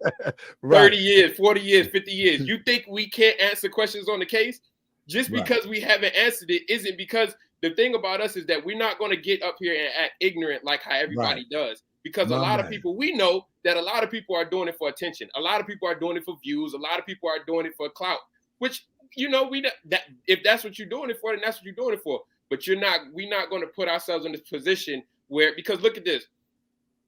Right. 30 years, 40 years, 50 years. You think we can't answer questions on the case? Just Right. because we haven't answered it isn't because the thing about us is that we're not going to get up here and act ignorant like how everybody does. Because a lot of people, we know that a lot of people are doing it for attention. A lot of people are doing it for views. A lot of people are doing it for clout, which, you know, if that's what you're doing it for, then that's what you're doing it for. But we're not going to put ourselves in this position where, because look at this.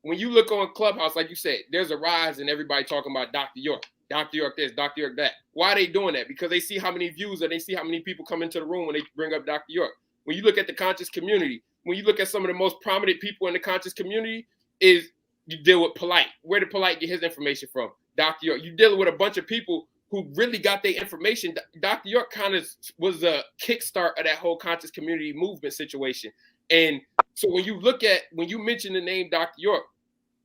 When you look on Clubhouse, like you said, there's a rise in everybody talking about Dr. York. Dr. York this, Dr. York that. Why are they doing that? Because they see how many views or they see how many people come into the room when they bring up Dr. York. When you look at the conscious community, when you look at some of the most prominent people in the conscious community, is you deal with Polite. Where did Polite get his information from? Dr. York. You dealing with a bunch of people who really got their information. Dr. York kind of was a kickstart of that whole conscious community movement situation. And so when you mention the name Dr. York,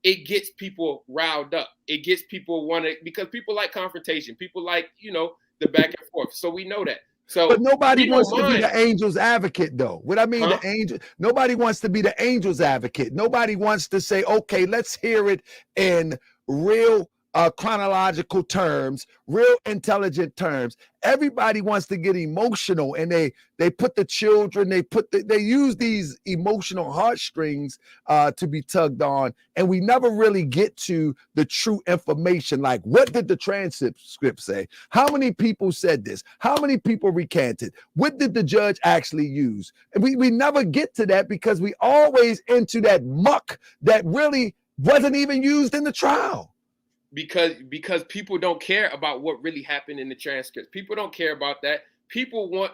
it gets people riled up. It gets people because people like confrontation. People like, you know, the back and forth. So we know that. So, but nobody wants to be the angel's advocate, though. What I mean, the angel, nobody wants to be the angel's advocate. Nobody wants to say, okay, let's hear it in real chronological terms, real intelligent terms. Everybody wants to get emotional, and they put the children, they use these emotional heartstrings to be tugged on, and we never really get to the true information. Like, what did the transcript say? How many people said this? How many people recanted? What did the judge actually use? And we never get to that because we always into that muck that really wasn't even used in the trial. Because people don't care about what really happened in the transcripts. People don't care about that. People want,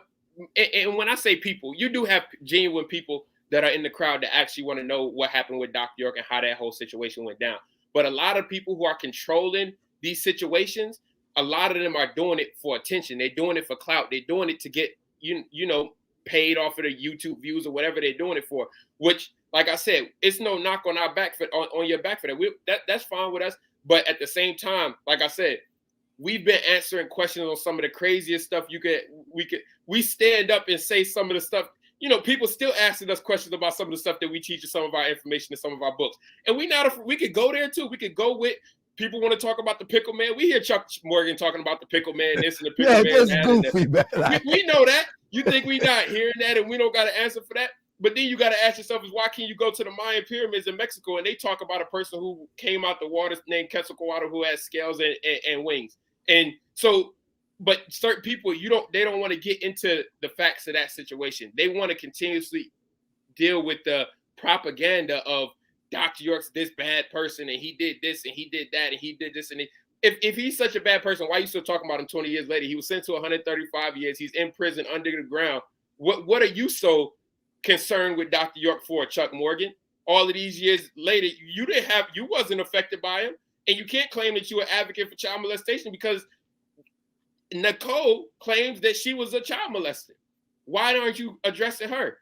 and when I say people, you do have genuine people that are in the crowd that actually want to know what happened with Dr. York and how that whole situation went down. But a lot of people who are controlling these situations, a lot of them are doing it for attention. They're doing it for clout. They're doing it to get, you know, paid off of the YouTube views or whatever they're doing it for, which, like I said, it's no knock on our back on your back for that. That's fine with us. But at the same time, like I said, we've been answering questions on some of the craziest stuff we stand up and say some of the stuff, you know, people still asking us questions about some of the stuff that we teach in some of our information in some of our books. And we could go there too. We could go with people want to talk about the pickle man. We hear Chuck Morgan talking about the pickle man, this and the pickle man. That's goofy, man. We know that. You think we not hearing that and we don't got to answer for that? But then you got to ask yourself is why can't you go to the Mayan pyramids in Mexico and they talk about a person who came out the water named Quetzalcoatl who has scales and wings. And so, but certain people, they don't want to get into the facts of that situation. They want to continuously deal with the propaganda of Dr. York's this bad person and he did this and he did that and he did this. And if he's such a bad person, why are you still talking about him 20 years later? He was sentenced to 135 years. He's in prison under the ground. What are you so concerned with Dr. York for, Chuck Morgan? All of these years later, you wasn't affected by him, and you can't claim that you were an advocate for child molestation because Nicole claims that she was a child molester. Why aren't you addressing her?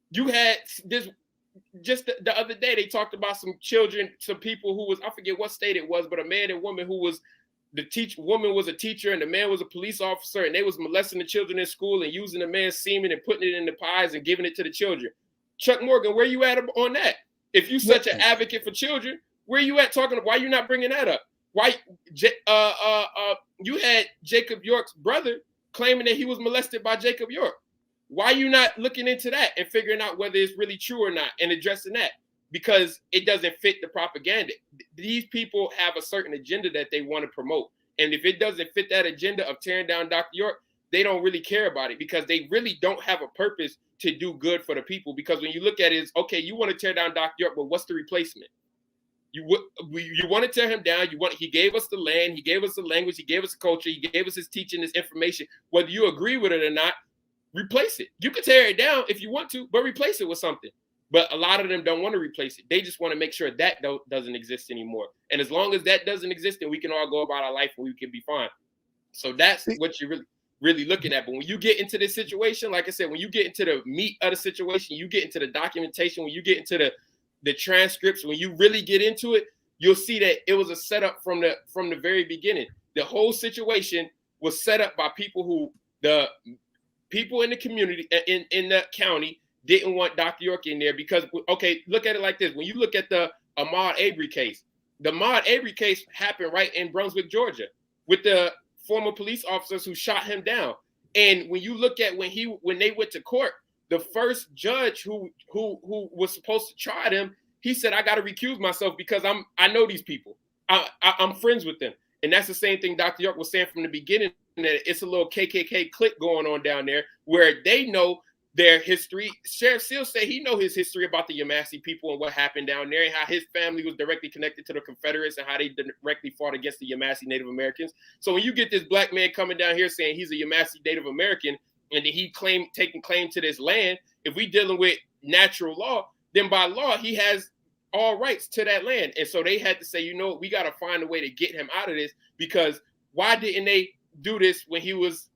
You had this just the other day. They talked about some children, some people who was, I forget what state it was, but a man and woman who was woman was a teacher and the man was a police officer, and they was molesting the children in school and using the man's semen and putting it in the pies and giving it to the children. Chuck Morgan, where you at on that? If you such an advocate for children, where you at talking? Why you not bringing that up? Why you had Jacob York's brother claiming that he was molested by Jacob York? Why you not looking into that and figuring out whether it's really true or not and addressing that? Because it doesn't fit the propaganda. These people have a certain agenda that they want to promote. And if it doesn't fit that agenda of tearing down Dr. York, they don't really care about it because they really don't have a purpose to do good for the people. Because when you look at it, it's okay, you want to tear down Dr. York, but what's the replacement? You want to tear him down. He gave us the land, he gave us the language, he gave us the culture, he gave us his teaching, his information. Whether you agree with it or not, replace it. You can tear it down if you want to, but replace it with something. But a lot of them don't want to replace it. They just want to make sure that doesn't exist anymore. And as long as that doesn't exist, then we can all go about our life and we can be fine. So that's what you're really looking at. But when you get into this situation, like I said, when you get into the meat of the situation, you get into the documentation, when you get into the transcripts, when you really get into it, you'll see that it was a setup from the very beginning. The whole situation was set up by people who people in the community, in the county, didn't want Dr. York in there because, okay, look at it like this. When you look at the Ahmad Arbery case, the Ahmad Arbery case happened right in Brunswick, Georgia, with the former police officers who shot him down. And when you look at when they went to court, the first judge who was supposed to try them, he said, I got to recuse myself because I know these people. I'm friends with them. And that's the same thing Dr. York was saying from the beginning, that it's a little KKK clique going on down there where they know their history. Sheriff Seals said he know his history about the Yamasee people and what happened down there and how his family was directly connected to the Confederates and how they directly fought against the Yamasee Native Americans. So when you get this black man coming down here saying he's a Yamasee Native American and then he taking claim to this land, if we dealing with natural law, then by law, he has all rights to that land. And so they had to say, you know, we got to find a way to get him out of this, because why didn't they do this when he was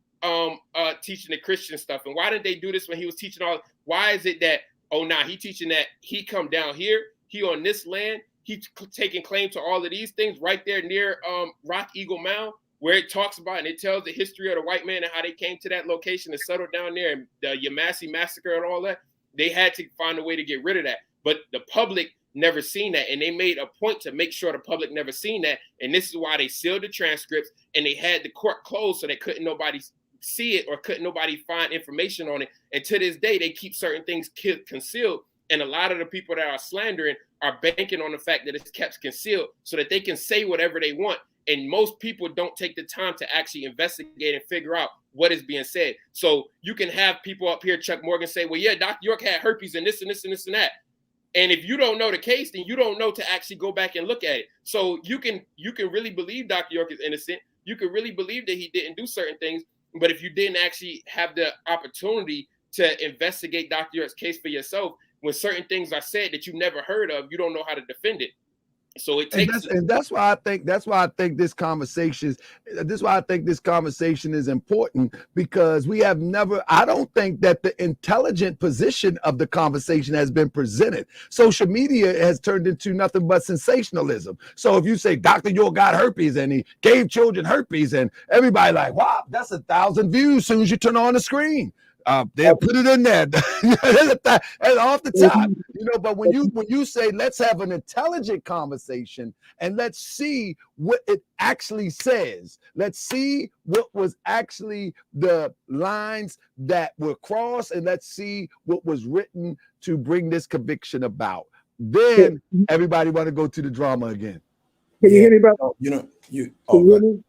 teaching the Christian stuff? And why didn't they do this when he was teaching all? Why is it that, oh, nah, he teaching that he come down here, he on this land, he taking claim to all of these things right there near Rock Eagle Mound, where it talks about and it tells the history of the white man and how they came to that location and settled down there, and the Yamasee massacre and all that. They had to find a way to get rid of that. But the public never seen that, and they made a point to make sure the public never seen that. And this is why they sealed the transcripts and they had the court closed so that couldn't nobody see it or couldn't nobody find information on it. And to this day, they keep certain things concealed. And a lot of the people that are slandering are banking on the fact that it's kept concealed so that they can say whatever they want. And most people don't take the time to actually investigate and figure out what is being said. So you can have people up here, Chuck Morgan, say, well, yeah, Dr. York had herpes and this and this and this and that. And if you don't know the case, then you don't know to actually go back and look at it. So you can really believe Dr. York is innocent. You can really believe that he didn't do certain things. But if you didn't actually have the opportunity to investigate Dr. York's case for yourself, when certain things are said that you never heard of, you don't know how to defend it. So it takes, and that's why I think this conversation is important, because we have never, I don't think that the intelligent position of the conversation has been presented. Social media has turned into nothing but sensationalism. So if you say Dr. York got herpes and he gave children herpes, and everybody like, wow, that's 1,000 views as soon as you turn on the screen. They'll put it in there. That's off the top, you know. But when you say let's have an intelligent conversation and let's see what it actually says, let's see what was actually the lines that were crossed, and let's see what was written to bring this conviction about. Then everybody want to go to the drama again. Can you hear me, brother? You know, you. Can Oh, you hear me?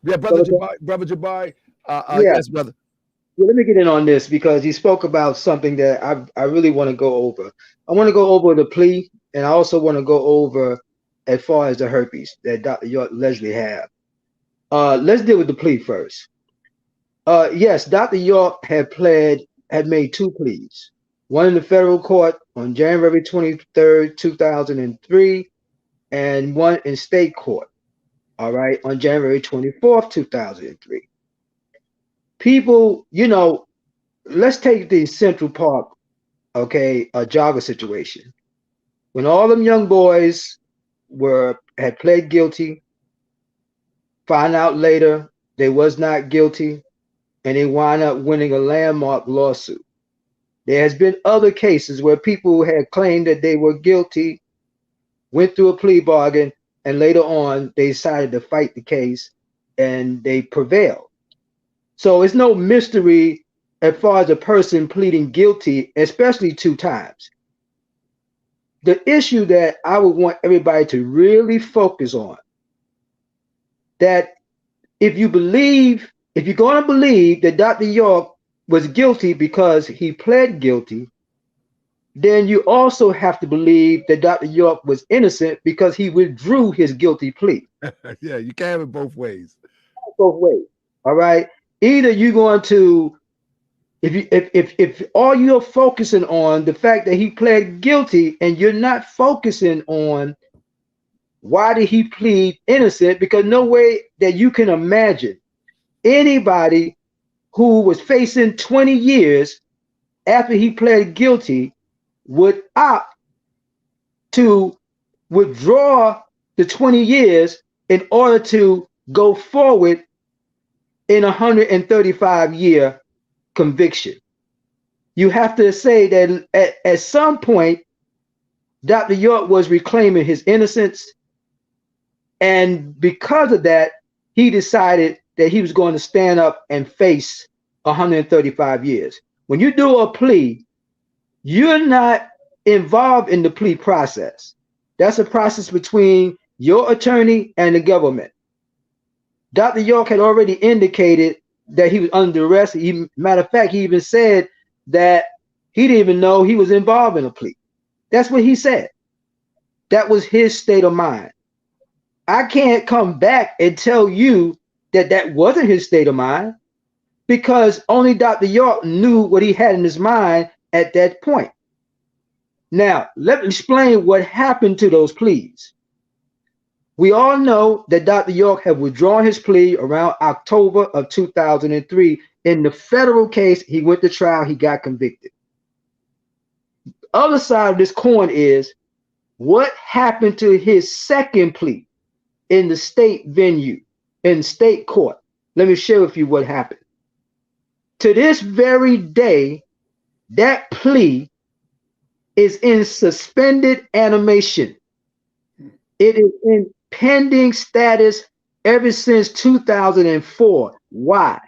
Yeah, brother Jabari. Yeah. Yes, brother. Well, let me get in on this because he spoke about something that I really want to go over. I want to go over the plea, and I also want to go over as far as the herpes that Dr. York allegedly had. Let's deal with the plea first. Yes, Dr. York had made two pleas. One in the federal court on January 23rd, 2003, and one in state court, all right, on January 24th, 2003. People, you know, let's take the Central Park, okay, a jogger situation. When all them young boys had pled guilty, find out later they was not guilty, and they wind up winning a landmark lawsuit. There has been other cases where people had claimed that they were guilty, went through a plea bargain, and later on they decided to fight the case and they prevailed. So it's no mystery as far as a person pleading guilty, especially 2 times. The issue that I would want everybody to really focus on, that if you're going to believe that Dr. York was guilty because he pled guilty, then you also have to believe that Dr. York was innocent because he withdrew his guilty plea. Yeah, you can't have it both ways. Both ways. All right. Either you're going to, if all you're focusing on the fact that he pled guilty and you're not focusing on why did he plead innocent, because no way that you can imagine anybody who was facing 20 years after he pled guilty would opt to withdraw the 20 years in order to go forward in a 135-year conviction. You have to say that at some point, Dr. York was reclaiming his innocence. And because of that, he decided that he was going to stand up and face 135 years. When you do a plea, you're not involved in the plea process. That's a process between your attorney and the government. Dr. York had already indicated that he was under arrest. Matter of fact, he even said that he didn't even know he was involved in a plea. That's what he said. That was his state of mind. I can't come back and tell you that that wasn't his state of mind, because only Dr. York knew what he had in his mind at that point. Now, let me explain what happened to those pleas. We all know that Dr. York had withdrawn his plea around October of 2003. In the federal case, he went to trial, he got convicted. The other side of this coin is what happened to his second plea in the state venue, in state court. Let me share with you what happened. To this very day, that plea is in suspended animation. It is in pending status ever since 2004. Why?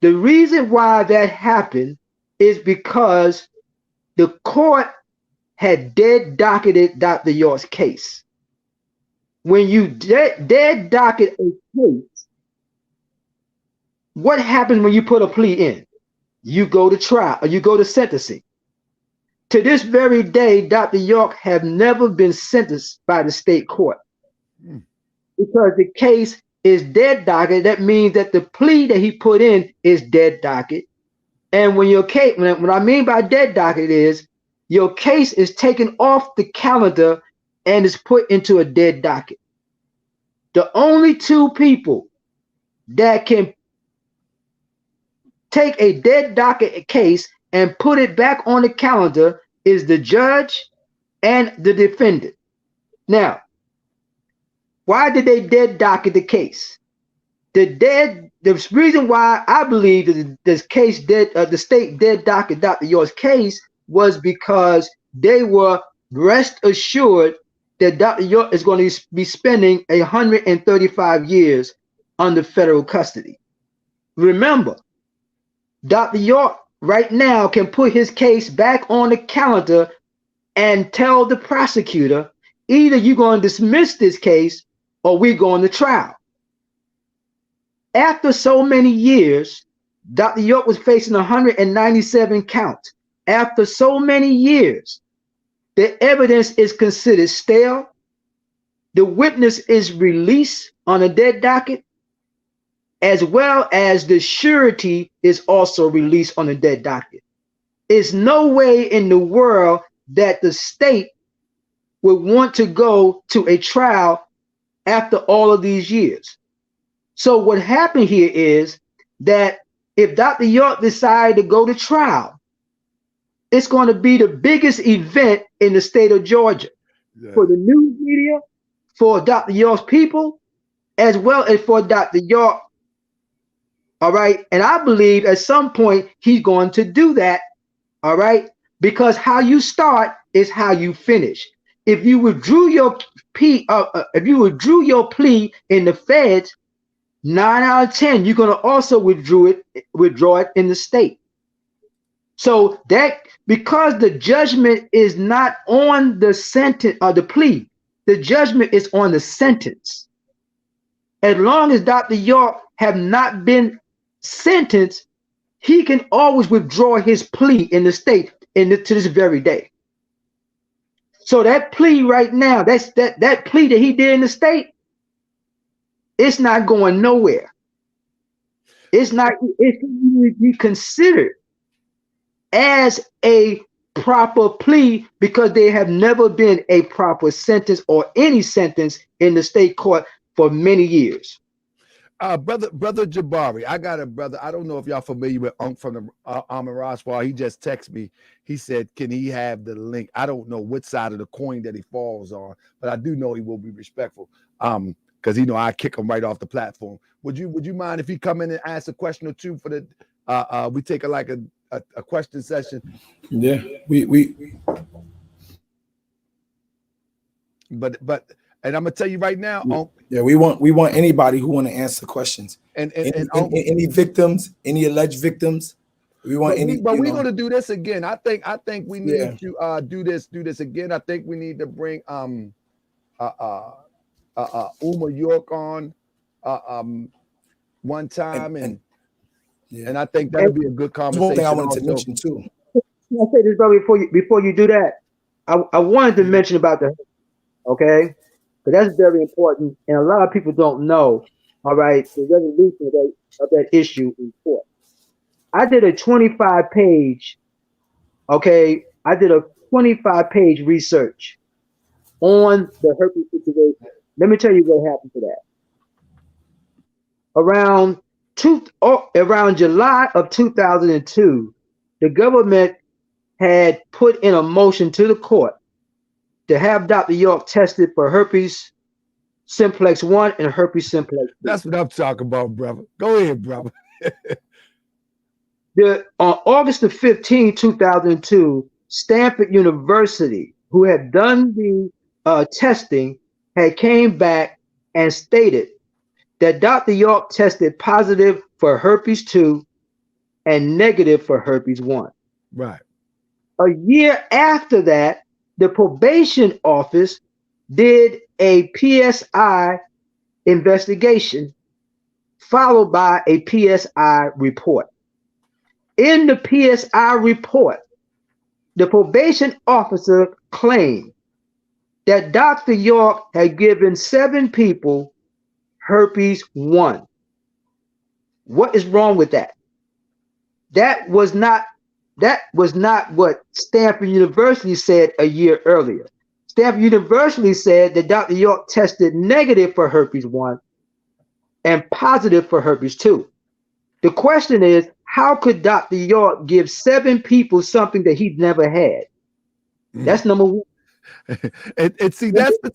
The reason why that happened is because the court had dead docketed Dr. York's case. When you dead docket a case, what happens when you put a plea in? You go to trial, or you go to sentencing. To this very day, Dr. York have never been sentenced by the state court because the case is dead docket. That means that the plea that he put in is dead docket. And when your case, what I mean by dead docket is your case is taken off the calendar and is put into a dead docket. The only two people that can take a dead docket case and put it back on the calendar is the judge and the defendant. Now, why did they dead docket the case? The reason why I believe that this case the state dead docket Dr. York's case was because they were rest assured that Dr. York is going to be spending 135 years under federal custody. Remember, Dr. York right now can put his case back on the calendar and tell the prosecutor, either you're going to dismiss this case or we're going to trial. After so many years, Dr. York was facing 197 counts. After so many years, the evidence is considered stale. The witness is released on a dead docket, as well as the surety is also released on a dead docket. There's no way in the world that the state would want to go to a trial after all of these years. So what happened here is that if Dr. York decided to go to trial, it's going to be the biggest event in the state of Georgia for the news media, for Dr. York's people, as well as for Dr. York. All right. And I believe at some point he's going to do that. All right. Because how you start is how you finish. If you withdrew your plea, in the feds, 9 out of 10, you're going to also withdraw it in the state. So that because the judgment is not on the sentence or the plea, the judgment is on the sentence. As long as Dr. York have not been sentenced, he can always withdraw his plea in the state to this very day. So that plea right now, that plea that he did in the state, it's not going nowhere. It's going to be considered as a proper plea because there have never been a proper sentence or any sentence in the state court for many years. Brother Jabari, I got a brother. I don't know if y'all familiar with Unc from the Ahmad Roswell. He just texted me. He said, can he have the link? I don't know which side of the coin that he falls on, but I do know he will be respectful. Because I kick him right off the platform. Would you mind if he come in and ask a question or two for the we take a question session. Yeah, we But and I'm gonna tell you right now, yeah, we want anybody who want to answer questions. and Any victims, any alleged victims. We want but we're gonna do this again. I think we need Yeah. to do this again. I think we need to bring Uma York on one time, and I think that'll be a good conversation. One thing I wanted to mention too. Can I say this, brother, before you do that? I wanted to mention about the, okay, but that's very important, and a lot of people don't know. All right, the resolution of that issue in court. I did a 25-page, okay, I did a 25-page research on the herpes situation. Let me tell you what happened to that. Around July of 2002, the government had put in a motion to the court to have Dr. York tested for herpes simplex 1 and herpes simplex 2. That's what I'm talking about, brother. Go ahead, brother. On August the 15, 2002, Stanford University, who had done the testing, had came back and stated that Dr. York tested positive for herpes 2 and negative for herpes 1. Right. A year after that, the probation office did a PSI investigation, followed by a PSI report. In the PSI report, the probation officer claimed that Dr. York had given 7 people herpes 1. What is wrong with that? That was not what Stanford University said a year earlier. Stanford University said that Dr. York tested negative for herpes 1 and positive for herpes 2. The question is, how could Dr. York give 7 people something that he'd never had? That's number one. And see, that's the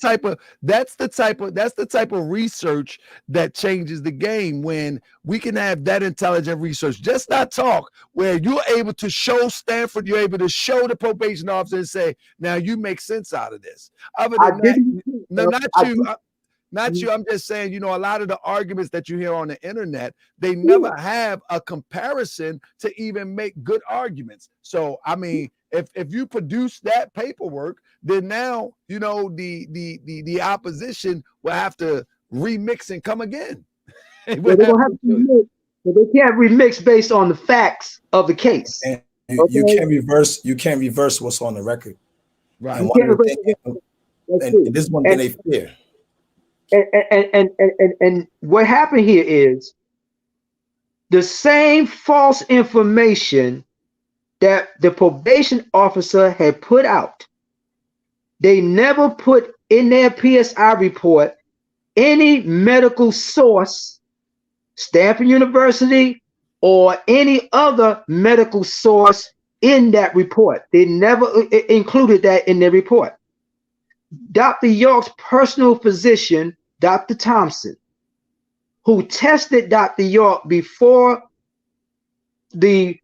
type of research that changes the game, when we can have that intelligent research, just not talk, where you're able to show Stanford, you're able to show the probation officer and say, now you make sense out of this. Other than that, no, not you. I'm just saying, a lot of the arguments that you hear on the internet, they never have a comparison to even make good arguments. So, I mean, if you produce that paperwork, then now, the opposition will have to remix and come again. They're gonna have to remix, but they can't remix based on the facts of the case. And you can't reverse what's on the record. Right. And this is one thing they fear. And what happened here is the same false information that the probation officer had put out. They never put in their PSI report any medical source, Stanford University, or any other medical source in that report. They never included that in their report. Dr. York's personal physician, Dr. Thompson, who tested Dr. York before the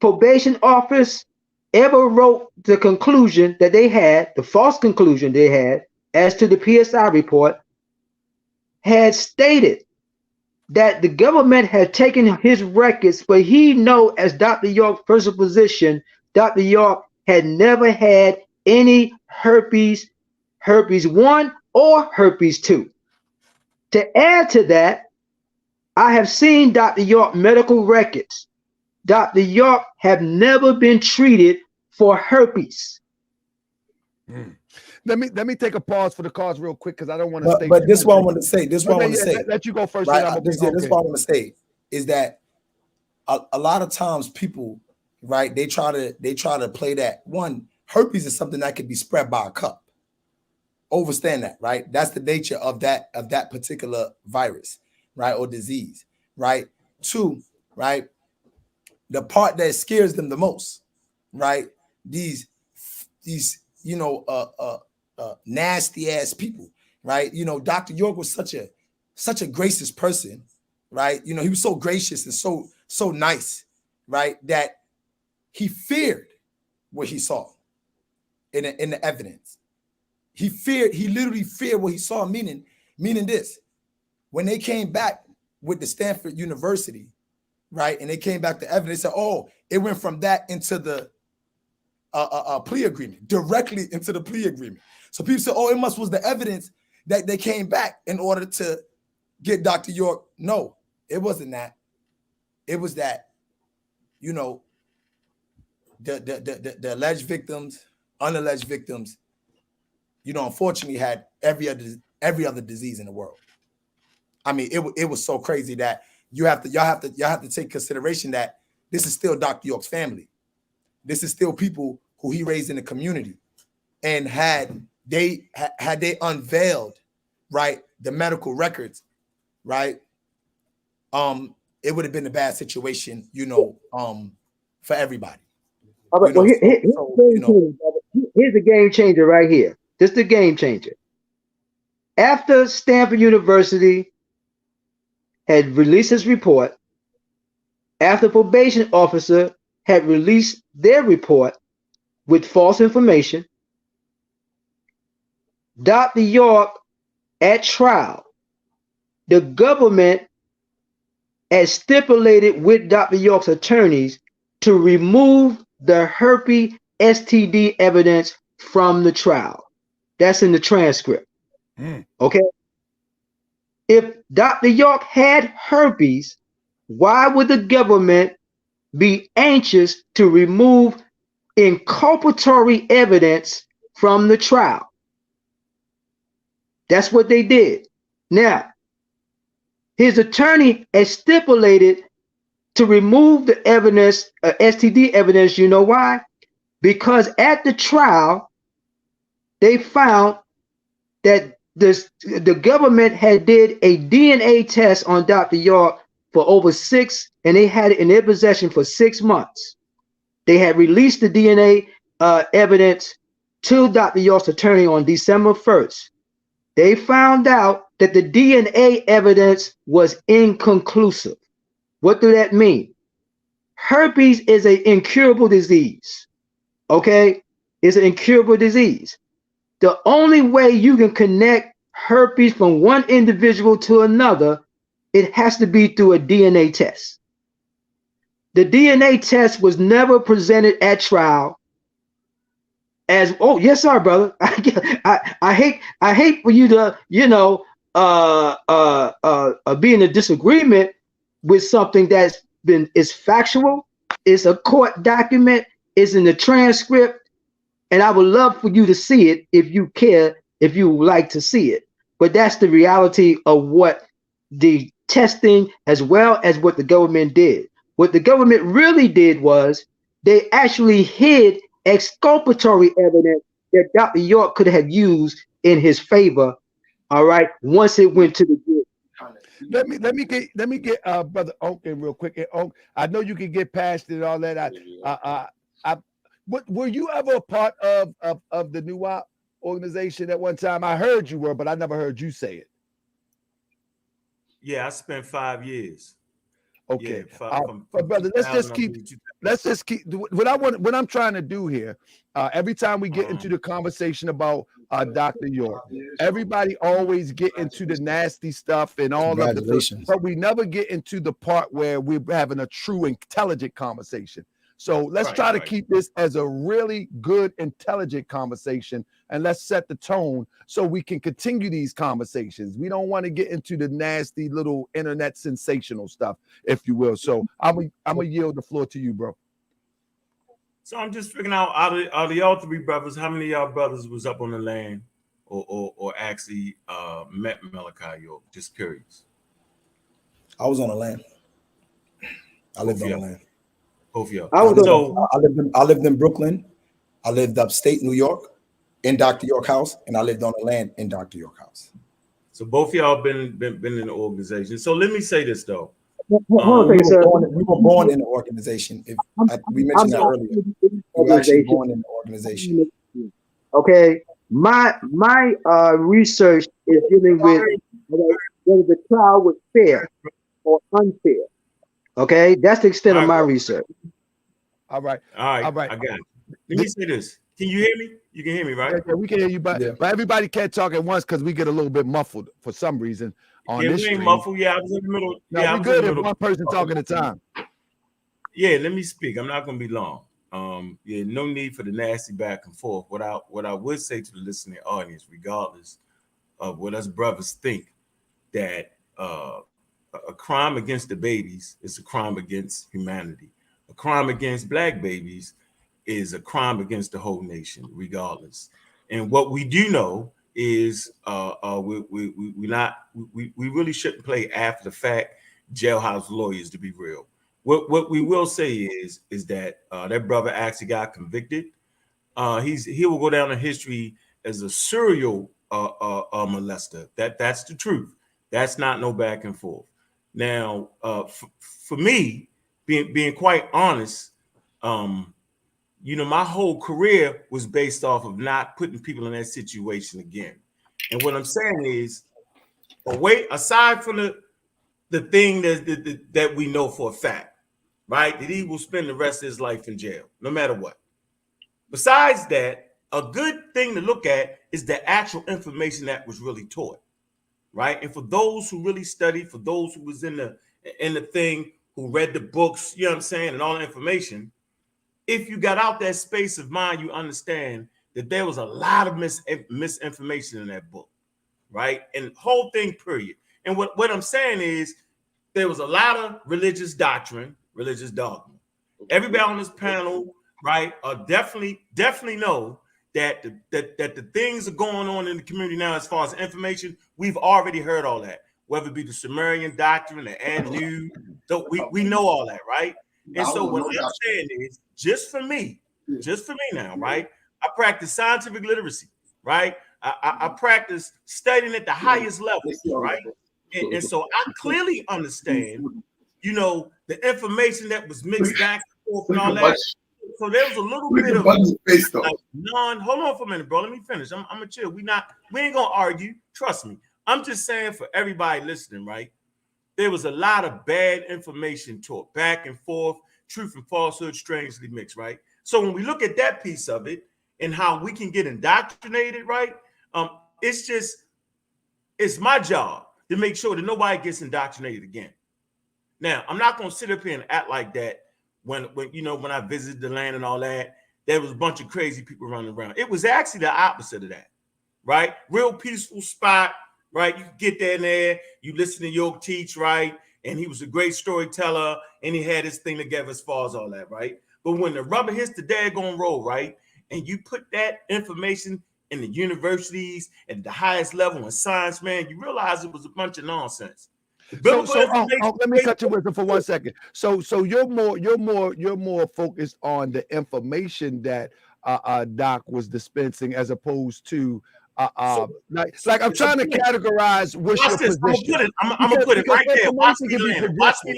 probation office ever wrote the conclusion that they had, the false conclusion they had as to the PSI report, had stated that the government had taken his records, but he know as Dr. York's personal physician, Dr. York had never had any herpes 1 or herpes 2. To add to that, I have seen Dr. York medical records. Dr. York have never been treated for herpes. Let me take a pause for the cause real quick, because I don't want to stay. But this is what I want to say. This is what I want to say. Let you go first. Right? This is what I want to say is that a lot of times people, right? They try to play that one. Herpes is something that can be spread by a cup. Understand that, right? That's the nature of that particular virus, right, or disease, right? 2, right? The part that scares them the most, right? These nasty ass people, right? Dr. York was such a gracious person, right? He was so gracious and so nice, right, that he feared what he saw in the evidence. He literally feared what he saw, meaning this. When they came back with the Stanford University, right, and they came back to evidence, they said, oh, it went from that into the plea agreement, directly into the plea agreement. So people said, oh, it was the evidence that they came back in order to get Dr. York. No, it wasn't that. It was that, you know, the alleged victims, unalleged victims, you know, unfortunately had every other disease in the world. I mean, it was so crazy that y'all have to take consideration that this is still Dr. York's family. This is still people who he raised in the community. And had they unveiled, right, the medical records, right, it would have been a bad situation, you know, for everybody. All right, well, here's the game changer right here. This is the game changer. After Stanford University had released his report, after probation officer had released their report with false information, Dr. York at trial, the government has stipulated with Dr. York's attorneys to remove the herpes STD evidence from the trial. That's in the transcript. Okay. If Dr. York had herpes, why would the government be anxious to remove inculpatory evidence from the trial? That's what they did. Now, his attorney has stipulated to remove the evidence, STD evidence. You know why? Because at the trial, they found that the government had did a DNA test on Dr. York for over 6, and they had it in their possession for 6 months. They had released the DNA evidence to Dr. York's attorney on December 1st. They found out that the DNA evidence was inconclusive. What does that mean? Herpes is an incurable disease. Okay? It's an incurable disease. The only way you can connect herpes from one individual to another, it has to be through a DNA test. The DNA test was never presented at trial as, oh yes sir, brother. I hate for you to, you know, be in a disagreement with something is factual, it's a court document, it's in the transcript. And I would love for you to see it if you care, if you would like to see it. But that's the reality of what the testing as well as what the government did. What the government really did was they actually hid exculpatory evidence that Dr. York could have used in his favor. All right, once it went to the jury. Let me get Brother Oak in real quick. Oak, I know you can get past it, all that. What were you ever a part of the NUWAP organization at one time? I heard you were, but I never heard you say it. Yeah, I spent 5 years. Okay, yeah, but brother, let's just keep what I'm trying to do here. Every time we get into the conversation about Dr. York, everybody always get into the nasty stuff and all of the, but we never get into the part where we're having a true intelligent conversation. So let's try to keep this as a really good, intelligent conversation, and let's set the tone so we can continue these conversations. We don't want to get into the nasty little internet sensational stuff, if you will. So I'm gonna yield the floor to you, bro. So I'm just figuring out of y'all 3 brothers, how many of y'all brothers was up on the land or actually met Malachi York? Just curious. I was on the land. I lived on the land. Both of y'all. I lived in Brooklyn. I lived upstate New York in Dr. York house, and I lived on the land in Dr. York house. So both of y'all been in the organization. So let me say this though. We were born in the organization. We mentioned that earlier. We were actually born in the organization. Okay, my research is dealing with whether the trial was fair or unfair. Okay, that's the extent All of right, my bro. research. All right. All right, All right. I got it. Let me say this. Can you hear me? You can hear me, right? Yeah, we can hear you, but Yeah. everybody can't talk at once because we get a little bit muffled for some reason on Yeah, this we ain't stream. muffled. Yeah, I was in the middle. No, Yeah, I we was in good the if middle. one person talking at a time. Yeah, let me speak. I'm not gonna be long. Yeah, no need for the nasty back and forth. What I would say to the listening audience, regardless of what us brothers think, that a crime against the babies is a crime against humanity. A crime against black babies is a crime against the whole nation, regardless. And what we do know is we really shouldn't play after the fact jailhouse lawyers, to be real. What we will say is that that brother actually got convicted. He will go down in history as a serial molester. That's the truth. That's not no back and forth. Now, for me, being quite honest, my whole career was based off of not putting people in that situation again. And what I'm saying is, aside from the thing that we know for a fact, right, that he will spend the rest of his life in jail, no matter what. Besides that, a good thing to look at is the actual information that was really taught, right? And for those who really studied, for those who was in the thing, who read the books, you know what I'm saying, and all the information, if you got out that space of mind, you understand that there was a lot of misinformation in that book, right? And the whole thing, period. And what I'm saying is there was a lot of religious doctrine, religious dogma. Everybody on this panel, right, definitely know that the things are going on in the community now as far as information. We've already heard all that, whether it be the Sumerian doctrine, the Anu, so we know all that, right? And so what I'm saying is, just for me now, right? I practice scientific literacy, right? I practice studying at the highest levels, right? And so I clearly understand, the information that was mixed back and forth and all that. So there was a little bit of hold on for a minute, bro. Let me finish. I'm gonna chill. We ain't gonna argue. Trust me. I'm just saying for everybody listening, right? There was a lot of bad information taught back and forth, truth and falsehood strangely mixed, right? So when we look at that piece of it and how we can get indoctrinated, right? It's my job to make sure that nobody gets indoctrinated again. Now, I'm not gonna sit up here and act like that when I visited the land and all that, there was a bunch of crazy people running around. It was actually the opposite of that, right? Real peaceful spot, right? You get there, you listen to York teach, right? And he was a great storyteller, and he had his thing together as far as all that, right? But when the rubber hits the daggone road, right? And you put that information in the universities at the highest level in science, man, you realize it was a bunch of nonsense. So let me cut you with for 1 second. So you're more focused on the information that Doc was dispensing as opposed to like I'm trying to categorize what's your position. I'm gonna put it right there. Watch me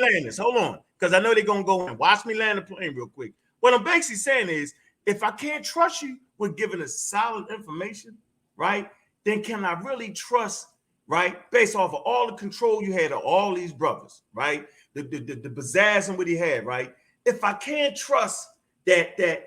land this. Hold on, because I know they're gonna go in. Watch me land the plane real quick. What I'm basically saying is, if I can't trust you with giving us solid information, right, then can I really trust, right, based off of all the control you had of all these brothers, right, the pizzazz and what he had, right? If I can't trust that the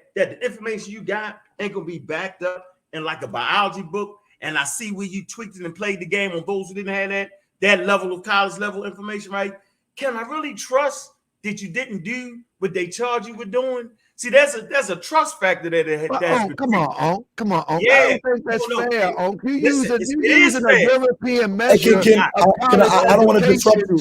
information you got ain't gonna be backed up in like a biology book, and I see where you tweaked it and played the game on those who didn't have that level of college level information, right? Can I really trust that you didn't do what they charge you with doing? See, there's a trust factor that's come on. Yeah, I don't think that's fair. You using a European measure. I don't want to disrupt you.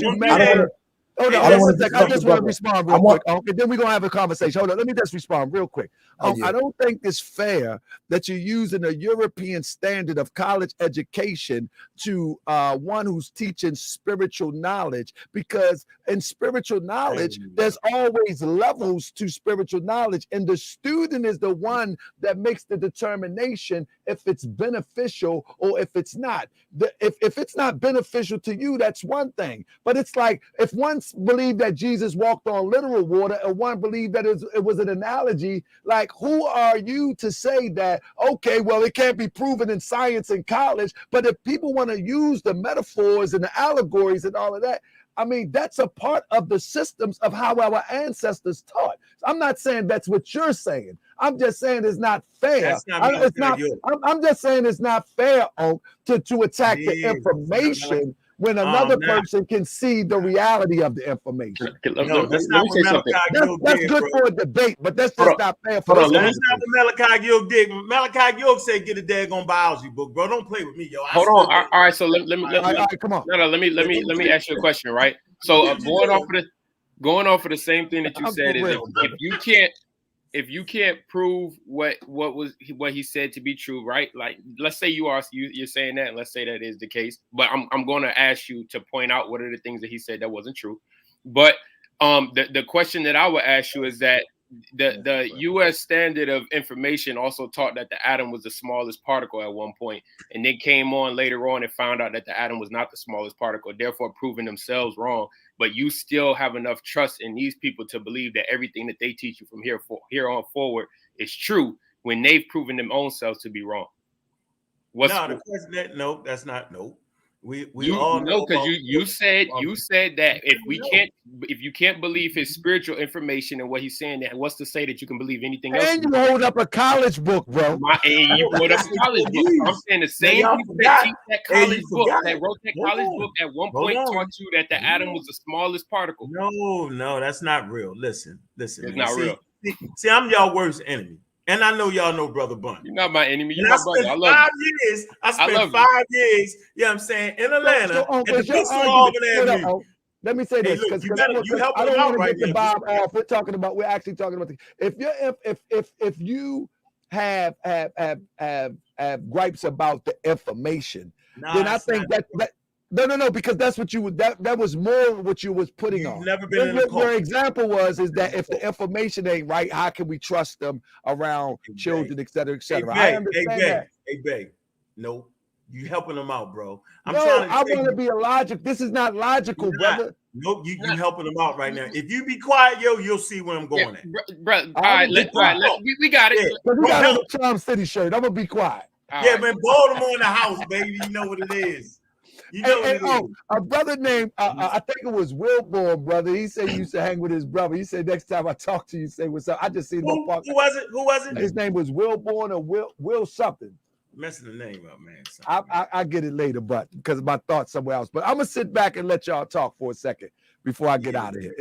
Hold on, one second. I just want to respond real quick. Okay, then we're gonna have a conversation. Hold on, let me just respond real quick. I don't think it's fair that you're using a European standard of college education to one who's teaching spiritual knowledge, because in spiritual knowledge, there's always levels to spiritual knowledge, and the student is the one that makes the determination if it's beneficial or if it's not. If it's not beneficial to you, that's one thing. But it's like if one believed that Jesus walked on literal water and one believed that it was an analogy, like who are you to say that, okay, well, it can't be proven in science in college, but if people want to use the metaphors and the allegories and all of that, I mean, that's a part of the systems of how our ancestors taught. I'm not saying that's what you're saying. I'm just saying it's not fair. That's not It's not. York. I'm just saying it's not fair, to attack the It is. information when another person can see the reality of the information. No, that's not what Malachi York That's did, good bro. for a debate, but that's just not fair for us. That's not what Malachi York did. Malachi York said, "Get a daggone biology book, bro. Don't play with me, yo." Hold on. All right. So let me come on. No, let me ask you a question, right? So going off of the same thing that you said is if you can't prove what he said to be true, right? Like, let's say you're saying that, and let's say that is the case. But I'm going to ask you to point out what are the things that he said that wasn't true. But the question that I would ask you is that the U.S. standard of information also taught that the atom was the smallest particle at one point, and they came on later on and found out that the atom was not the smallest particle, therefore proving themselves wrong. But you still have enough trust in these people to believe that everything that they teach you from here on forward is true when they've proven them own selves to be wrong. The question no, that's not no. We all know, because you said that if you can't believe his spiritual information and what he's saying, that what's to say that you can believe anything else? And you hold up a college book, bro. And you hold up a college book. I'm saying the same people that teach that college book, that wrote that college book, at one point taught you that the atom was the smallest particle. No, that's not real. Listen. It's not real. See, I'm y'all worst enemy. And I know y'all know Brother Bun. You're not my enemy. You're my brother. I love you. I spent 5 years, you know what I'm saying, in Atlanta. Let me say this, because I don't want to get the Bob off. We're actually talking about if you have gripes about the information, then I think that no, because that's what that was more what you was putting on. Never been in your example is that if the information ain't right, how can we trust them around children, et cetera, et cetera? I understand that. Hey, babe, no, you helping them out, bro. I want to be illogical. This is not logical, brother. Nope, you helping them out right now. If you be quiet, you'll see where I'm going at. Bro, all right, we got it. We got a Charm City shirt. I'm gonna be quiet. Man, Baltimore in the house, baby. You know what it is. You know a brother named I think it was Wilborn, brother. He said he used to hang with his brother. He said next time I talk to you, say what's up. I just seen him. Who was it? His name was Wilborn or Will something. Messing the name up, man. I get it later, but because my thoughts somewhere else. But I'm gonna sit back and let y'all talk for a second before I get out of here.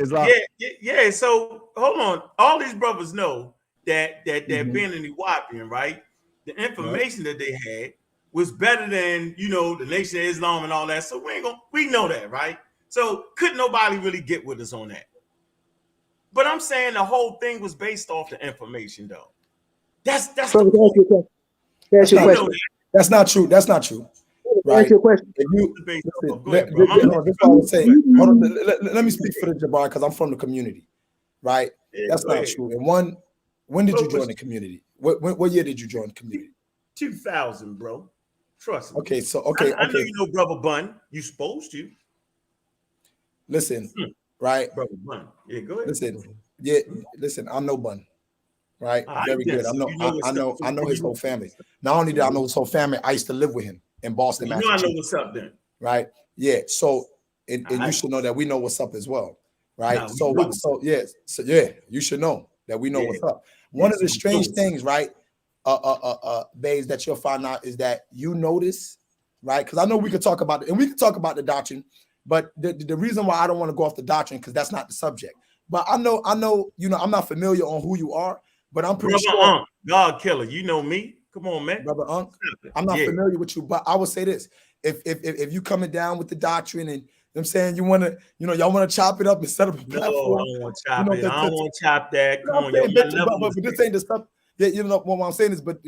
Yeah. So hold on. All these brothers know that being in the Wapian, right? The information that they had was better than the Nation of Islam and all that. So we know that, right? So couldn't nobody really get with us on that. But I'm saying the whole thing was based off the information, though. That's so that's your question. That's not true. That's not true. Right. That's your question. Let me speak for the Jabbar because I'm from the community. Right. Yeah, that's not true. And when did you join the community? What year did you join the community? 2000, bro. Trust me. Okay, so I know you know Brother Bun. You supposed to. Listen, right? Brother Bun. Yeah, go ahead. Listen, I know Bun. Right? Very good. I know his whole family. Not only did I know his whole family, I used to live with him in Boston, Massachusetts. I know what's up then. Right? Yeah. So and you should know that we know what's up as well. Right? You should know that we know what's up. One of the strange things, right? Babes, that you'll find out is that you notice, right? Because I know we could talk about it, and we could talk about the doctrine, but the reason why I don't want to go off the doctrine because that's not the subject. But I know, I'm not familiar on who you are, but I'm pretty sure. God killer, you know me. Come on, man. Brother Unc, I'm not familiar with you, but I will say this: if you coming down with the doctrine and I'm saying y'all want to chop it up and set up a platform. No, I don't want to chop it. I don't want to chop that. Come on, but this ain't the stuff. Yeah, what I'm saying is, but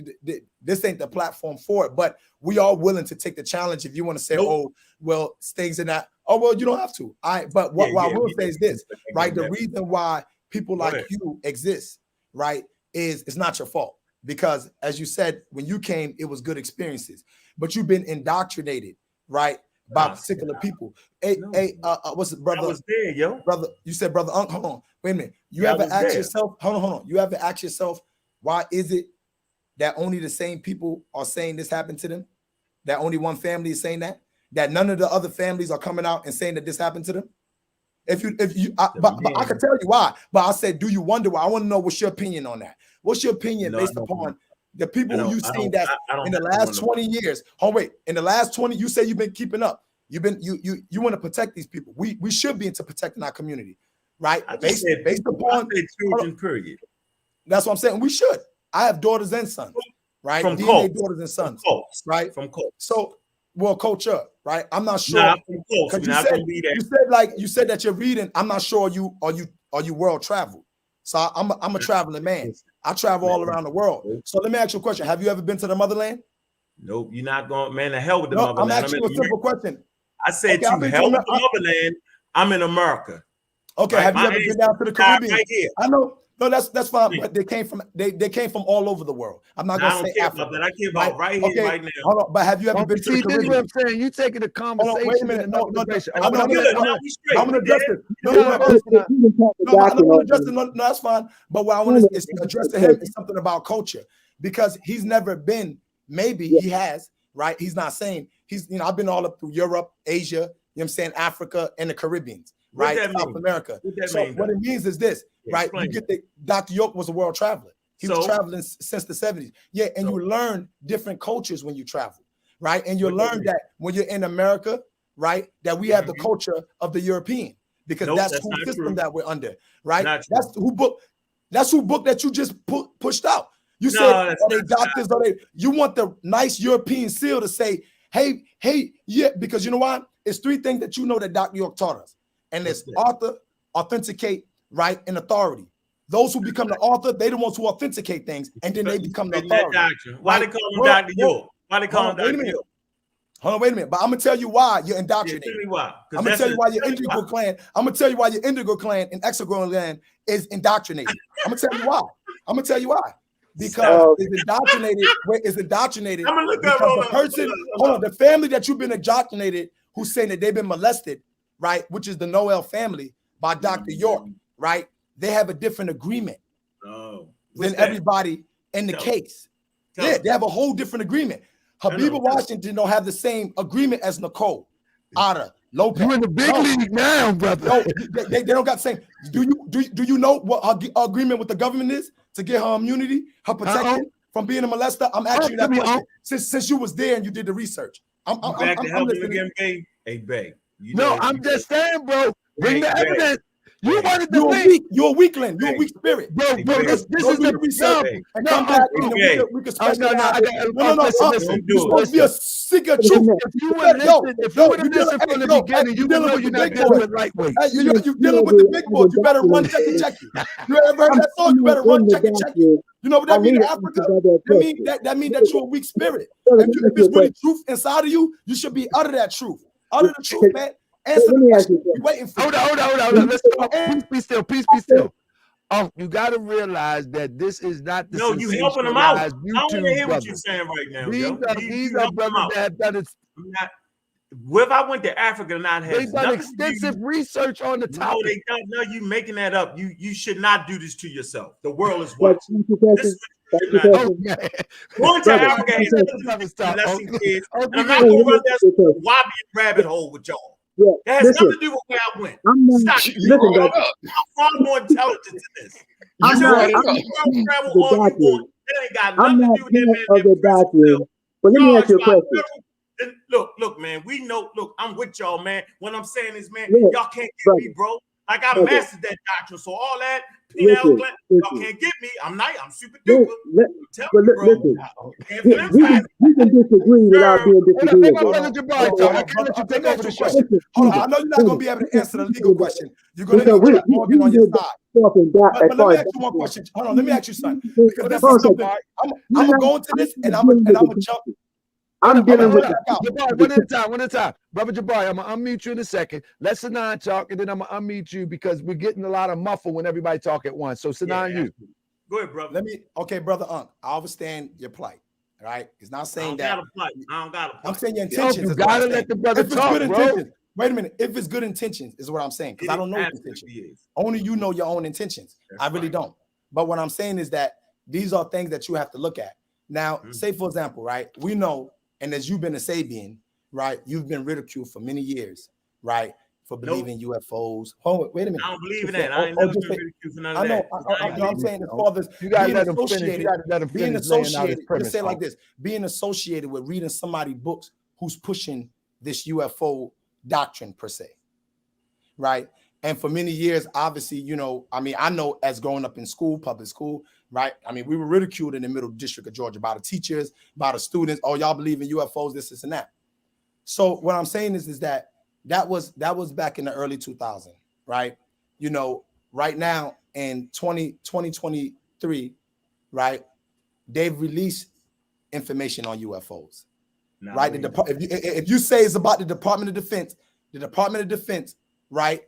this ain't the platform for it. But we are willing to take the challenge if you want to say, oh, well, things in that. Oh, well, you don't have to. But what I will say is this, right? The reason why people like you exist, right, is it's not your fault. Because as you said, when you came, it was good experiences. But you've been indoctrinated, right, by particular people. What's it, brother? I was there, yo. Brother, you said, brother, hold on. Wait a minute. You ever ask yourself, hold on. You ever ask yourself, why is it that only the same people are saying this happened to them? That only one family is saying that? That none of the other families are coming out and saying that this happened to them? but I can tell you why. But I said, do you wonder why? I want to know what's your opinion on that. What's your opinion based upon the people who you've seen that in the last 20 years? Oh wait, in the last 20, you say you've been keeping up. You want to protect these people. We should be into protecting our community, right? Based upon children, period. That's what I'm saying. We should. I have daughters and sons, right? From daughters and sons, right? From Coach. So, well, culture, right? I'm not sure. Because you said that you're reading. I'm not sure you world travel. So I'm a traveling man. I travel all around the world. So let me ask you a question. Have you ever been to the motherland? Nope, you're not going, man. The hell with the motherland. I'm asking you a simple question. I said to hell with the motherland. I'm in America. Okay, right? Have you ever been down to the Caribbean? Right here. I know. No, that's fine. But they came from all over the world. I'm not gonna say Africa. I care about right here, right now. Hold on, but have you ever been to the Caribbean? This is what I'm saying. You taking the conversation. Wait a minute. No. I'm gonna address it. No, that's fine. But what I want to address to him is something about culture, because he's never been. Maybe he has, right? He's not saying he's. I've been all up through Europe, Asia. You know what I'm saying? Africa and the Caribbean, right? South America. So what it means is this. Right, you get Dr. York was a world traveler. He was traveling since the 70s. Yeah, and you learn different cultures when you travel, right? And you learn that when you're in America, right, that we have the culture of the European, because that's who system that we're under, right? That's who book that you just pushed out. You said, are they doctors? Are they? You want the nice European seal to say, hey, yeah, because you know why? It's three things that you know that Dr. York taught us, and it's author, authenticate, right, and authority. Those who become the author, they the ones who authenticate things, and then they become the authority. Why they call him Dr. York? Why they call him Dr. York? Hold on, wait a minute. But I'm gonna tell you why you're indoctrinated. I'm gonna tell you why your Indigo clan. I'm gonna tell you why your Indigo clan and Hexagon land is indoctrinated. I'm gonna tell you why. Because it's indoctrinated. It's indoctrinated. I'm gonna look at the person. Hold on, the family that you've been indoctrinated, who's saying that they've been molested, right? Which is the Noel family by Dr. York. Right, they have a different agreement than everybody in the case. They have a whole different agreement. Habiba Washington don't have the same agreement as Nicole, Otta, Lopez. You're in the big league now, brother. No, they don't got the same. Do you know what her agreement with the government is to get her immunity, her protection from being a molester? I'm asking you that question since you was there and you did the research. I'm listening again, Bay. Hey, Bay. I'm just saying, bro. Bring the evidence. You wanted to you're a weakling. You're a weak spirit. Bro, this is the research. And come back and we can specialize. No. You're supposed to be a seeker of truth. If you would listen from the beginning, you would know you're not dealing with lightweight. You're dealing with the big boys. You better run, check it. You ever heard that song? You better run, check it. You know what that means in Africa? That means that you're a weak spirit. If there's really truth inside of you, you should be out of that truth. Out of the truth, man. Answer the question. Waiting for hold on. Let's go. Peace be still. You got to realize that this is not the you helping them out. I don't want to hear what you're saying right now. These are brothers that have done it. If I went to Africa and not have they've done extensive research on the topic. No, they don't. No, you making that up. You should not do this to yourself. The world is watching. Going to Africa and molesting kids. And I'm not going to run that wobbly rabbit hole with y'all. Yeah, that has nothing to do with where I went. Stop. I'm far more intelligent than this. I'm not travel all you want. That ain't got nothing to do with that man. Doctrine. But let me ask you a question. Look, man, we know. Look, I'm with y'all, man. What I'm saying is, man, y'all can't get me, bro. Like I mastered that doctrine. So all that y'all can't get me. I'm super duper. Listen, we can disagree without being disagreeable. Hold on, I know you're not going to be able to answer the legal question. You're going to need Morgan on your side. But let me ask you one question. Hold on, let me ask you something. Because this is something I'm going to go into this and I'm going to jump. I'm dealing with Jabari, one at a time. Brother Jabari, I'm going to unmute you in a second. Let Sanan talk, and then I'm going to unmute you because we're getting a lot of muffle when everybody talk at once. So, Sanan, you. Go ahead, brother. Okay, Brother Unc, I understand your plight, right? It's not saying that. I don't got a plight. I'm saying your intentions. You got to let the brother talk, bro. Wait a minute. If it's good intentions is what I'm saying, because I don't know intentions. Only you know your own intentions. I really don't. But what I'm saying is that these are things that you have to look at. Now, say, for example, right, we know, and as you've been a Sabian, right, you've been ridiculed for many years, right, for believing UFOs. Oh, wait a minute. I don't believe in Just that. say- I ain't or never just been say- ridiculed for none I of know. that. I'm saying as far as You gotta being let him finish. You associated, gotta let him being finish laying out his associated. premise. Just say it like this: being associated with reading somebody's books who's pushing this UFO doctrine per se, right? And for many years, obviously, you know, I mean, I know as growing up in school, public school, right? I mean, we were ridiculed in the Middle District of Georgia by the teachers, by the students. Oh, y'all believe in UFOs, this, and that. So what I'm saying is that was back in the early 2000s, right? You know, right now in 2023, right? They've released information on UFOs, right? If you say it's about the Department of Defense, right?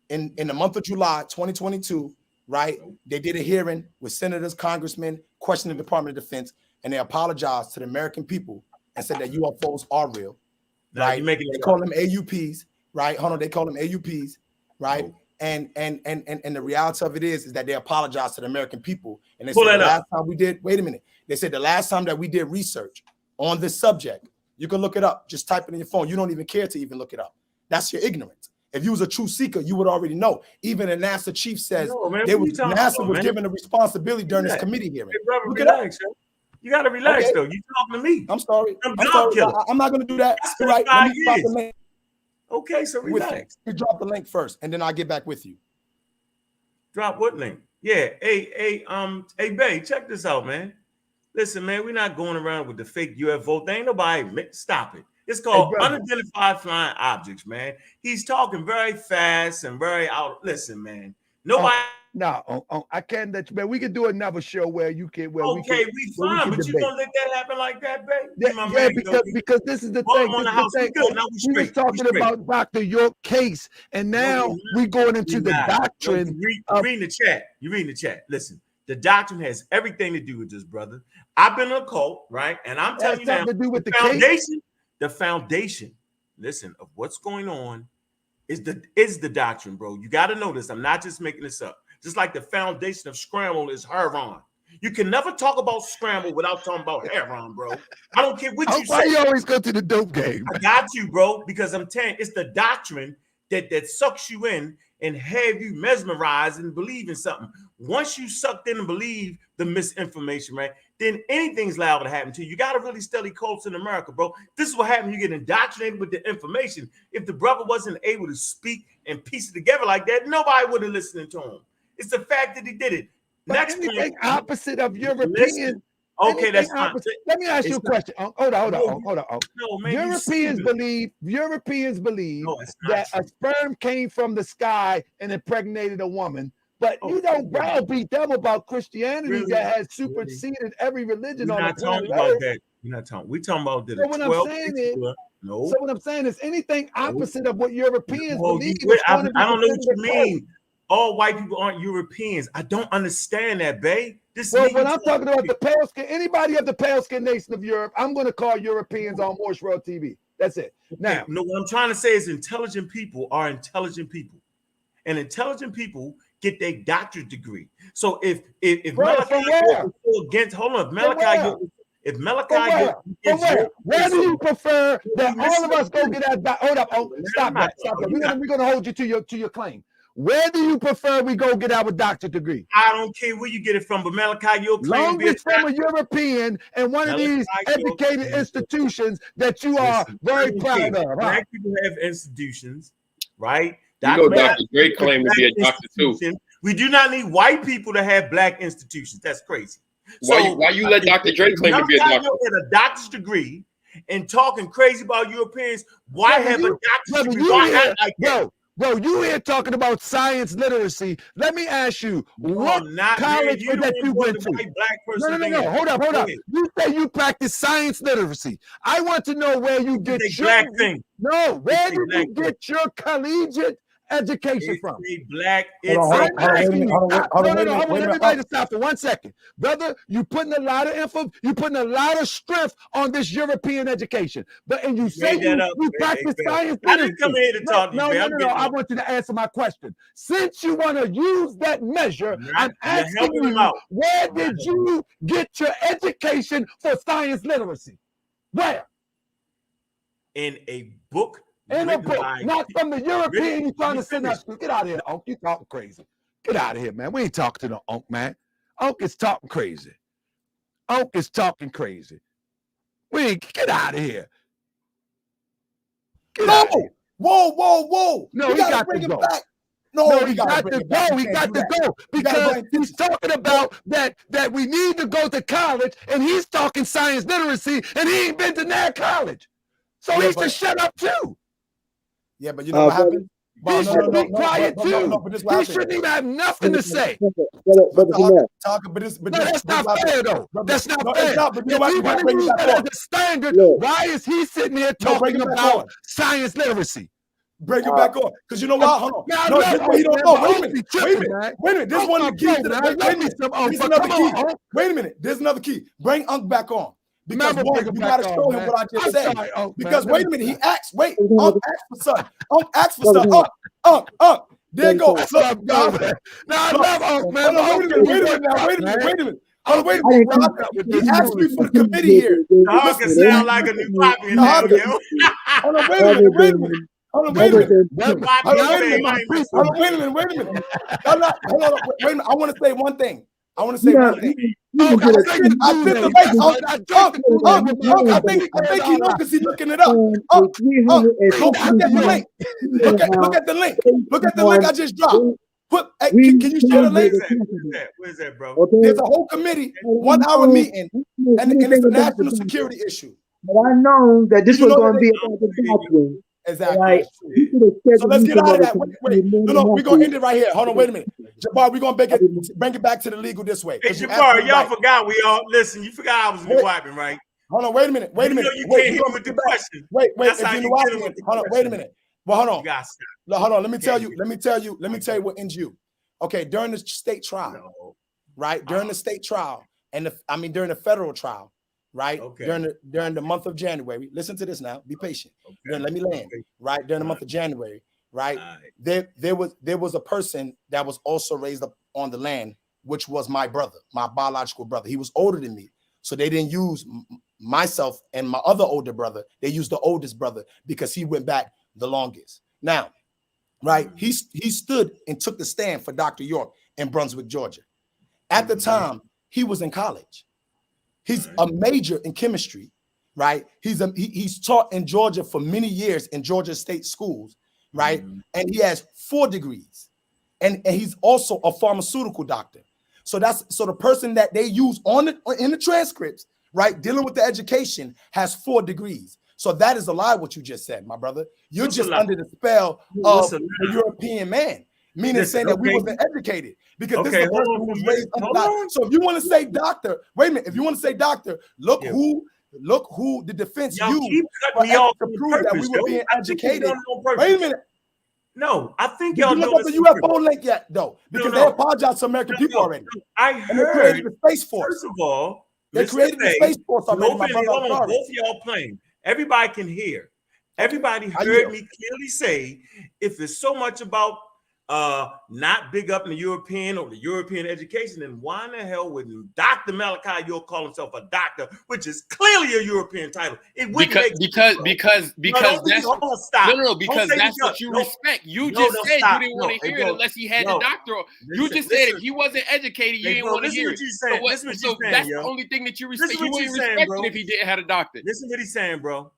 In the month of July 2022, right? They did a hearing with senators, congressmen, questioning the Department of Defense, and they apologized to the American people and said that UFOs are real, right? They call them AUPs, right? Hold on, they call them AUPs, right? Oh. And the reality of it is that they apologized to the American people, and they said the last time we did. Wait a minute, they said the last time that we did research on this subject, you can look it up. Just type it in your phone. You don't even care to even look it up. That's your ignorance. If you was a true seeker, you would already know. Even the NASA chief says NASA was given a responsibility during this committee hearing. Hey, brother, relax, yo. You gotta relax though. You talking to me? I'm sorry. I'm not gonna do that. Right. Let me drop the link. Okay, so relax. You drop the link first, and then I'll get back with you. Drop what link? Yeah. Hey, Bay, check this out, man. Listen, man, we're not going around with the fake UFO thing. Nobody, stop it. It's called unidentified flying objects, man. He's talking very fast and very out. Listen, man. Nobody. I can't let you, man. We can do another show where you can. We fine, but you gonna let that happen like that, babe? Because this is the thing. We was talking about Dr. York case, and now we going into the doctrine. You reading the chat. You reading the chat. Listen, the doctrine has everything to do with this, brother. I've been in a cult, right? And I'm telling you now, to do with the foundation. Case? The foundation, listen, of what's going on is the doctrine, bro. You got to know this. I'm not just making this up. Just like the foundation of scramble is heron. You can never talk about scramble without talking about heron, bro. I don't care what you say. Why you always go to the dope game? I got you, bro, because I'm telling you, it's the doctrine that sucks you in and have you mesmerized and believe in something. Once you sucked in and believe the misinformation, right, then anything's liable to happen to you. You got to really study cults in America, bro. This is what happens. You get indoctrinated with the information. If the brother wasn't able to speak and piece it together like that, nobody would have listened to him. It's the fact that he did it. But next anything opposite of European. Listen. Okay, that's fine. Let me ask you a question. Hold on. No, man, Europeans believe that a sperm came from the sky and impregnated a woman. But you don't browbeat them about Christianity that has superseded every religion on the planet. We're not talking. We're talking about that. So what I'm saying is anything opposite of what Europeans believe. I don't know what you mean. All white people aren't Europeans. I don't understand that, babe. When I'm talking about the pale skin, anybody of the pale skin nation of Europe, I'm going to call Europeans on Morse World TV. That's it. Now, no, what I'm trying to say is intelligent people are intelligent people, and intelligent people get their doctorate degree. So if Malachi York was against, if Malachi York, where do you prefer that all of us go get that? Hold up, stop that. We're gonna hold you to your claim. Where do you prefer we go get our doctorate degree? I don't care where you get it from, but Malachi York long as from a European and one of these educated institutions that you are very proud of. Black people have institutions, right? You know, Dr. Dre claimed to be a doctor too. We do not need white people to have black institutions. That's crazy. Why you let Dr. Dre claim to be a doctor? Get a doctor's degree and talking crazy about Europeans. Why have a doctor's degree? Bro, you here talking about science literacy. Let me ask you, what college that you went to? No. Hold up. You say you practice science literacy. I want to know where you get your black thing. No, where did you get your collegiate education from? Black. Hold on. I want everybody to stop for 1 second, brother. You putting a lot of info. You putting a lot of strength on this European education, and you say you practice science. I didn't come here to talk to you. No. I want you to answer my question. Since you want to use that measure, I'm asking you, where did you get your education for science literacy? Where? In a book In a book, like, not from the European. You trying to send us? Get out of here, Unc. You talking crazy. Get out of here, man. We ain't talking to no Unc, man. Unc is talking crazy. Unc is talking crazy. We ain't, get out of here. Get out of here. Whoa. No, we he gotta got bring to him go. back. No, he got to go. He got to go because he's talking about that we need to go to college, and he's talking science literacy, and he ain't been to that college. So he should shut up too. Yeah, but you know what happened? He should be quiet too. He shouldn't even have nothing to say. But that's not fair, though. That's not fair. But you know what? If we want to use that as a standard, why is he sitting here talking about science literacy? Bring it back on, because you know what? Hold on. Now, No, this is what he don't know. Wait a minute. This is one of the keys to the. Wait a minute. Wait a minute. There's another key. Bring Unc back on. Because one, you got to show him what I just said. Because wait a minute, he asked. Wait, Unc asked for something. Unc asked for something. Unc. There you go. Look, now I love Unc, man. Wait a minute. Oh, wait a minute. He asked me for the committee here. Dog can sound like a new poppy now, yo. Hold on, wait a minute. Hold on, wait a minute. I want to say one thing. I think he knows because he's looking it up. Look at the link. Look at the link I just dropped. Can you share the link? Where's that, bro? There's a whole committee, 1 hour meeting, and it's a national security issue. But I know that this was going to be about the doctrine. Exactly. Right? So let's get out of that. Wait. No, we're going to end it right here. Hold on, wait a minute. Jabbar, we're going to bring it back to the legal this way. Hey, Jabbar, y'all forgot we all, listen, you forgot I was wiping, right? Hold on, wait a minute. You know you can't hit me with the question. Wait, That's how you get him with the hold on, wait a minute. Well, hold on. Hold on, let me tell you what ends you. Okay, during the state trial, right? During the state trial, and during the federal trial, right? Okay. During the month of January. Listen to this now. Be patient. Okay. Let me land. Okay. Right during the month of January. Right. There was a person that was also raised up on the land, which was my brother, my biological brother. He was older than me, so they didn't use myself and my other older brother. They used the oldest brother because he went back the longest. Now, right? He stood and took the stand for Dr. York in Brunswick, Georgia. At the time, he was in college. He's a major in chemistry, right? He's taught in Georgia for many years in Georgia state schools, right? And he has 4 degrees, and he's also a pharmaceutical doctor. So the person that they use in the transcripts, right, dealing with the education, has 4 degrees. So that is a lie what you just said, my brother. You're just under the spell of a European man, meaning saying that we wasn't educated. Because this is a person who was raised under. So if you want to say doctor, wait a minute. If you want to say doctor, look who the defense used to prove that we were being educated. Wait a minute. No, I think y'all know the UFO link yet, though, because they apologized to American people already. I heard. And they created the Space Force. First of all, they created the Space Force already. Both of y'all playing. Everybody can hear. Everybody heard me clearly say, if it's so much about not big up in the European or the European education, then why in the hell would Dr. Malachi York call himself a doctor, which is clearly a European title? It wouldn't because that's what you respect. You just said you didn't want to hear it unless he had the doctor. You just said if he wasn't educated, you didn't want to hear it. So that's the only thing that you respect. You wouldn't respect it if he didn't have a doctor. Listen what he's saying, bro.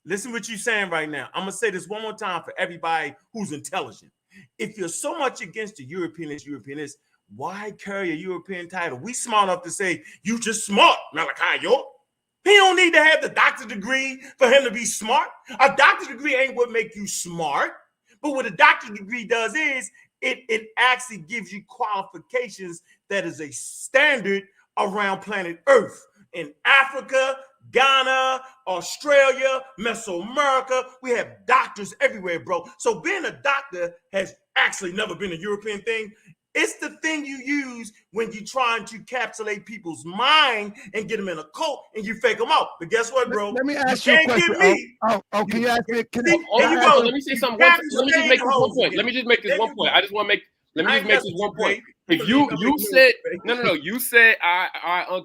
Listen what you're saying right now. I'm gonna say this one more time for everybody who's intelligent. If you're so much against the Europeanists, why carry a European title? We smart enough to say, you just smart, Malachi York. He don't need to have the doctor's degree for him to be smart. A doctor's degree ain't what make you smart. But what a doctor's degree does is, it actually gives you qualifications that is a standard around planet Earth. In Africa, Ghana, Australia, Mesoamerica, we have doctors everywhere, bro. So being a doctor has actually never been a European thing. It's the thing you use when you're trying to encapsulate people's mind and get them in a cult and you fake them out. But guess what, bro? Let me ask you a question. Can you ask me? Let me say something. Let me just make this one point. Let me just make this one point. I just want to make. Let me just make this one point. If you said no, you said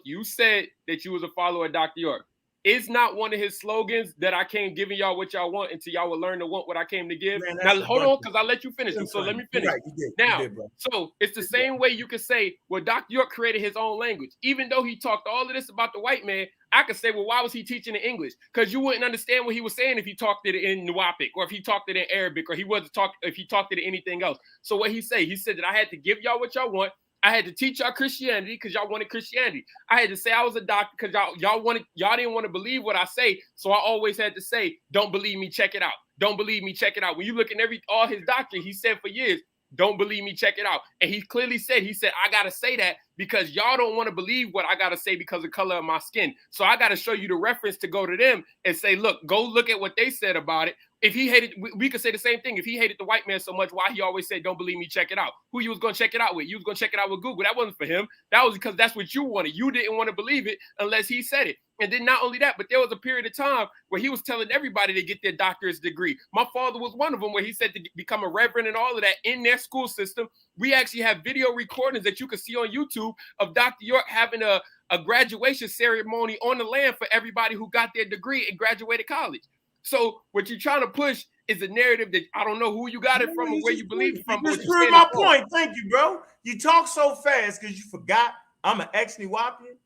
you said that you was a follower of Dr. York. is not one of his slogans that I came giving y'all what y'all want until y'all will learn to want what I came to give. Man, Now, hold on, because I'll let you finish. So let me finish. Right, you Now, did, bro. so it's the same way you could say, well, Dr. York created his own language. Even though he talked all of this about the white man, I could say, well, why was he teaching in English? Because you wouldn't understand what he was saying if he talked it in Nuwapic, or if he talked it in Arabic, or if he talked it in anything else. So what he said that I had to give y'all what y'all want. I had to teach y'all Christianity because y'all wanted Christianity. I had to say I was a doctor because y'all didn't want to believe what I say. So I always had to say, don't believe me, check it out. Don't believe me, check it out. When you look at all his doctrine, he said for years, don't believe me, check it out. And he clearly said, I got to say that because y'all don't want to believe what I got to say because of the color of my skin. So I got to show you the reference to go to them and say, look, go look at what they said about it. If he hated, we could say the same thing. If he hated the white man so much, why he always said, don't believe me, check it out. Who you was going to check it out with? You was going to check it out with Google. That wasn't for him. That was because that's what you wanted. You didn't want to believe it unless he said it. And then not only that, but there was a period of time where he was telling everybody to get their doctorate degree. My father was one of them, where he said to become a reverend and all of that in their school system. We actually have video recordings that you can see on YouTube of Dr. York having a graduation ceremony on the land for everybody who got their degree and graduated college. So what you're trying to push is a narrative that I don't know who you got it from or where you believe it from. You just proved my point. Thank you, bro. You talk so fast because you forgot I'm an ex-Nuwapian.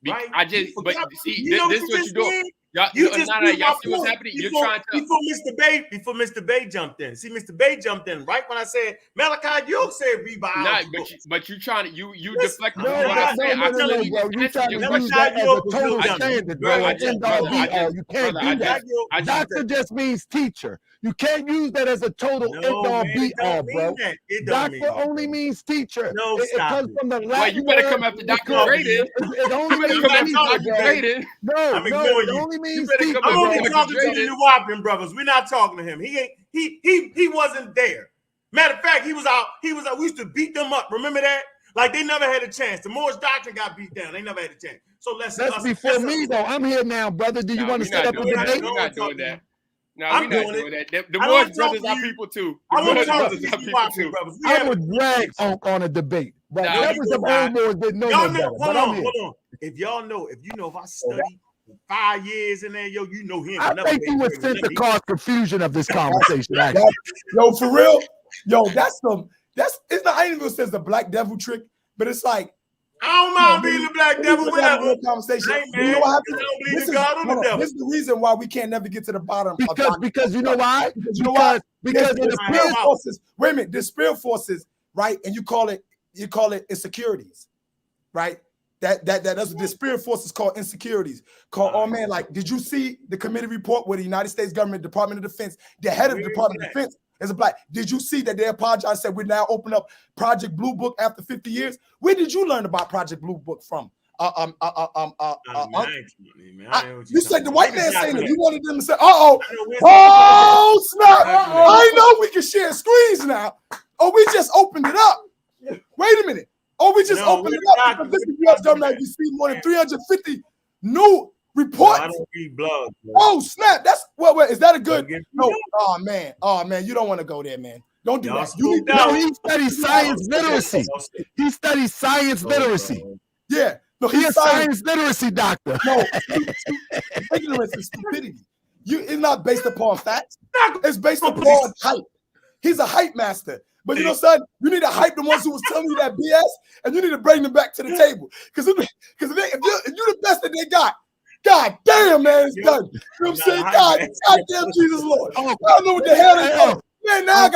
Right? But see, this is what you're doing. Y'all see what's happening? Before Mr. Bay jumped in. See, Mr. Bay jumped in right when I said Malachi York said read by but you trying to you deflect what I said. No, you trying to use that as a total standard, bro. You can't do that. Doctor just means teacher. You can't use that as a total end-all be-all, bro. Doctor only means teacher. No, it comes from the Latin. Well, you better come after Dr. Braden. It only means Dr. Braden. No, it only means teacher. I'm only talking to the Nuwapian brothers. We're not talking to him. He wasn't there. Matter of fact, he was out. We used to beat them up. Remember that? Like they never had a chance. The Moorish doctrine got beat down. They never had a chance. So that's before me though. I'm here now, brother. Do you want to set up a debate? We're not doing that. No, we're not doing that. The Moorish brothers are people too. I would drag on a debate. But members of old Moors didn't know no better. Hold on. If I study 5 years in there, you know him. I think he was sent to cause confusion of this conversation. Yo, for real, it's not. I ain't even says the black devil trick, but it's like I don't mind being the black devil. Whatever conversation. Hey, man, you know what happens? This is the reason why we can't never get to the bottom. Because you know why? Because of the spirit forces. Wait a minute, the spirit forces, right? And you call it insecurities, right? That's what the spirit forces called insecurities. Oh man, like, did you see the committee report where the United States government, Department of Defense, the head of the Department of Defense is a black? Did you see that they apologized, said we're now opening up Project Blue Book after 50 years? Where did you learn about Project Blue Book from? You said the white man saying that you wanted them to say, oh snap! I know we can share screens now. Oh, we just opened it up. Wait a minute. Oh, we just opened it up because this is U.S. government. We see more than 350 new reports. I don't read blood. Oh snap! That's what? Is that a good? No. Oh man, you don't want to go there, man. Don't do that. He studies science literacy. He studies science literacy. Yeah. No, he's a science literacy doctor. No, ignorance is stupidity. It's not based upon facts. It's based upon hype. He's a hype master. But you know, son, you need to hype the ones who was telling you that BS, and you need to bring them back to the table. Because if you're the best that they got, God damn, man, it's done. You know what I'm saying? God damn, Jesus Lord. I don't know what the hell they are. Man, now I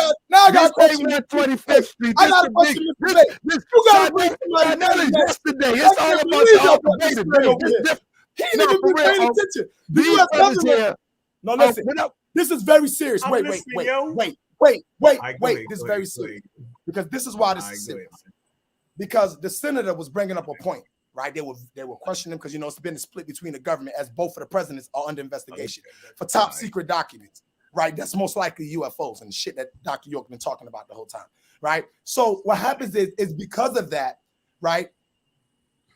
got a question. 25th Street. I got a question today. You got to bring somebody yesterday. It's all about the He ain't even been paying attention. No, listen. This is very serious. Wait. This is very serious. Because this is why this is serious. Because the senator was bringing up a point, right? They were questioning him because, you know, it's been a split between the government as both of the presidents are under investigation for top secret documents, right? That's most likely UFOs and shit that Dr. York been talking about the whole time, right? So what happens is because of that, right?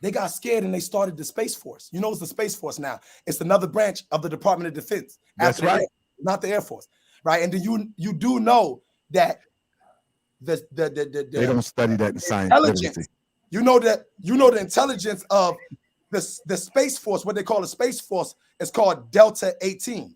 They got scared and they started the Space Force. You know, it's the Space Force now. It's another branch of the Department of Defense. That's right. Not the Air Force, right? And you do know that they don't study that in science literacy. You know the intelligence of the Space Force, what they call the Space Force, It's called Delta 18.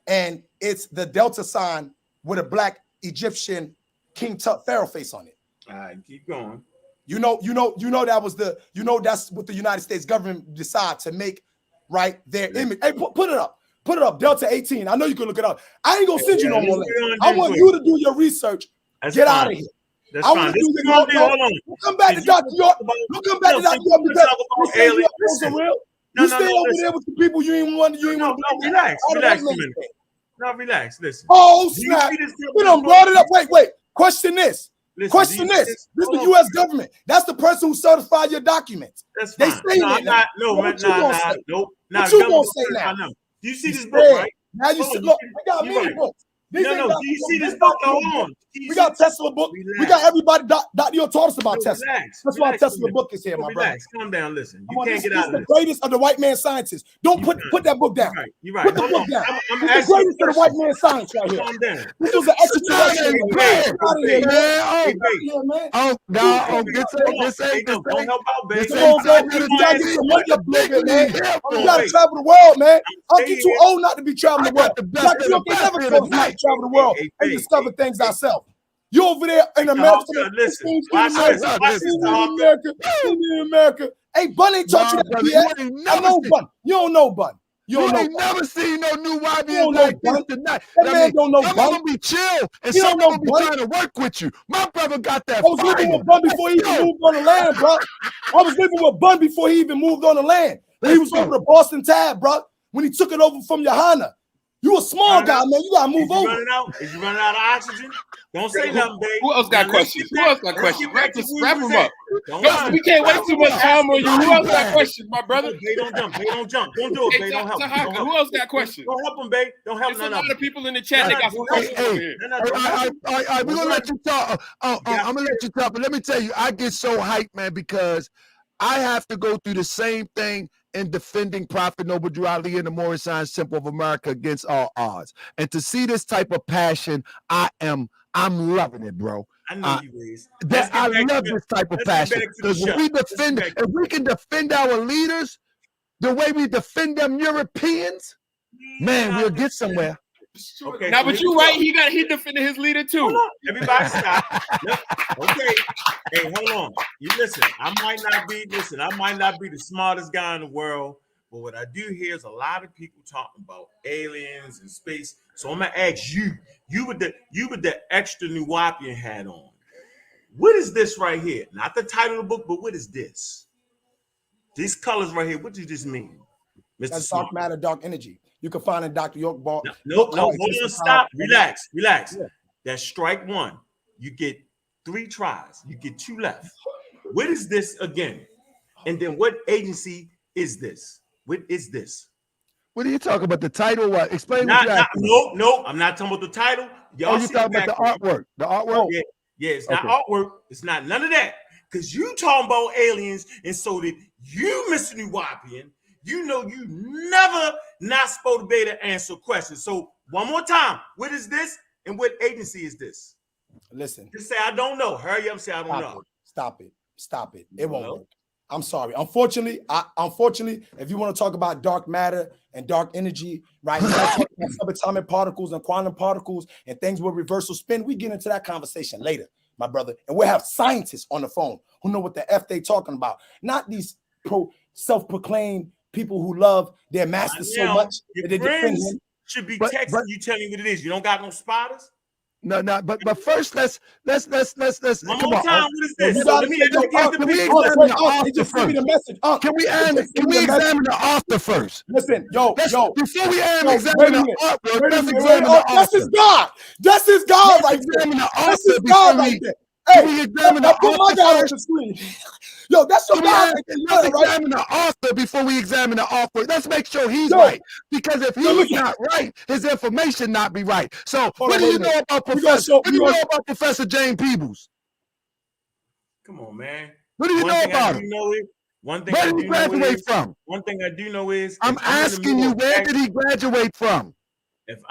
And it's the Delta sign with a black Egyptian King Tut pharaoh face on it. All right, keep going. That was that's what the United States government decided to make, right? Their image. Hey, put it up. Put it up. Delta 18. I know you can look it up. I ain't gonna send you no more links. I want you to do your research. Get out of here. That's I fine. want to do your Hold on. We'll come back to Dr. York. We'll come back to Dr. York because you say UFOs are real. You stay over there with the people you ain't want. You ain't want to relax a minute. No, relax. Listen. Oh snap! We done brought it up. Wait. Question this. Question this. This is the U.S. government. That's the person who certified your documents. That's fine. They say that. What you gonna say now? Do you see this book, right? Now you see. Look, we got many books. Do you see this book? Hold on. We got Tesla book. We got everybody. Dr. York taught us about Tesla. That's why Tesla book is here, my brother. Calm down. Listen. You can't get out of this. The greatest of the white man scientists. Don't put that book down. You're right. Put the book down. It's the greatest of the white man science right here. Calm down. This was an extraterrestrial. Get out of here, man. Don't help out, baby. You gotta travel the world, man. I'm too old not to be traveling the world. Dr. York ain't never told us not to travel the world and discover things ourselves. You over there in America. Listen, in America. Hey, Bun ain't taught you that. I know Bun. You don't know Bun. You ain't never seen no new YBs like this tonight. That man don't know Bun. I'm gonna be chill, and someone gonna be trying to work with you. My brother got that. I was living with Bun before he even moved on the land, bro. I was living with Bun before he even moved on the land. When he was over the Boston Tab, bro. When he took it over from Johanna. You a small guy, man. You gotta move over. Is you running out of oxygen? Don't say nothing, babe. Who else got questions? Wrap them up. We can't waste too much time on you. Who else got questions, my brother? They don't jump. Don't do it, babe. Don't help. Who else got questions? Don't help them, babe. Don't help none of them. A lot of people in the chat. They got some questions over here. All right, we're gonna let you talk. I'm gonna let you talk, but let me tell you, I get so hyped, man, because I have to go through the same thing in defending Prophet Noble Drew Ali and the Moorish Science Temple of America against all odds. And to see this type of passion, I'm loving it, bro. I know you is. I love this type of passion. Because when we defend, if we can defend our leaders the way we defend them Europeans, man, we'll get somewhere. Okay, now, but you're right. He defended his leader too. Everybody stop. Okay. Hey, hold on. You listen. I might not be the smartest guy in the world, but what I do hear is a lot of people talking about aliens and space. So I'm gonna ask you. You with the extra Nuwapian hat on. What is this right here? Not the title of the book, but what is this? These colors right here. What does this mean, Mr. That's dark matter, dark energy. You can find in Dr. York Ball. No, hold on, stop. Relax. Yeah. That's strike one. You get 3 tries. You get 2 left. What is this again? And then what agency is this? What is this? What are you talking about? The title? What? Explain No, I'm not talking about the title. Y'all you talking about the artwork? The artwork? Yeah, it's not artwork. It's not none of that. Because you talking about aliens, and so did you, Mr. Nuwapian. You know you never not supposed to be able to answer questions. So one more time, what is this and what agency is this? Listen. Just say I don't know. Hurry up and say I don't know. Stop it. It won't work. I'm sorry. Unfortunately, if you want to talk about dark matter and dark energy, right? Subatomic particles and quantum particles and things with reversal spin, we get into that conversation later, my brother. And we'll have scientists on the phone who know what the F they talking about. Not these self-proclaimed people who love their masters so much that they defend him. Should be texting you, telling you what it is. You don't got no spotters? No, but first let's one more time. What is this? Can we examine the message? Can we examine the author first? Listen, before we examine the author, let's examine the author. That's his God. That's his God right there. That's his God right there. Hey, examine the author. My God on the screen. Yo, that's your God. Let's examine the author before we examine the author. Let's make sure he's right. Because if he's not right, his information not be right. So what do you know about Professor James Peebles? Come on, man. What do you know about him? One thing where did he graduate from? One thing I do know is I'm asking you, where did he graduate from? If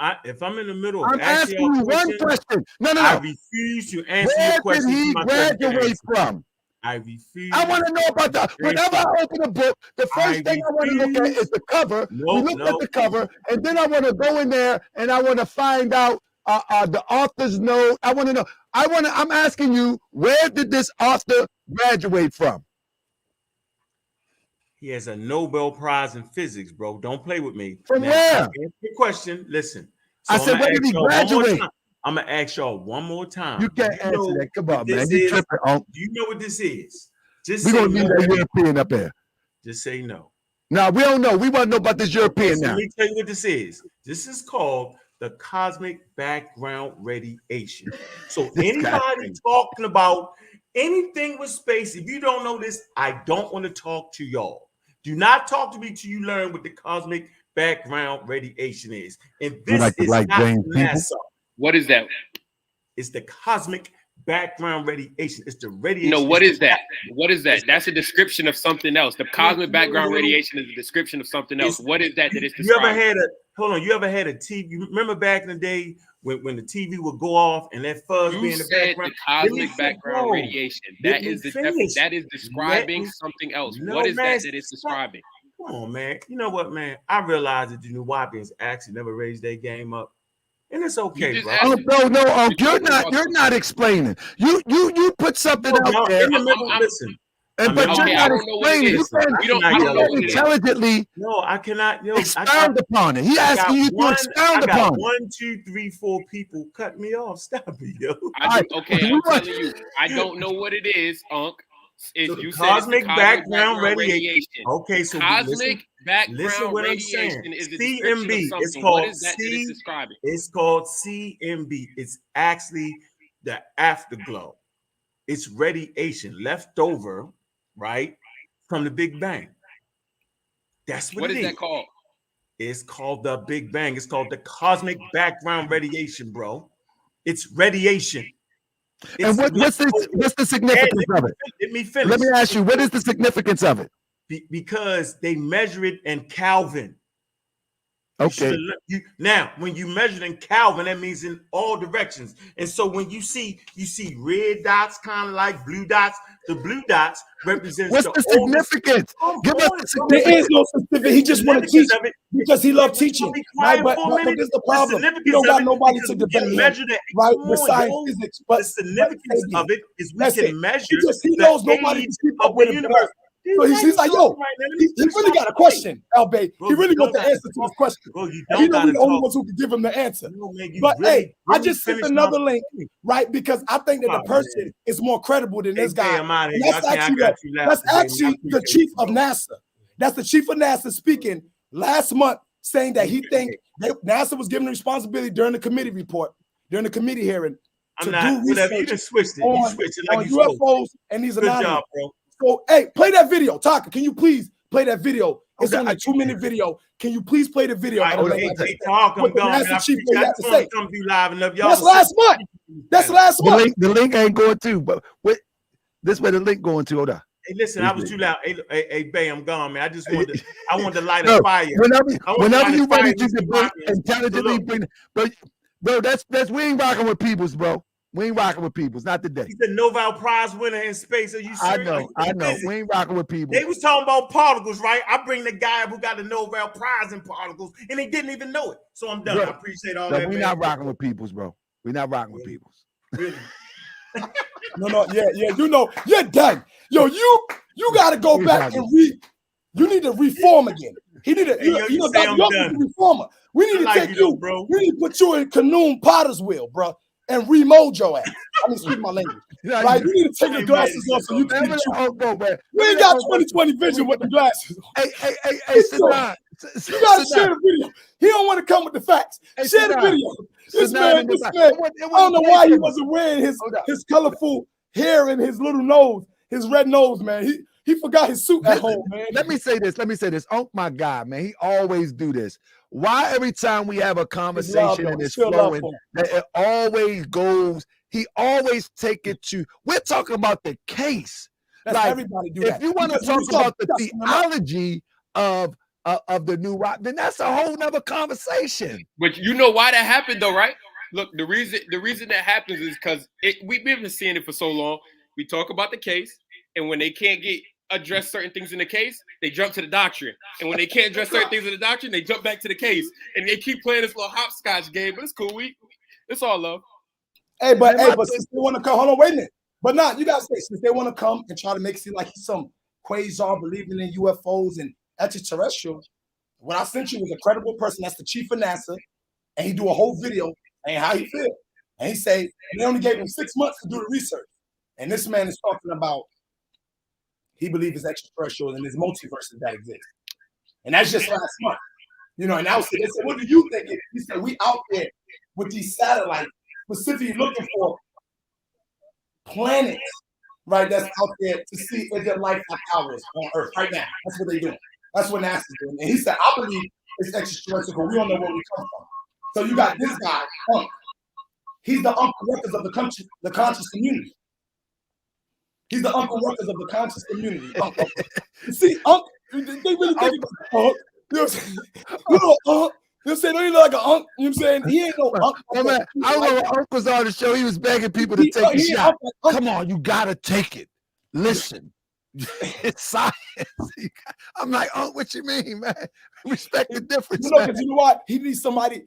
I'm in the middle of asking you one question. No. I refuse to answer your question. Where did he graduate from? I refuse. I want to know about the. Whenever I open a book, the first thing I want to look at is the cover. We look at the cover, and then I want to go in there and I want to find out the author's note. I want to know. I'm asking you, where did this author graduate from? He has a Nobel Prize in physics, bro. Don't play with me. From where? Answer your question. Listen. So I said, where did he graduate? I'm gonna ask y'all one more time. You can't answer that. Come on, man. You tripping, do you know what this is? Just we're gonna need that European up there. Just say no. No, we don't know. We want to know about this European now. Let me tell you what this is. This is called the cosmic background radiation. So anybody talking about anything with space, if you don't know this, I don't want to talk to y'all. Do not talk to me till you learn what the cosmic background radiation is. And this is not NASA. What is that? It's the cosmic background radiation. It's the radiation. No, what is that? What is that? That's a description of something else. The cosmic background radiation is a description of something else. What is that it's describing? You ever had a TV? You remember back in the day when the TV would go off and that fuzz be in the background? The cosmic background radiation. That is describing something else. What is that it's describing? Come on, man. You know what, man? I realized that the New Wapians actually never raised their game up. And it's okay, bro. No, you're not explaining. You put something out there. Listen. But you're not explaining. You can't intelligently. No, I cannot. Expound upon it. He asking you to expound upon it. 1, 2, 3, 4 people cut me off. Stop it, yo. I'm telling you, I don't know what it is, Unc. You cosmic background radiation. Okay, so cosmic background radiation is CMB. It's called It's called CMB. It's actually the afterglow. It's radiation left over, right, from the Big Bang. That's what it is. What is that called? It's called the Big Bang. It's called the cosmic background radiation, bro. It's radiation. And what's the significance of it? Let me finish. Let me ask you, what is the significance of it? Because they measure it in Kelvin. Okay. Now, when you measure in Kelvin, that means in all directions. And so when you see red dots, kind of like blue dots. The blue dots represent. What's the significance? Give us the significance. There is no significance. He just want to teach because he loves teaching. Right? But this is the problem. You don't got nobody to debate measure that, right? With science, physics. But the significance of it is we can measure. He knows nobody can keep up with him. So he's like, yo, he really got a question, Albay. He really wants the answer to his question. He knows the only ones who can give him the answer. But hey, I just sent another link, right? Because I think that the person is more credible than this guy. That's actually the chief of NASA. That's the chief of NASA speaking last month, saying that he think that NASA was given the responsibility during the committee report, during the committee hearing, to do research on UFOs and these anomalies. So, hey, play that video. Taka, can you please play that video? It's only a 2-minute video. Can you please play the video? That's last month. That's last month. The link ain't going to, but this way the link going to. Hold on. Hey, listen, I was too loud. Hey, Bay, I'm gone, man. I wanted to light a fire. Whenever you ready to debate intelligently, bro, that's we ain't rocking with peoples, bro. We ain't rocking with peoples, not today. He's a Nobel Prize winner in space. Are you serious? I know. We ain't rocking with people. They was talking about particles, right? I bring the guy who got the Nobel Prize in particles, and he didn't even know it. So I'm done. Bro, I appreciate all that. We're not rocking with peoples, bro. We're not rocking with peoples. Really? Yeah. You know, you're done. Yo, you got to go back and you need to reform again. He need to, you know, Dr. reformer. We need to take you, bro. We need to put you in Canoon Potter's wheel, bro. And remold your ass. I mean, speak my language. Right? You need to take your glasses off so you can see. We ain't got 20/20 vision with the glasses. Hey, Saqar. You gotta share the video. He don't want to come with the facts. Share the video. This man, I don't know why he wasn't wearing his colorful hair and his little nose, his red nose, man. He forgot his suit at home, man. Let me say this. Oh my God, man. He always do this. Why every time we have a conversation and it's flowing, that it always goes, he always take it to, we're talking about the case. Like, everybody do that. If you want to talk about the theology of the New Rock, then that's a whole nother conversation. But you know why that happened though, right? Look, the reason that happens is because we've been seeing it for so long. We talk about the case, And when they can't address certain things in the case, they jump to the doctrine. And when they can't address certain things in the doctrine, they jump back to the case. And they keep playing this little hopscotch game, but it's cool. It's all love. Hey, but since they want to come, hold on, wait a minute. But now you gotta say, since they want to come and try to make it seem like he's some quasar believing in UFOs and extraterrestrial, what I sent you was a credible person. That's the chief of NASA, and he do a whole video and how he feel. And he say they only gave him 6 months to do the research. And this man is talking about he believes it's extraterrestrial and there's multiverses that exist. And that's just last month. You know, and now they said, what do you think? He said, we out there with these satellites, specifically looking for planets, right, that's out there to see if there life like ours on Earth right now. That's what they're doing. That's what NASA's doing. And he said, I believe it's extraterrestrial, but we don't know where we come from. So you got this guy, Unc. He's the Uncle Ruckus of the conscious community. He's the Uncle Ruckus of the conscious community. You see, Unc, they really think about Unc. You know what I'm saying? You know, Unc. You know what I'm saying? Don't he look like an Unc? You know what I'm saying? He ain't no Unc. Oh, man, I remember when Unc was on the show. He was begging people to take a shot. Come on, you gotta take it. Listen, it's science. I'm like, Unc, what you mean, man? Respect the difference. You know, because you know what? He needs somebody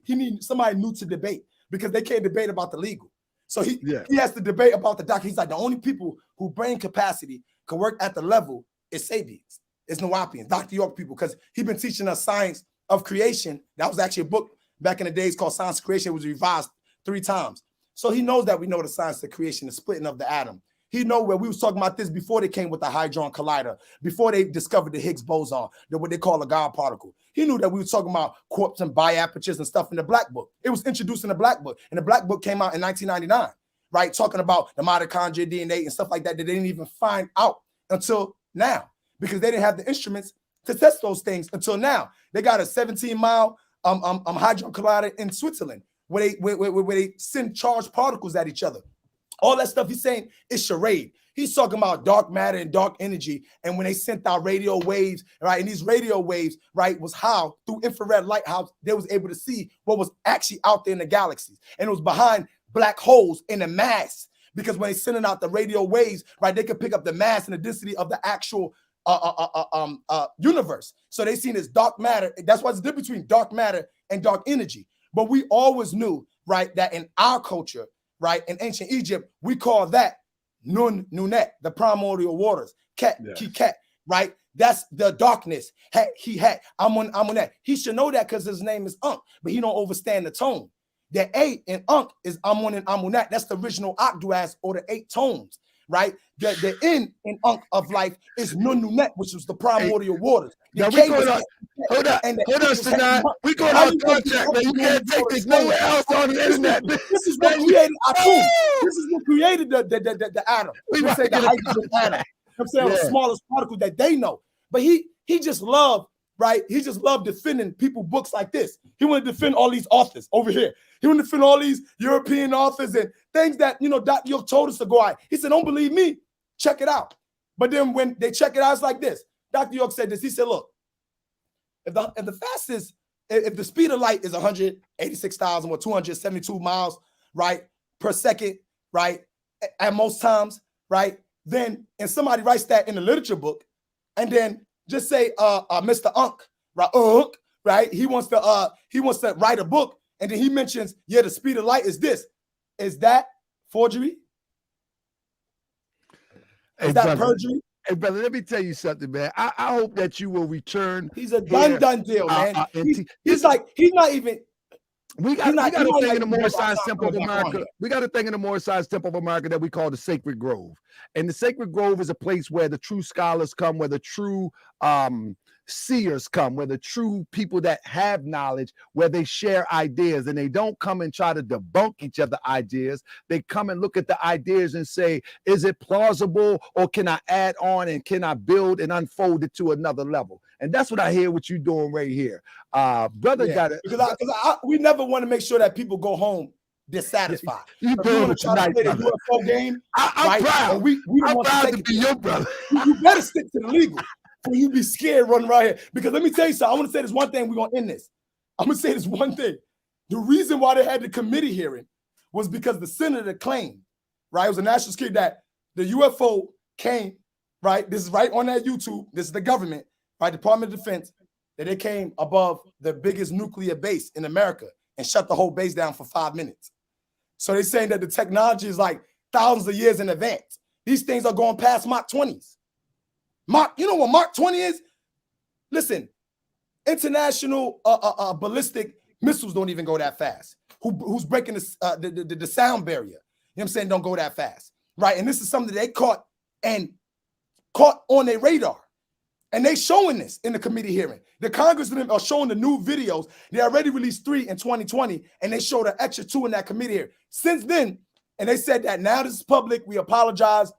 new to debate because they can't debate about the legal. So he has to debate about the doctor. He's like, the only people who brain capacity can work at the level is Sabians. It's Nawapians, Dr. York people, because he's been teaching us science of creation. That was actually a book back in the days called Science of Creation. It was revised 3 times. So he knows that we know the science of creation, the splitting of the atom. He know where we was talking about this before they came with the Hadron Collider, before they discovered the Higgs boson, what they call a God particle. He knew that we were talking about quarks and biapertures and stuff in the Black Book. It was introduced in the Black Book, and the Black Book came out in 1999, right? Talking about the mitochondria, DNA, and stuff like that they didn't even find out until now because they didn't have the instruments to test those things until now. They got a 17-mile Hadron Collider in Switzerland where they send charged particles at each other. All that stuff he's saying is charade. He's talking about dark matter and dark energy. And when they sent out radio waves, right, and these radio waves, right, was how through infrared light, how they was able to see what was actually out there in the galaxies. And it was behind black holes in the mass. Because when they sending out the radio waves, right, they could pick up the mass and the density of the actual universe. So they seen this dark matter. That's why it's the difference between dark matter and dark energy. But we always knew, right, that in our culture, right, in ancient Egypt, we call that Nun Nunet, the primordial waters, Ket, Ki Ket, right? That's the darkness. He had Amun Amunet. He should know that because his name is Ankh, but he don't overstand the tone. The A in Ankh is Amun and Amunet. That's the original Ogdoaz or the 8 tones, right? The N in Ankh of life is Nun Nunet, which was the primordial waters. Now we going on. Hold on, Saqar. We going on contract, man. You can't take this nowhere else on the internet. This is what created Atum. This is what created the atom. We say the hydrogen atom. I'm saying the smallest particle that they know. But he just loved, right? He just loved defending people books like this. He wanted to defend all these authors over here. He wanted to defend all these European authors and things that, you know, Dr. York told us to go out. He said, don't believe me, check it out. But then when they check it out, it's like this. Dr. York said this. He said, look, if the speed of light is 186,000 or 272 miles, right, per second, right, at most times, right, then, and somebody writes that in the literature book, and then just say, Mr. Unc, right, he wants to write a book, and then he mentions, yeah, the speed of light is this. Is that forgery? Is that perjury? Hey, brother, let me tell you something, man. I hope that you will return. He's a done deal, man. He's like, he's not even. We got a thing in the Moorish Science Temple of America. We got a thing in the Moorish Science Temple of America that we call the Sacred Grove. And the Sacred Grove is a place where the true scholars come, where the true seers come, where the true people that have knowledge, where they share ideas, and they don't come and try to debunk each other's ideas. They come and look at the ideas and say, is it plausible, or can I add on and can I build and unfold it to another level? And that's what I hear what you're doing right here. Brother got it. Because we never want to make sure that people go home dissatisfied. You want to try to play the UFO game. I'm proud. I'm proud to be your brother. You better stick to the legal. Before you be scared running right here. Because let me tell you something. I want to say this one thing. We're going to end this. I'm going to say this one thing. The reason why they had the committee hearing was because the senator claimed, right? It was a national security that the UFO came right? This is right on that YouTube. This is the government, right? Department of Defense, that they came above the biggest nuclear base in America and shut the whole base down for 5 minutes. So they're saying that the technology is like thousands of years in advance. These things are going past Mach 20s. You know what Mach 20 is? Listen, international ballistic missiles don't even go that fast. Who's breaking the sound barrier? You know what I'm saying? Don't go that fast, right? And this is something that they caught on their radar. And they showing this in the committee hearing. The congressmen are showing the new videos. They already released 3 in 2020, and they showed an extra 2 in that committee hearing. Since then, and they said that now this is public. We apologize.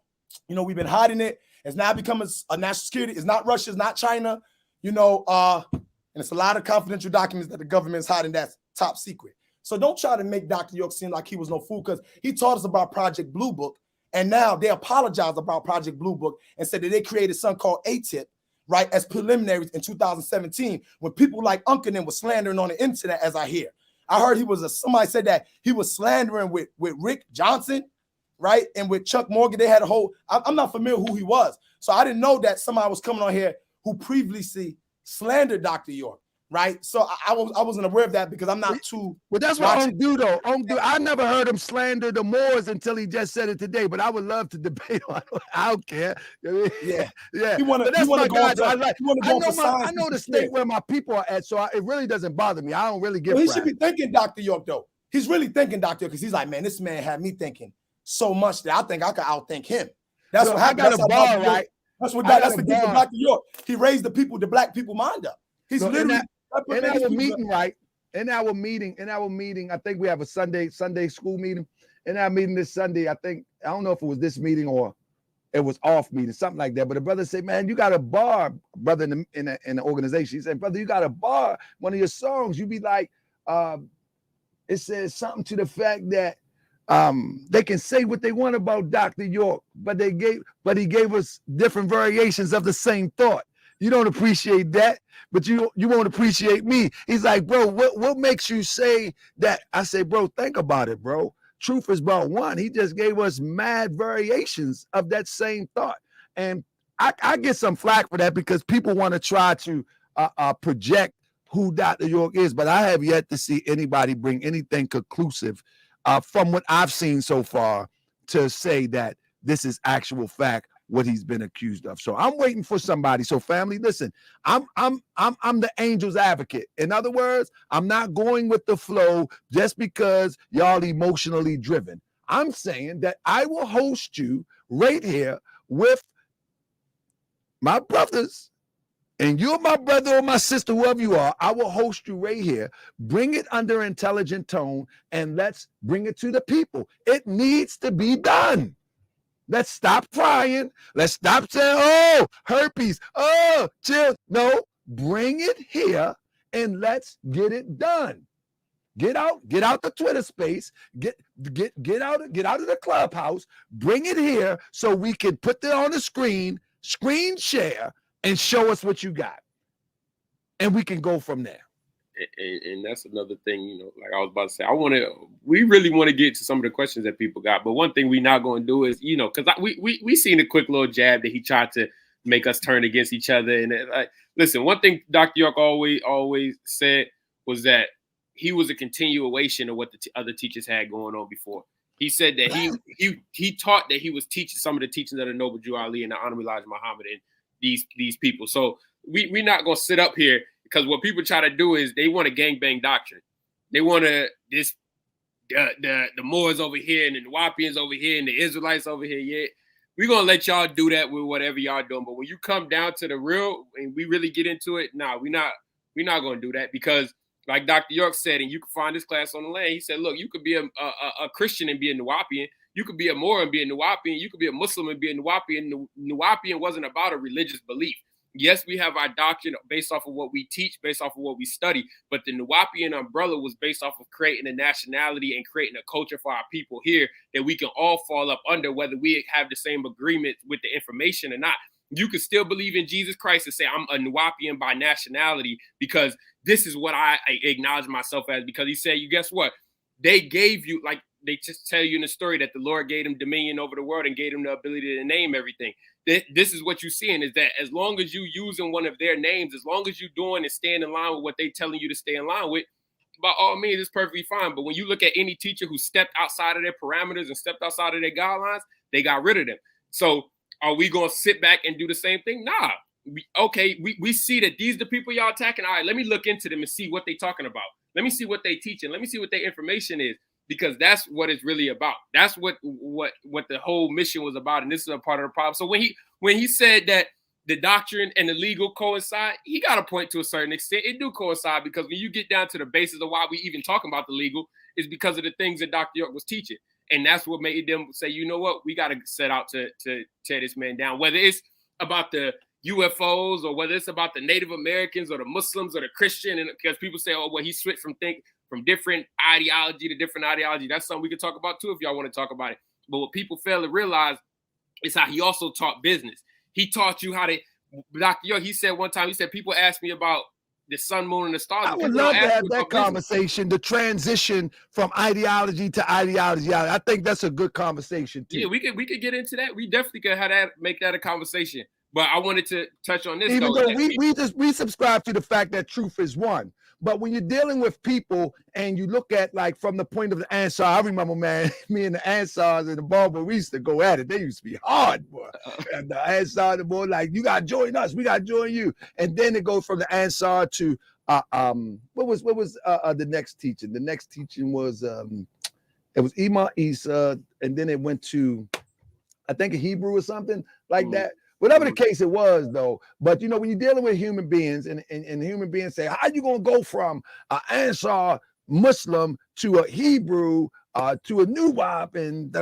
You know, we've been hiding it. It's now become a national security. It's not Russia. It's not China. You know, and it's a lot of confidential documents that the government is hiding that's top secret. So don't try to make Dr. York seem like he was no fool, because he taught us about Project Blue Book, and now they apologize about Project Blue Book and said that they created something called ATIP, right, as preliminaries in 2017, when people like Uncle was slandering on the internet, as I hear. I heard somebody said that he was slandering with Rick Johnson, right, and with Chuck Morgan. They had a whole, I'm not familiar who he was. So I didn't know that somebody was coming on here who previously slandered Dr. York, right? So I wasn't aware of that because I'm not too. Well, that's what Unk do, though. Unk do. I never heard him slander the Moors until he just said it today. But I would love to debate on it. I don't care. Yeah. You want to? That's my guy. I know the state Yeah. where my people are at, so it really doesn't bother me. I don't really give. Well, he should be thinking Dr. York, though. He's really thinking Dr. York, because he's like, man, this man had me thinking so much that I think I could outthink him. That's what happened. I got a bar, right? That's what that's the gift of Dr. York. He raised the black people mind up. He's literally in our meeting, right? In our meeting, I think we have a Sunday school meeting. In our meeting this Sunday, I don't know if it was this meeting or it was off meeting, something like that. But the brother said, "Man, you got a bar, brother, in the organization." He said, "Brother, you got a bar. One of your songs, you be like, it says something to the fact that they can say what they want about Dr. York, but he gave us different variations of the same thought. You don't appreciate that, but you won't appreciate me." He's like, "Bro, what makes you say that?" I say, "Bro, think about it, bro. Truth is about one. He just gave us mad variations of that same thought." And I get some flack for that because people want to try to project who Dr. York is, but I have yet to see anybody bring anything conclusive from what I've seen so far to say that this is actual fact what he's been accused of. So I'm waiting for somebody. So family, listen, I'm the angel's advocate. In other words, I'm not going with the flow just because y'all emotionally driven. I'm saying that I will host you right here with my brothers, and you're my brother or my sister, whoever you are. I will host you right here. Bring it under intelligent tone, and let's bring it to the people. It needs to be done. Let's stop crying. Let's stop saying, "Oh, herpes. Oh, chill." No, bring it here and let's get it done. Get out the Twitter space. Get out of the clubhouse. Bring it here so we can put it on the screen share, and show us what you got. And we can go from there. And that's another thing, you know, like I was about to say, we really want to get to some of the questions that people got. But one thing we're not going to do is, you know, because we seen a quick little jab that he tried to make us turn against each other. And listen, one thing Dr. York always said was that he was a continuation of what the other teachers had going on before. He said that he taught that he was teaching some of the teachings of the Noble Jew Ali and the Honorable Elijah Muhammad and these people. So we're not going to sit up here, because what people try to do is they want a gangbang doctrine. They want to the Moors over here and the Nuwapians over here and the Israelites over here. Yeah, we're gonna let y'all do that with whatever y'all doing. But when you come down to the real and we really get into it, we're not gonna do that, because like Dr. York said, and you can find this class on the land. He said, look, you could be a Christian and be a Nuwapian. You could be a Moor and be a Nuwapian. You could be a Muslim and be a Nuwapian. Nuwapian wasn't about a religious belief. Yes, we have our doctrine based off of what we teach, based off of what we study, but the Nuwapian umbrella was based off of creating a nationality and creating a culture for our people here that we can all fall up under, whether we have the same agreement with the information or not. You can still believe in Jesus Christ and say, I'm a Nuwapian by nationality because this is what I acknowledge myself as. Because he said, you guess what? They gave you, like they just tell you in the story that the Lord gave him dominion over the world and gave him the ability to name everything. this is what you're seeing, is that as long as you using one of their names, as long as you doing and staying in line with what they telling you to stay in line with, by all means, it's perfectly fine. But when you look at any teacher who stepped outside of their parameters and stepped outside of their guidelines, they got rid of them. So are we going to sit back and do the same thing? Nah. We see that these are the people y'all attacking. All right, let me look into them and see what they talking about. Let me see what they teaching. Let me see what their information is, because that's what it's really about. That's what the whole mission was about, and this is a part of the problem. So when he said that the doctrine and the legal coincide, he got a point to a certain extent. It do coincide, because when you get down to the basis of why we even talking about the legal is because of the things that Dr. York was teaching. And that's what made them say, you know what, we got to set out to tear this man down, whether it's about the UFOs or whether it's about the Native Americans or the Muslims or the Christian. And because people say, oh, well, he switched from different ideology to different ideology. That's something we could talk about too if y'all want to talk about it. But what people fail to realize is how he also taught business. He taught you how to, Dr. York, he said one time, he said, people ask me about the sun, moon, and the stars. I would love to have that conversation, the transition from ideology to ideology. I think that's a good conversation too. Yeah, we could get into that. We definitely could have that, make that a conversation. But I wanted to touch on this. Even though we subscribe to the fact that truth is one. But when you're dealing with people and you look at, like, from the point of the Ansar, I remember, man, me and the Ansars and the Barber, we used to go at it. They used to be hard, boy. And the Ansar, the boy, like, you got to join us. We got to join you. And then it goes from the Ansar to, what was the next teaching? The next teaching was, it was Imam Isa, and then it went to, I think, a Hebrew or something like that. Whatever the case it was, though. But, you know, when you're dealing with human beings and human beings say, how you going to go from an Ansar Muslim to a Hebrew to a Nuwab? And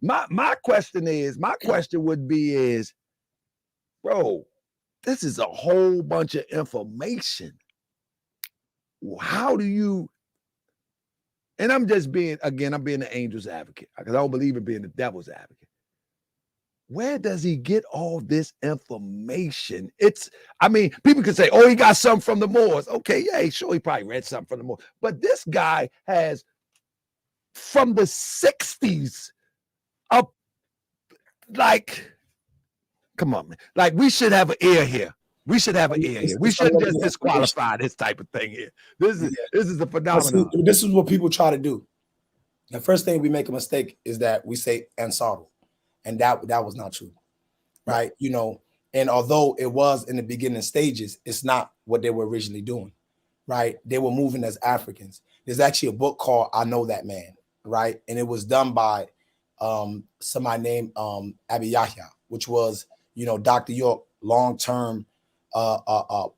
my question would be, bro, this is a whole bunch of information. How do you, and I'm being the angel's advocate, because I don't believe in being the devil's advocate. Where does he get all this information? People could say, oh, he got something from the Moors. Okay, yeah, sure, he probably read something from the Moors. But this guy has, from the 60s up, like, come on, man. Like, we should have an ear here. We should have an ear here. We shouldn't just disqualify this type of thing here. This is a phenomenon. This is what people try to do. The first thing we make a mistake is that we say Ansar. And that was not true, right? You know, and although it was in the beginning stages, it's not what they were originally doing, right? They were moving as Africans. There's actually a book called I Know That Man, right? And it was done by somebody named Abi Yahya, which was, you know, Dr. York, long-term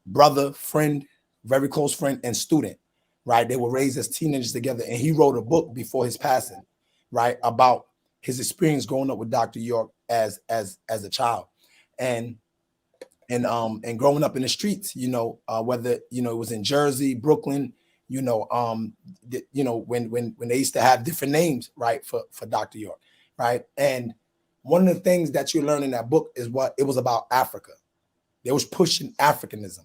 brother, friend, very close friend and student, right? They were raised as teenagers together. And he wrote a book before his passing, right, about his experience growing up with Dr. York as a child, and growing up in the streets, you know, whether, you know, it was in Jersey, Brooklyn, you know, when they used to have different names, right, for Dr. York, right? And one of the things that you learn in that book is what it was about Africa. They was pushing Africanism,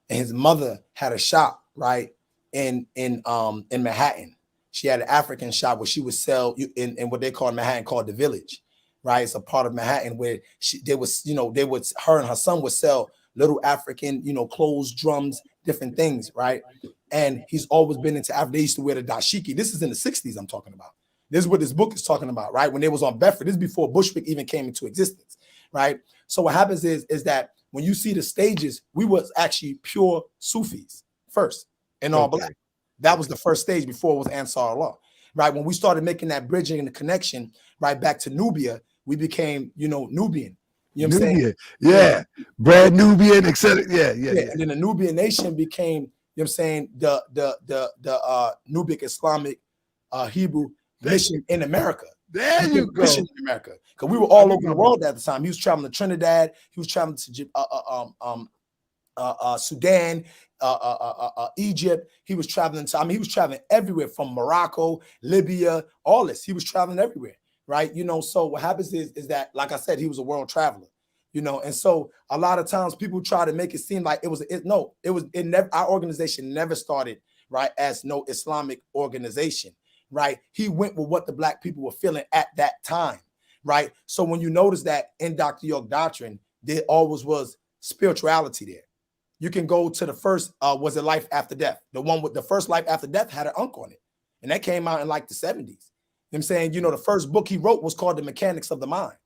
and his mother had a shop, right, in Manhattan. She had an African shop where she would sell in what they call in Manhattan called the Village, right? It's a part of Manhattan where her and her son would sell little African, you know, clothes, drums, different things, right? And he's always been into Africa. They used to wear the dashiki. This is in the 60s I'm talking about. This is what this book is talking about, right? When they was on Bedford, this is before Bushwick even came into existence, right? So what happens is that when you see the stages, we was actually pure Sufis first and all black. That was the first stage before it was Ansar Allah, right? When we started making that bridging and the connection right back to Nubia, we became, you know, Nubian. You know what I'm saying? Yeah. Brand Nubian, etc. Yeah. And then the Nubian nation became, you know what I'm saying, the Nubic Islamic Hebrew mission in America. There you go. Mission in America. Because we were all over the world at the time. He was traveling to Trinidad. He was traveling to Sudan, Egypt. He was traveling to, he was traveling everywhere from Morocco, Libya, all this. He was traveling everywhere, right? You know, so what happens is that, like I said, he was a world traveler, you know, and so a lot of times people try to make it seem like our organization never started, right, as no Islamic organization, right? He went with what the black people were feeling at that time, right? So when you notice that in Dr. York doctrine, there always was spirituality there. You can go to the first, was it Life After Death? The one with the first Life After Death had an unk on it. And that came out in like the 70s. You know what I'm saying? You know, the first book he wrote was called The Mechanics of the Mind.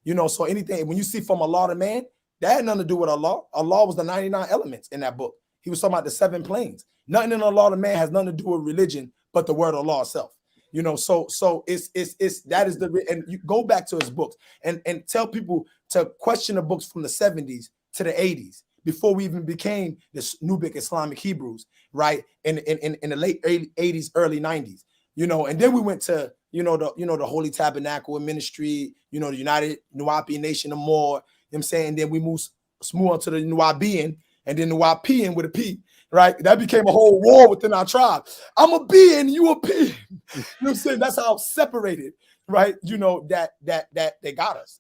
You know, so anything, when you see from Allah to man, that had nothing to do with Allah. Allah was the 99 elements in that book. He was talking about the 7 planes. Nothing in Allah to man has nothing to do with religion, but the word of Allah itself. You know, so it's that is the, and you go back to his books and tell people to question the books from the 70s to the 80s before we even became the Nubic Islamic Hebrews, right? In the late 80s, early 90s, you know, and then we went to, the Holy Tabernacle Ministry, the United Nuwapian Nation of More, you know what I'm saying? Then we moved on to the Nuwabian, and then Nuwapian with a P, right? That became a whole war within our tribe. I'm a B and you a P. You know what I'm saying? That's how separated, right? That they got us.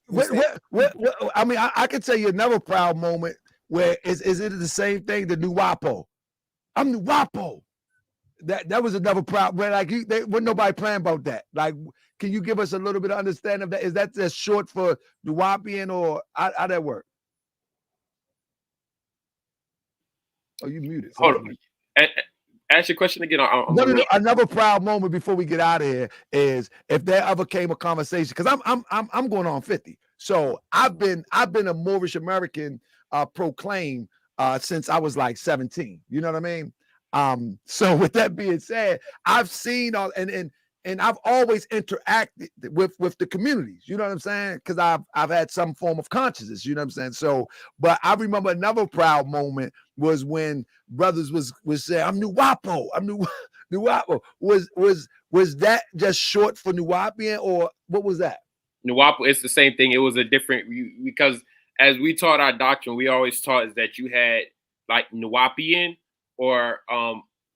I mean, I can tell you another proud moment where is it the same thing? The Nuwapo. I'm Nuwapo. That was another proud, where like wasn't nobody playing about that. Like, can you give us a little bit of understanding of that? Is that just short for Nuwapian, or how that work? Oh, you muted. Hold on. Ask your question again. Another proud moment before we get out of here is if there ever came a conversation, because I'm going on 50. So I've been a Moorish American proclaimed since I was like 17. You know what I mean? So with that being said, I've seen all and I've always interacted with the communities, you know what I'm saying? Because I've had some form of consciousness, you know what I'm saying? So, but I remember another proud moment was when brothers was saying, I'm Nuwapo, I'm Nuwapo. Was that just short for Nuwapian, or what was that? Nuwapo, it's the same thing. It was a different, because as we taught our doctrine, we always taught is that you had like Nuwapian, or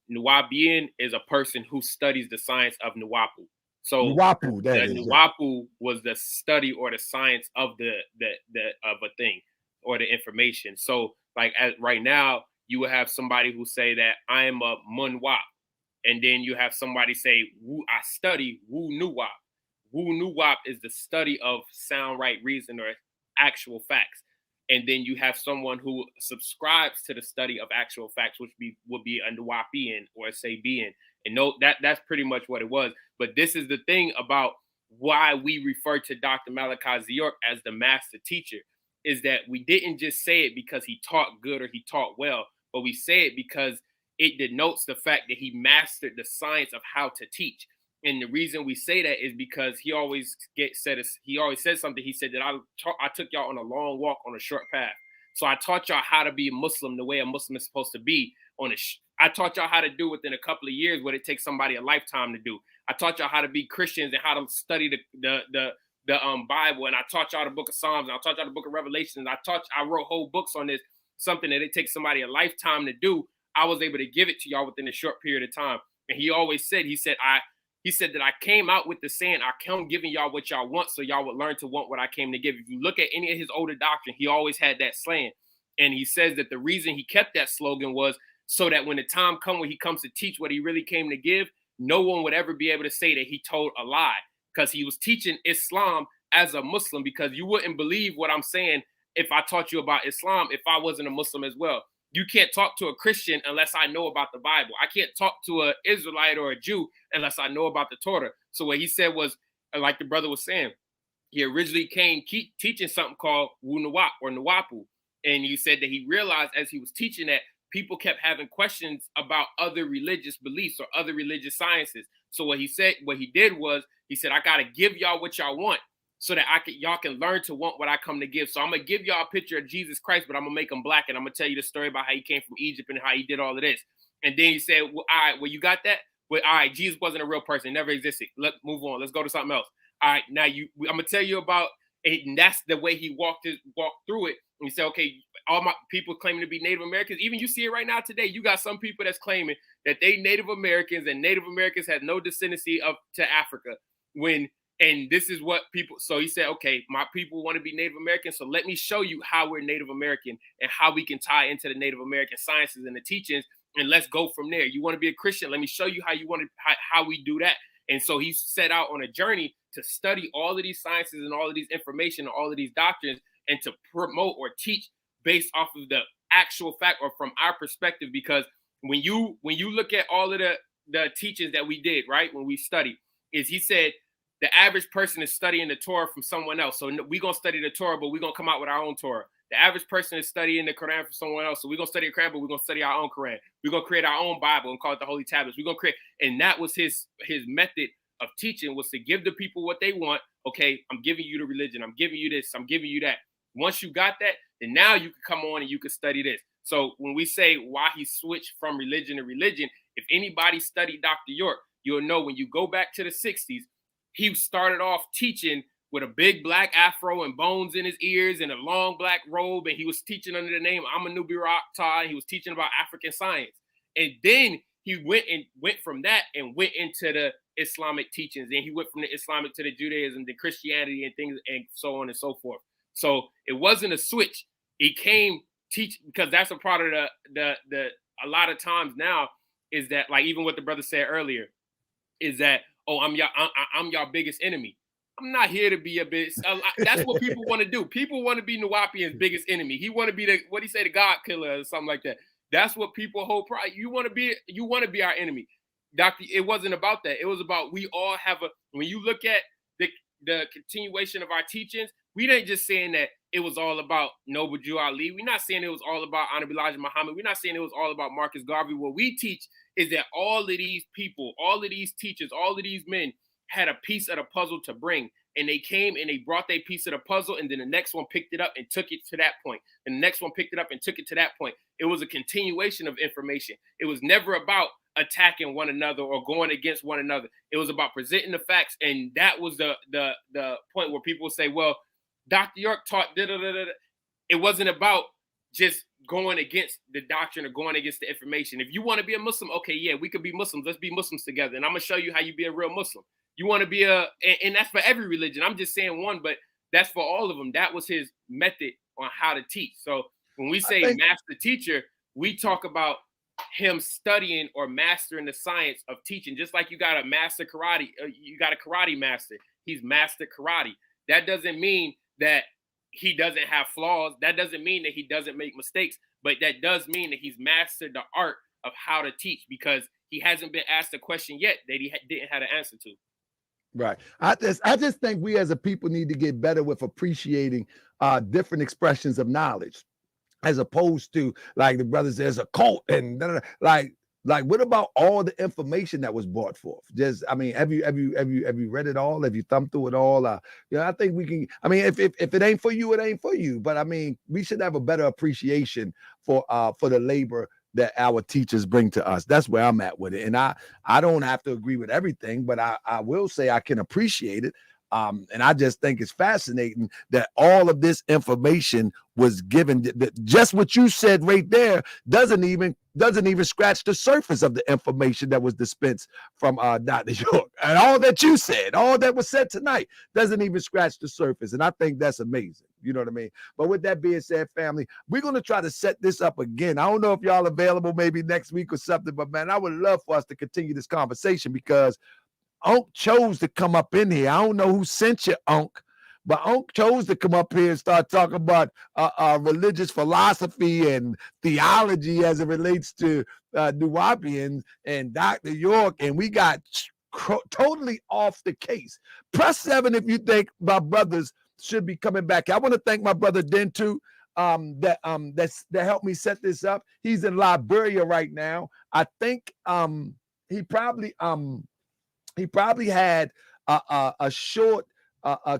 Nuwabian is a person who studies the science of Nuwapu. So Nuwapu was the study or the science of the of a thing or the information. So like right now, you will have somebody who say that I am a Munwap, and then you have somebody say I study Wu Nuwap. Wu Nuwap is the study of sound, right, reason, or actual facts. And then you have someone who subscribes to the study of actual facts, which would be a Nuwapian or a Sabian. And no, that's pretty much what it was. But this is the thing about why we refer to Dr. Malachi York as the master teacher, is that we didn't just say it because he taught good or he taught well, but we say it because it denotes the fact that he mastered the science of how to teach. And the reason we say that is because he always said something. He said that I took y'all on a long walk on a short path. So I taught y'all how to be a Muslim the way a Muslim is supposed to be. I taught y'all how to do within a couple of years what it takes somebody a lifetime to do. I taught y'all how to be Christians and how to study the Bible. And I taught y'all the book of Psalms. And I taught y'all the book of Revelations. I wrote whole books on this, something that it takes somebody a lifetime to do. I was able to give it to y'all within a short period of time. And he always said, he said that I came out with the saying, I come giving y'all what y'all want, so y'all would learn to want what I came to give. If you look at any of his older doctrine, he always had that slang. And he says that the reason he kept that slogan was so that when the time comes when he comes to teach what he really came to give, no one would ever be able to say that he told a lie, because he was teaching Islam as a Muslim, because you wouldn't believe what I'm saying if I taught you about Islam if I wasn't a Muslim as well. You can't talk to a Christian unless I know about the Bible. I can't talk to an Israelite or a Jew unless I know about the Torah. So what he said was, like the brother was saying, he originally came teaching something called Wu Nuwap or Nuwapu. And he said that he realized as he was teaching that people kept having questions about other religious beliefs or other religious sciences. So what he did was, he said, I got to give y'all what y'all want, so that y'all can learn to want what I come to give. So I'm going to give y'all a picture of Jesus Christ, but I'm going to make him black. And I'm going to tell you the story about how he came from Egypt and how he did all of this. And then he said, well, all right, well, you got that? Well, all right, Jesus wasn't a real person. He never existed. Let's move on. Let's go to something else. All right, now I'm going to tell you about it. And that's the way he walked through it. And he said, okay, all my people claiming to be Native Americans. Even you see it right now today. You got some people that's claiming that they Native Americans, and Native Americans had no descendancy to Africa. And this is what people, so he said, okay, my people want to be Native American, so let me show you how we're Native American and how we can tie into the Native American sciences and the teachings, and let's go from there. You want to be a Christian? Let me show you how we do that. And so he set out on a journey to study all of these sciences and all of these information and all of these doctrines and to promote or teach based off of the actual fact or from our perspective. Because when you look at all of the teachings that we did, right, when we studied, is he said the average person is studying the Torah from someone else. So we're going to study the Torah, but we're going to come out with our own Torah. The average person is studying the Quran from someone else. So we're going to study the Quran, but we're going to study our own Quran. We're going to create our own Bible and call it the Holy Tablets. We're going to create, and that was his method of teaching, was to give the people what they want. Okay, I'm giving you the religion. I'm giving you this. I'm giving you that. Once you got that, then now you can come on and you can study this. So when we say why he switched from religion to religion, if anybody studied Dr. York, you'll know when you go back to the 60s, he started off teaching with a big black afro and bones in his ears and a long black robe. And he was teaching under the name Amanubi Rakta. He was teaching about African science. And then he went from that and went into the Islamic teachings. And he went from the Islamic to the Judaism, the Christianity and things and so on and so forth. So it wasn't a switch. He came teach, because that's a part of the a lot of times now is that, like even what the brother said earlier, is that, oh, I'm your biggest enemy. I'm not here to be a bit. That's what people want to do. People want to be Nuwapian's biggest enemy. He want to be the God killer or something like that. That's what people hold pride. You want to be our enemy. Doctor, it wasn't about that. It was about, we all have when you look at the continuation of our teachings, we ain't just saying that it was all about Noble Drew Ali. We're not saying it was all about Honorable Elijah Muhammad. We're not saying it was all about Marcus Garvey. What we teach is that all of these people, all of these teachers, all of these men had a piece of the puzzle to bring. And they came and they brought their piece of the puzzle, and then the next one picked it up and took it to that point. And the next one picked it up and took it to that point. It was a continuation of information. It was never about attacking one another or going against one another. It was about presenting the facts. And that was the point where people say, well, Dr. York taught da-da-da-da. It wasn't about just going against the doctrine or going against the information. If you want to be a Muslim, okay, yeah, we could be Muslims. Let's be Muslims together. And I'm going to show you how you be a real Muslim. You want to be and that's for every religion. I'm just saying one, but that's for all of them. That was his method on how to teach. So when we say master teacher, we talk about him studying or mastering the science of teaching. Just like you got a master karate, you got a karate master. He's mastered karate. That doesn't mean that he doesn't have flaws. That doesn't mean that he doesn't make mistakes, but that does mean that he's mastered the art of how to teach, because he hasn't been asked a question yet that he didn't have an answer to. Right. I just think we as a people need to get better with appreciating different expressions of knowledge, as opposed to, like the brother says, a cult and like what about all the information that was brought forth? Just, I mean, have you read it all? Have you thumbed through it all? I think we can. I mean, if it ain't for you, it ain't for you. But I mean, we should have a better appreciation for the labor that our teachers bring to us. That's where I'm at with it. And I don't have to agree with everything, but I will say I can appreciate it. And I just think it's fascinating that all of this information was given. Just what you said right there doesn't even scratch the surface of the information that was dispensed from Dr. York. And all that you said, all that was said tonight, doesn't even scratch the surface. And I think that's amazing. You know what I mean? But with that being said, family, we're going to try to set this up again. I don't know if y'all available maybe next week or something, but man, I would love for us to continue this conversation, because Unc chose to come up in here. I don't know who sent you, Unc, but Unc chose to come up here and start talking about religious philosophy and theology as it relates to Nuwapians and Dr. York, and we got totally off the case. Press 7 if you think my brothers should be coming back. I want to thank my brother Dentu that helped me set this up. He's in Liberia right now. I think he probably had a short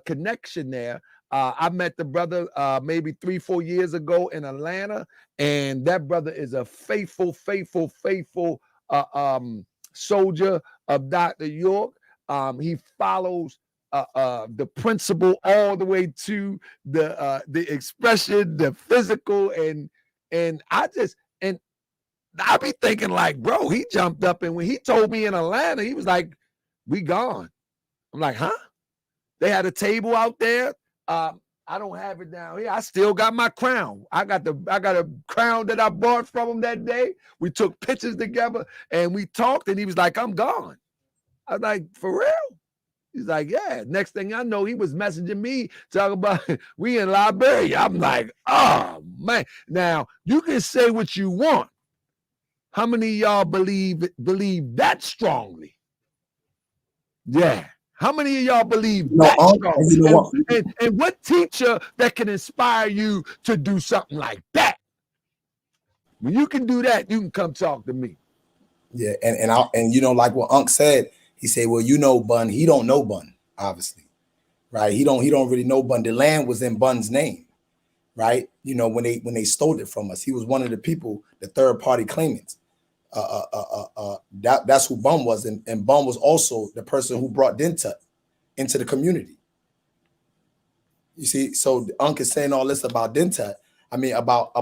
connection there. I met the brother maybe 3-4 years ago in Atlanta, and that brother is a faithful soldier of Dr. York. He follows the principle all the way to the expression, the physical, and I be thinking like, bro, he jumped up, and when he told me in Atlanta, he was like, we gone. I'm like, huh? They had a table out there. I don't have it down here. I still got my crown. I got a crown that I bought from him that day. We took pictures together and we talked, and he was like, I'm gone. I was like, for real? He's like, yeah. Next thing I know, he was messaging me, talking about we in Liberia. I'm like, oh, man. Now, you can say what you want. How many of y'all believe that strongly? Yeah. How many of y'all believe that strongly? And what teacher that can inspire you to do something like that? When you can do that, you can come talk to me. Yeah, and you know, like what Unc said, he said, well, you know, Bun, he don't know Bun, obviously, right? He don't really know Bun. The land was in Bun's name, right? You know, when they stole it from us, he was one of the people, the third party claimants. That's who Bun was, and Bun was also the person who brought Dintut into the community. You see, so Unc is saying all this about Dintut. I mean, about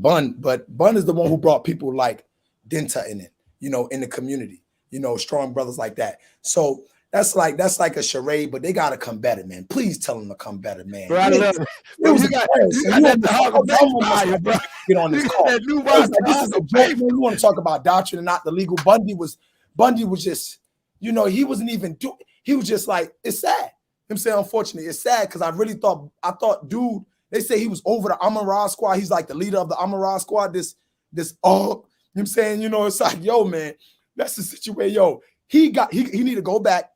Bun, but Bun is the one who brought people like Dintut in it, you know, in the community, you know, strong brothers like that. So that's like a charade, but they gotta come better, man. Please tell them to come better, man. Bro, I love it. Bro, you got that Ahhah, bro. Get on this call. This is a joke, man. You want to talk about doctrine and not the legal. Bundy was just, you know, he wasn't even he was just like, it's sad. Him saying, unfortunately, it's sad because I thought, dude, they say he was over the Amarah squad. He's like the leader of the Amarah squad. You know what I'm saying? You know, it's like, yo, man, that's the situation. Yo, he need to go back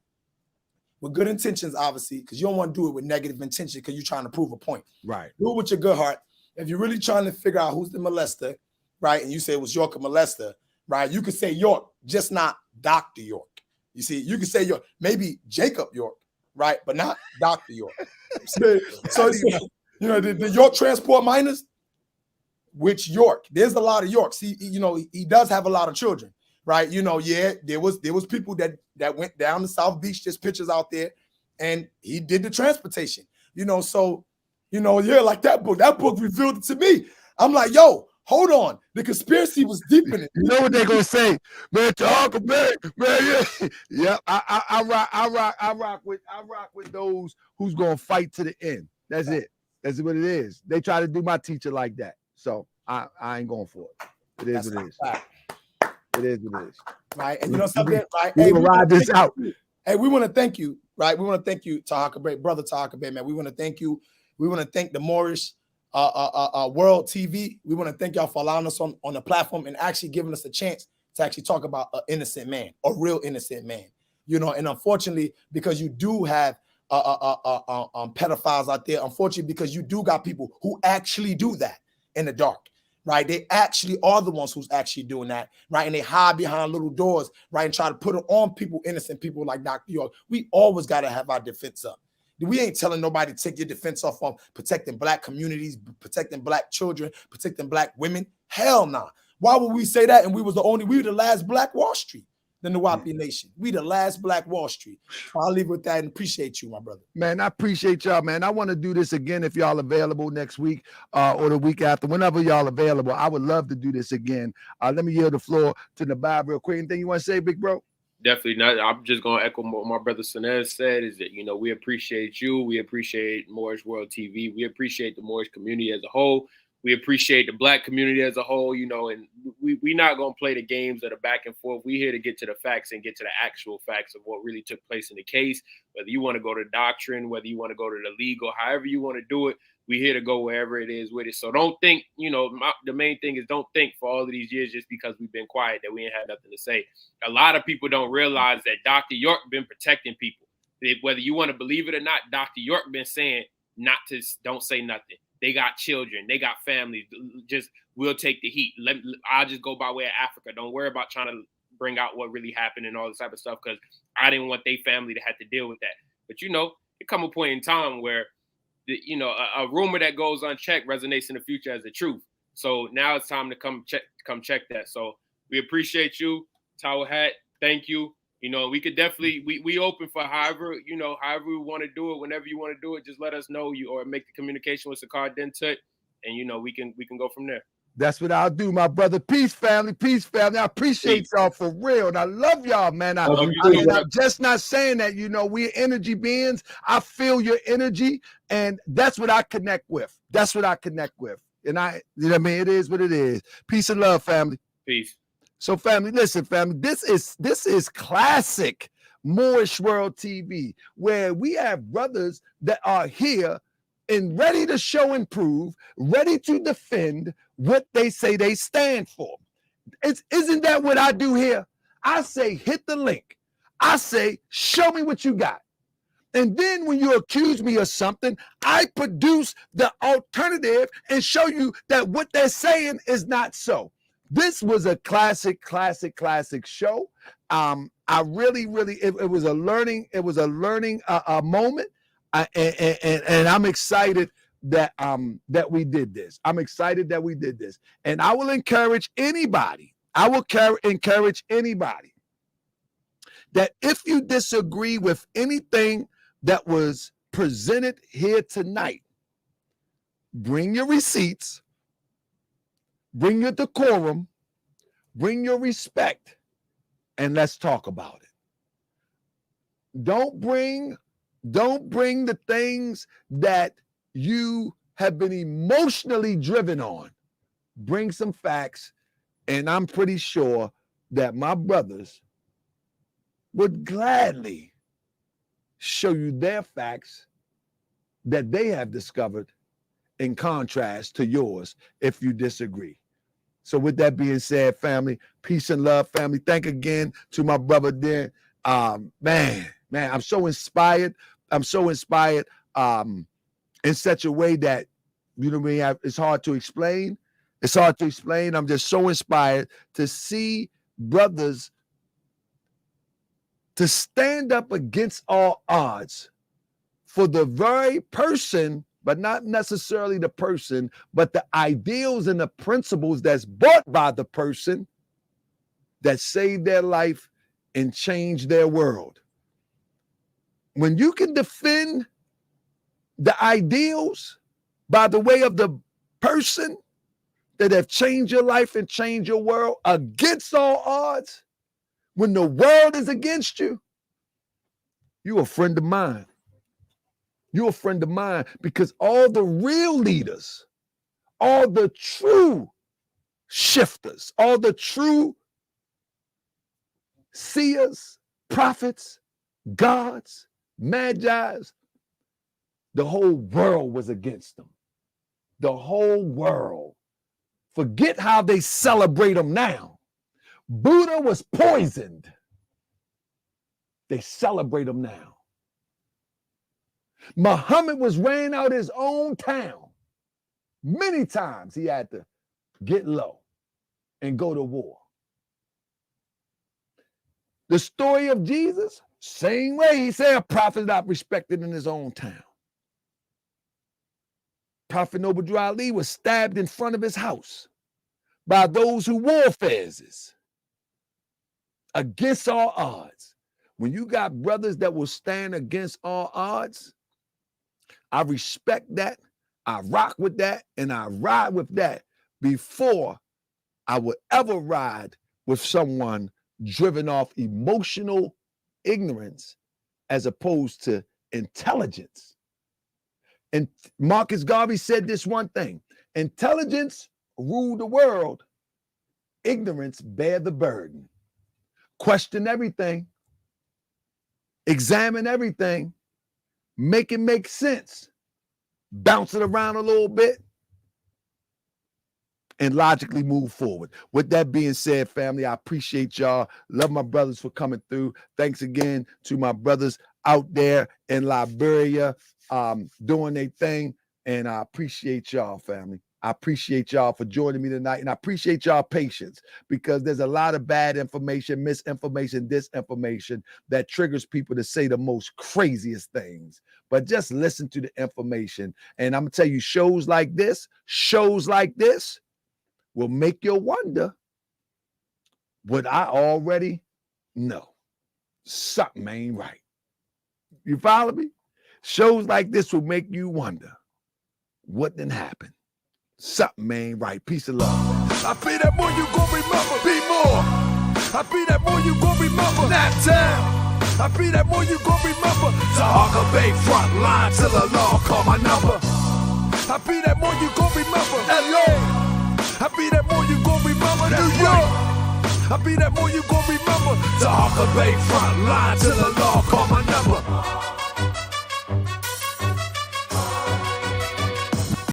with good intentions, obviously, because you don't want to do it with negative intention because you're trying to prove a point. Right. Do it with your good heart. If you're really trying to figure out who's the molester, right, and you say it was York a molester, right, you could say York, just not Dr. York. You see, you could say York, maybe Jacob York, right, but not Dr. York. So you know, the York transport minors, which York? There's a lot of Yorks. He does have a lot of children, right? You know, yeah, there was people that went down to South Beach, just pictures out there, and he did the transportation. You know, so you know, yeah, like that book revealed it to me. I'm like, yo, hold on, the conspiracy was deep in it. You know what they're gonna say, man? Talk, man, yeah, yeah. I rock with those who's gonna fight to the end. That's it. That's what it is. They try to do my teacher like that, so I ain't going for it. It is what it is. It is what it is. Right, and you know something, right? Hey, we ride this out. Hey, we want to thank you, right? We want to thank you, Ahhah Bey, brother Ahhah Bey, man. We want to thank you. We want to thank the Moorish World TV. We want to thank y'all for allowing us on the platform and actually giving us a chance to actually talk about an innocent man, a real innocent man. You know, and unfortunately, because you do have pedophiles out there, unfortunately, because you do got people who actually do that in the dark, right? They actually are the ones who's actually doing that, right? And they hide behind little doors, right? And try to put it on people, innocent people like Dr. York. We always got to have our defense up. We ain't telling nobody to take your defense off on protecting black communities, protecting black children, protecting black women. Hell nah. Why would we say that? And we were the last black Wall Street, the Nawapi Nation. We the last black Wall Street. I'll leave with that and appreciate you, my brother. Man, I appreciate y'all, man. I want to do this again if y'all available next week or the week after, whenever y'all available. I would love to do this again. Let me yield the floor to Nabab real quick. Anything you want to say, big bro? Definitely not. I'm just going to echo what my brother Sanez said is that, you know, we appreciate you. We appreciate Moorish World TV. We appreciate the Moorish community as a whole. We appreciate the black community as a whole, you know, and we not going to play the games that are back and forth. We're here to get to the facts and get to the actual facts of what really took place in the case, whether you want to go to doctrine, whether you want to go to the legal, however you want to do it. We're here to go wherever it is with it. So don't think, you know, the main thing is don't think for all of these years just because we've been quiet that we ain't had nothing to say. A lot of people don't realize that Dr. York been protecting people. Whether you want to believe it or not, Dr. York been saying don't say nothing. They got children. They got families. Just we'll take the heat. I'll just go by way of Africa. Don't worry about trying to bring out what really happened and all this type of stuff because I didn't want their family to have to deal with that. But, you know, it come a point in time where you know, a rumor that goes unchecked resonates in the future as the truth. So now it's time to come check that. So we appreciate you, Tower Hat. Thank you. You know, we could definitely we open for however we want to do it. Whenever you want to do it, just let us know or make the communication with Saqar Dintut, and you know we can go from there. That's what I'll do, my brother. Peace, family. Peace, family. I appreciate y'all for real. And I love y'all, man. I'm just not saying that, you know, we're energy beings. I feel your energy, and that's what I connect with. That's what I connect with. And you know what I mean? It is what it is. Peace and love, family. Peace. So, family, listen, family, this is classic Moorish World TV, where we have brothers that are here and ready to show and prove, ready to defend what they say they stand for. Isn't that what I do here? I say, hit the link. I say, show me what you got. And then when you accuse me of something, I produce the alternative and show you that what they're saying is not so. This was a classic show. I really, it was a learning moment. And I'm excited that we did this. I'm excited that we did this. And I will encourage anybody. Encourage anybody that if you disagree with anything that was presented here tonight, bring your receipts, bring your decorum, bring your respect, and let's talk about it. Don't bring the things that you have been emotionally driven on. Bring some facts, and I'm pretty sure that my brothers would gladly show you their facts that they have discovered in contrast to yours if you disagree. So with that being said, family, peace and love, family. Thank again to my brother there. Man, I'm so inspired. I'm so inspired in such a way that, you know what I mean, it's hard to explain. It's hard to explain. I'm just so inspired to see brothers to stand up against all odds for the very person, but not necessarily the person, but the ideals and the principles that's bought by the person that saved their life and changed their world. When you can defend the ideals by the way of the person that have changed your life and changed your world against all odds, when the world is against you, you're a friend of mine. You're a friend of mine, because all the real leaders, all the true shifters, all the true seers, prophets, gods, magi's, the whole world was against them. The whole world. Forget how they celebrate them now. Buddha was poisoned. They celebrate him now. Muhammad was ran out his own town. Many times he had to get low and go to war. The story of Jesus, same way. He said a prophet not respected in his own town. Prophet Noble Ali was stabbed in front of his house by those who wore fezzes. Against all odds. When you got brothers that will stand against all odds, I respect that, I rock with that, and I ride with that before I would ever ride with someone driven off emotional ignorance as opposed to intelligence. And Marcus Garvey said this one thing: intelligence rule the world, ignorance bear the burden. Question everything, examine everything, make it make sense, bounce it around a little bit, and logically move forward. With that being said, family, I appreciate y'all. Love my brothers for coming through. Thanks again to my brothers out there in Liberia doing their thing, and I appreciate y'all, family. I appreciate y'all for joining me tonight, and I appreciate y'all patience, because there's a lot of bad information, misinformation, disinformation that triggers people to say the most craziest things. But just listen to the information, and I'm gonna tell you, shows like this will make you wonder what I already know. Something ain't right. You follow me? Shows like this will make you wonder what done happened. Something ain't right. Peace and love. I be that more you gon' remember. Be more. I be that more you gon' remember. That town. I be that more you gon' remember. Saqar Bay front line till the law call my number. I be that more you gon' remember. LA. I be that more you gon' remember. New York. I be that more you gon' remember. To Hawker Bay front line to the law. Call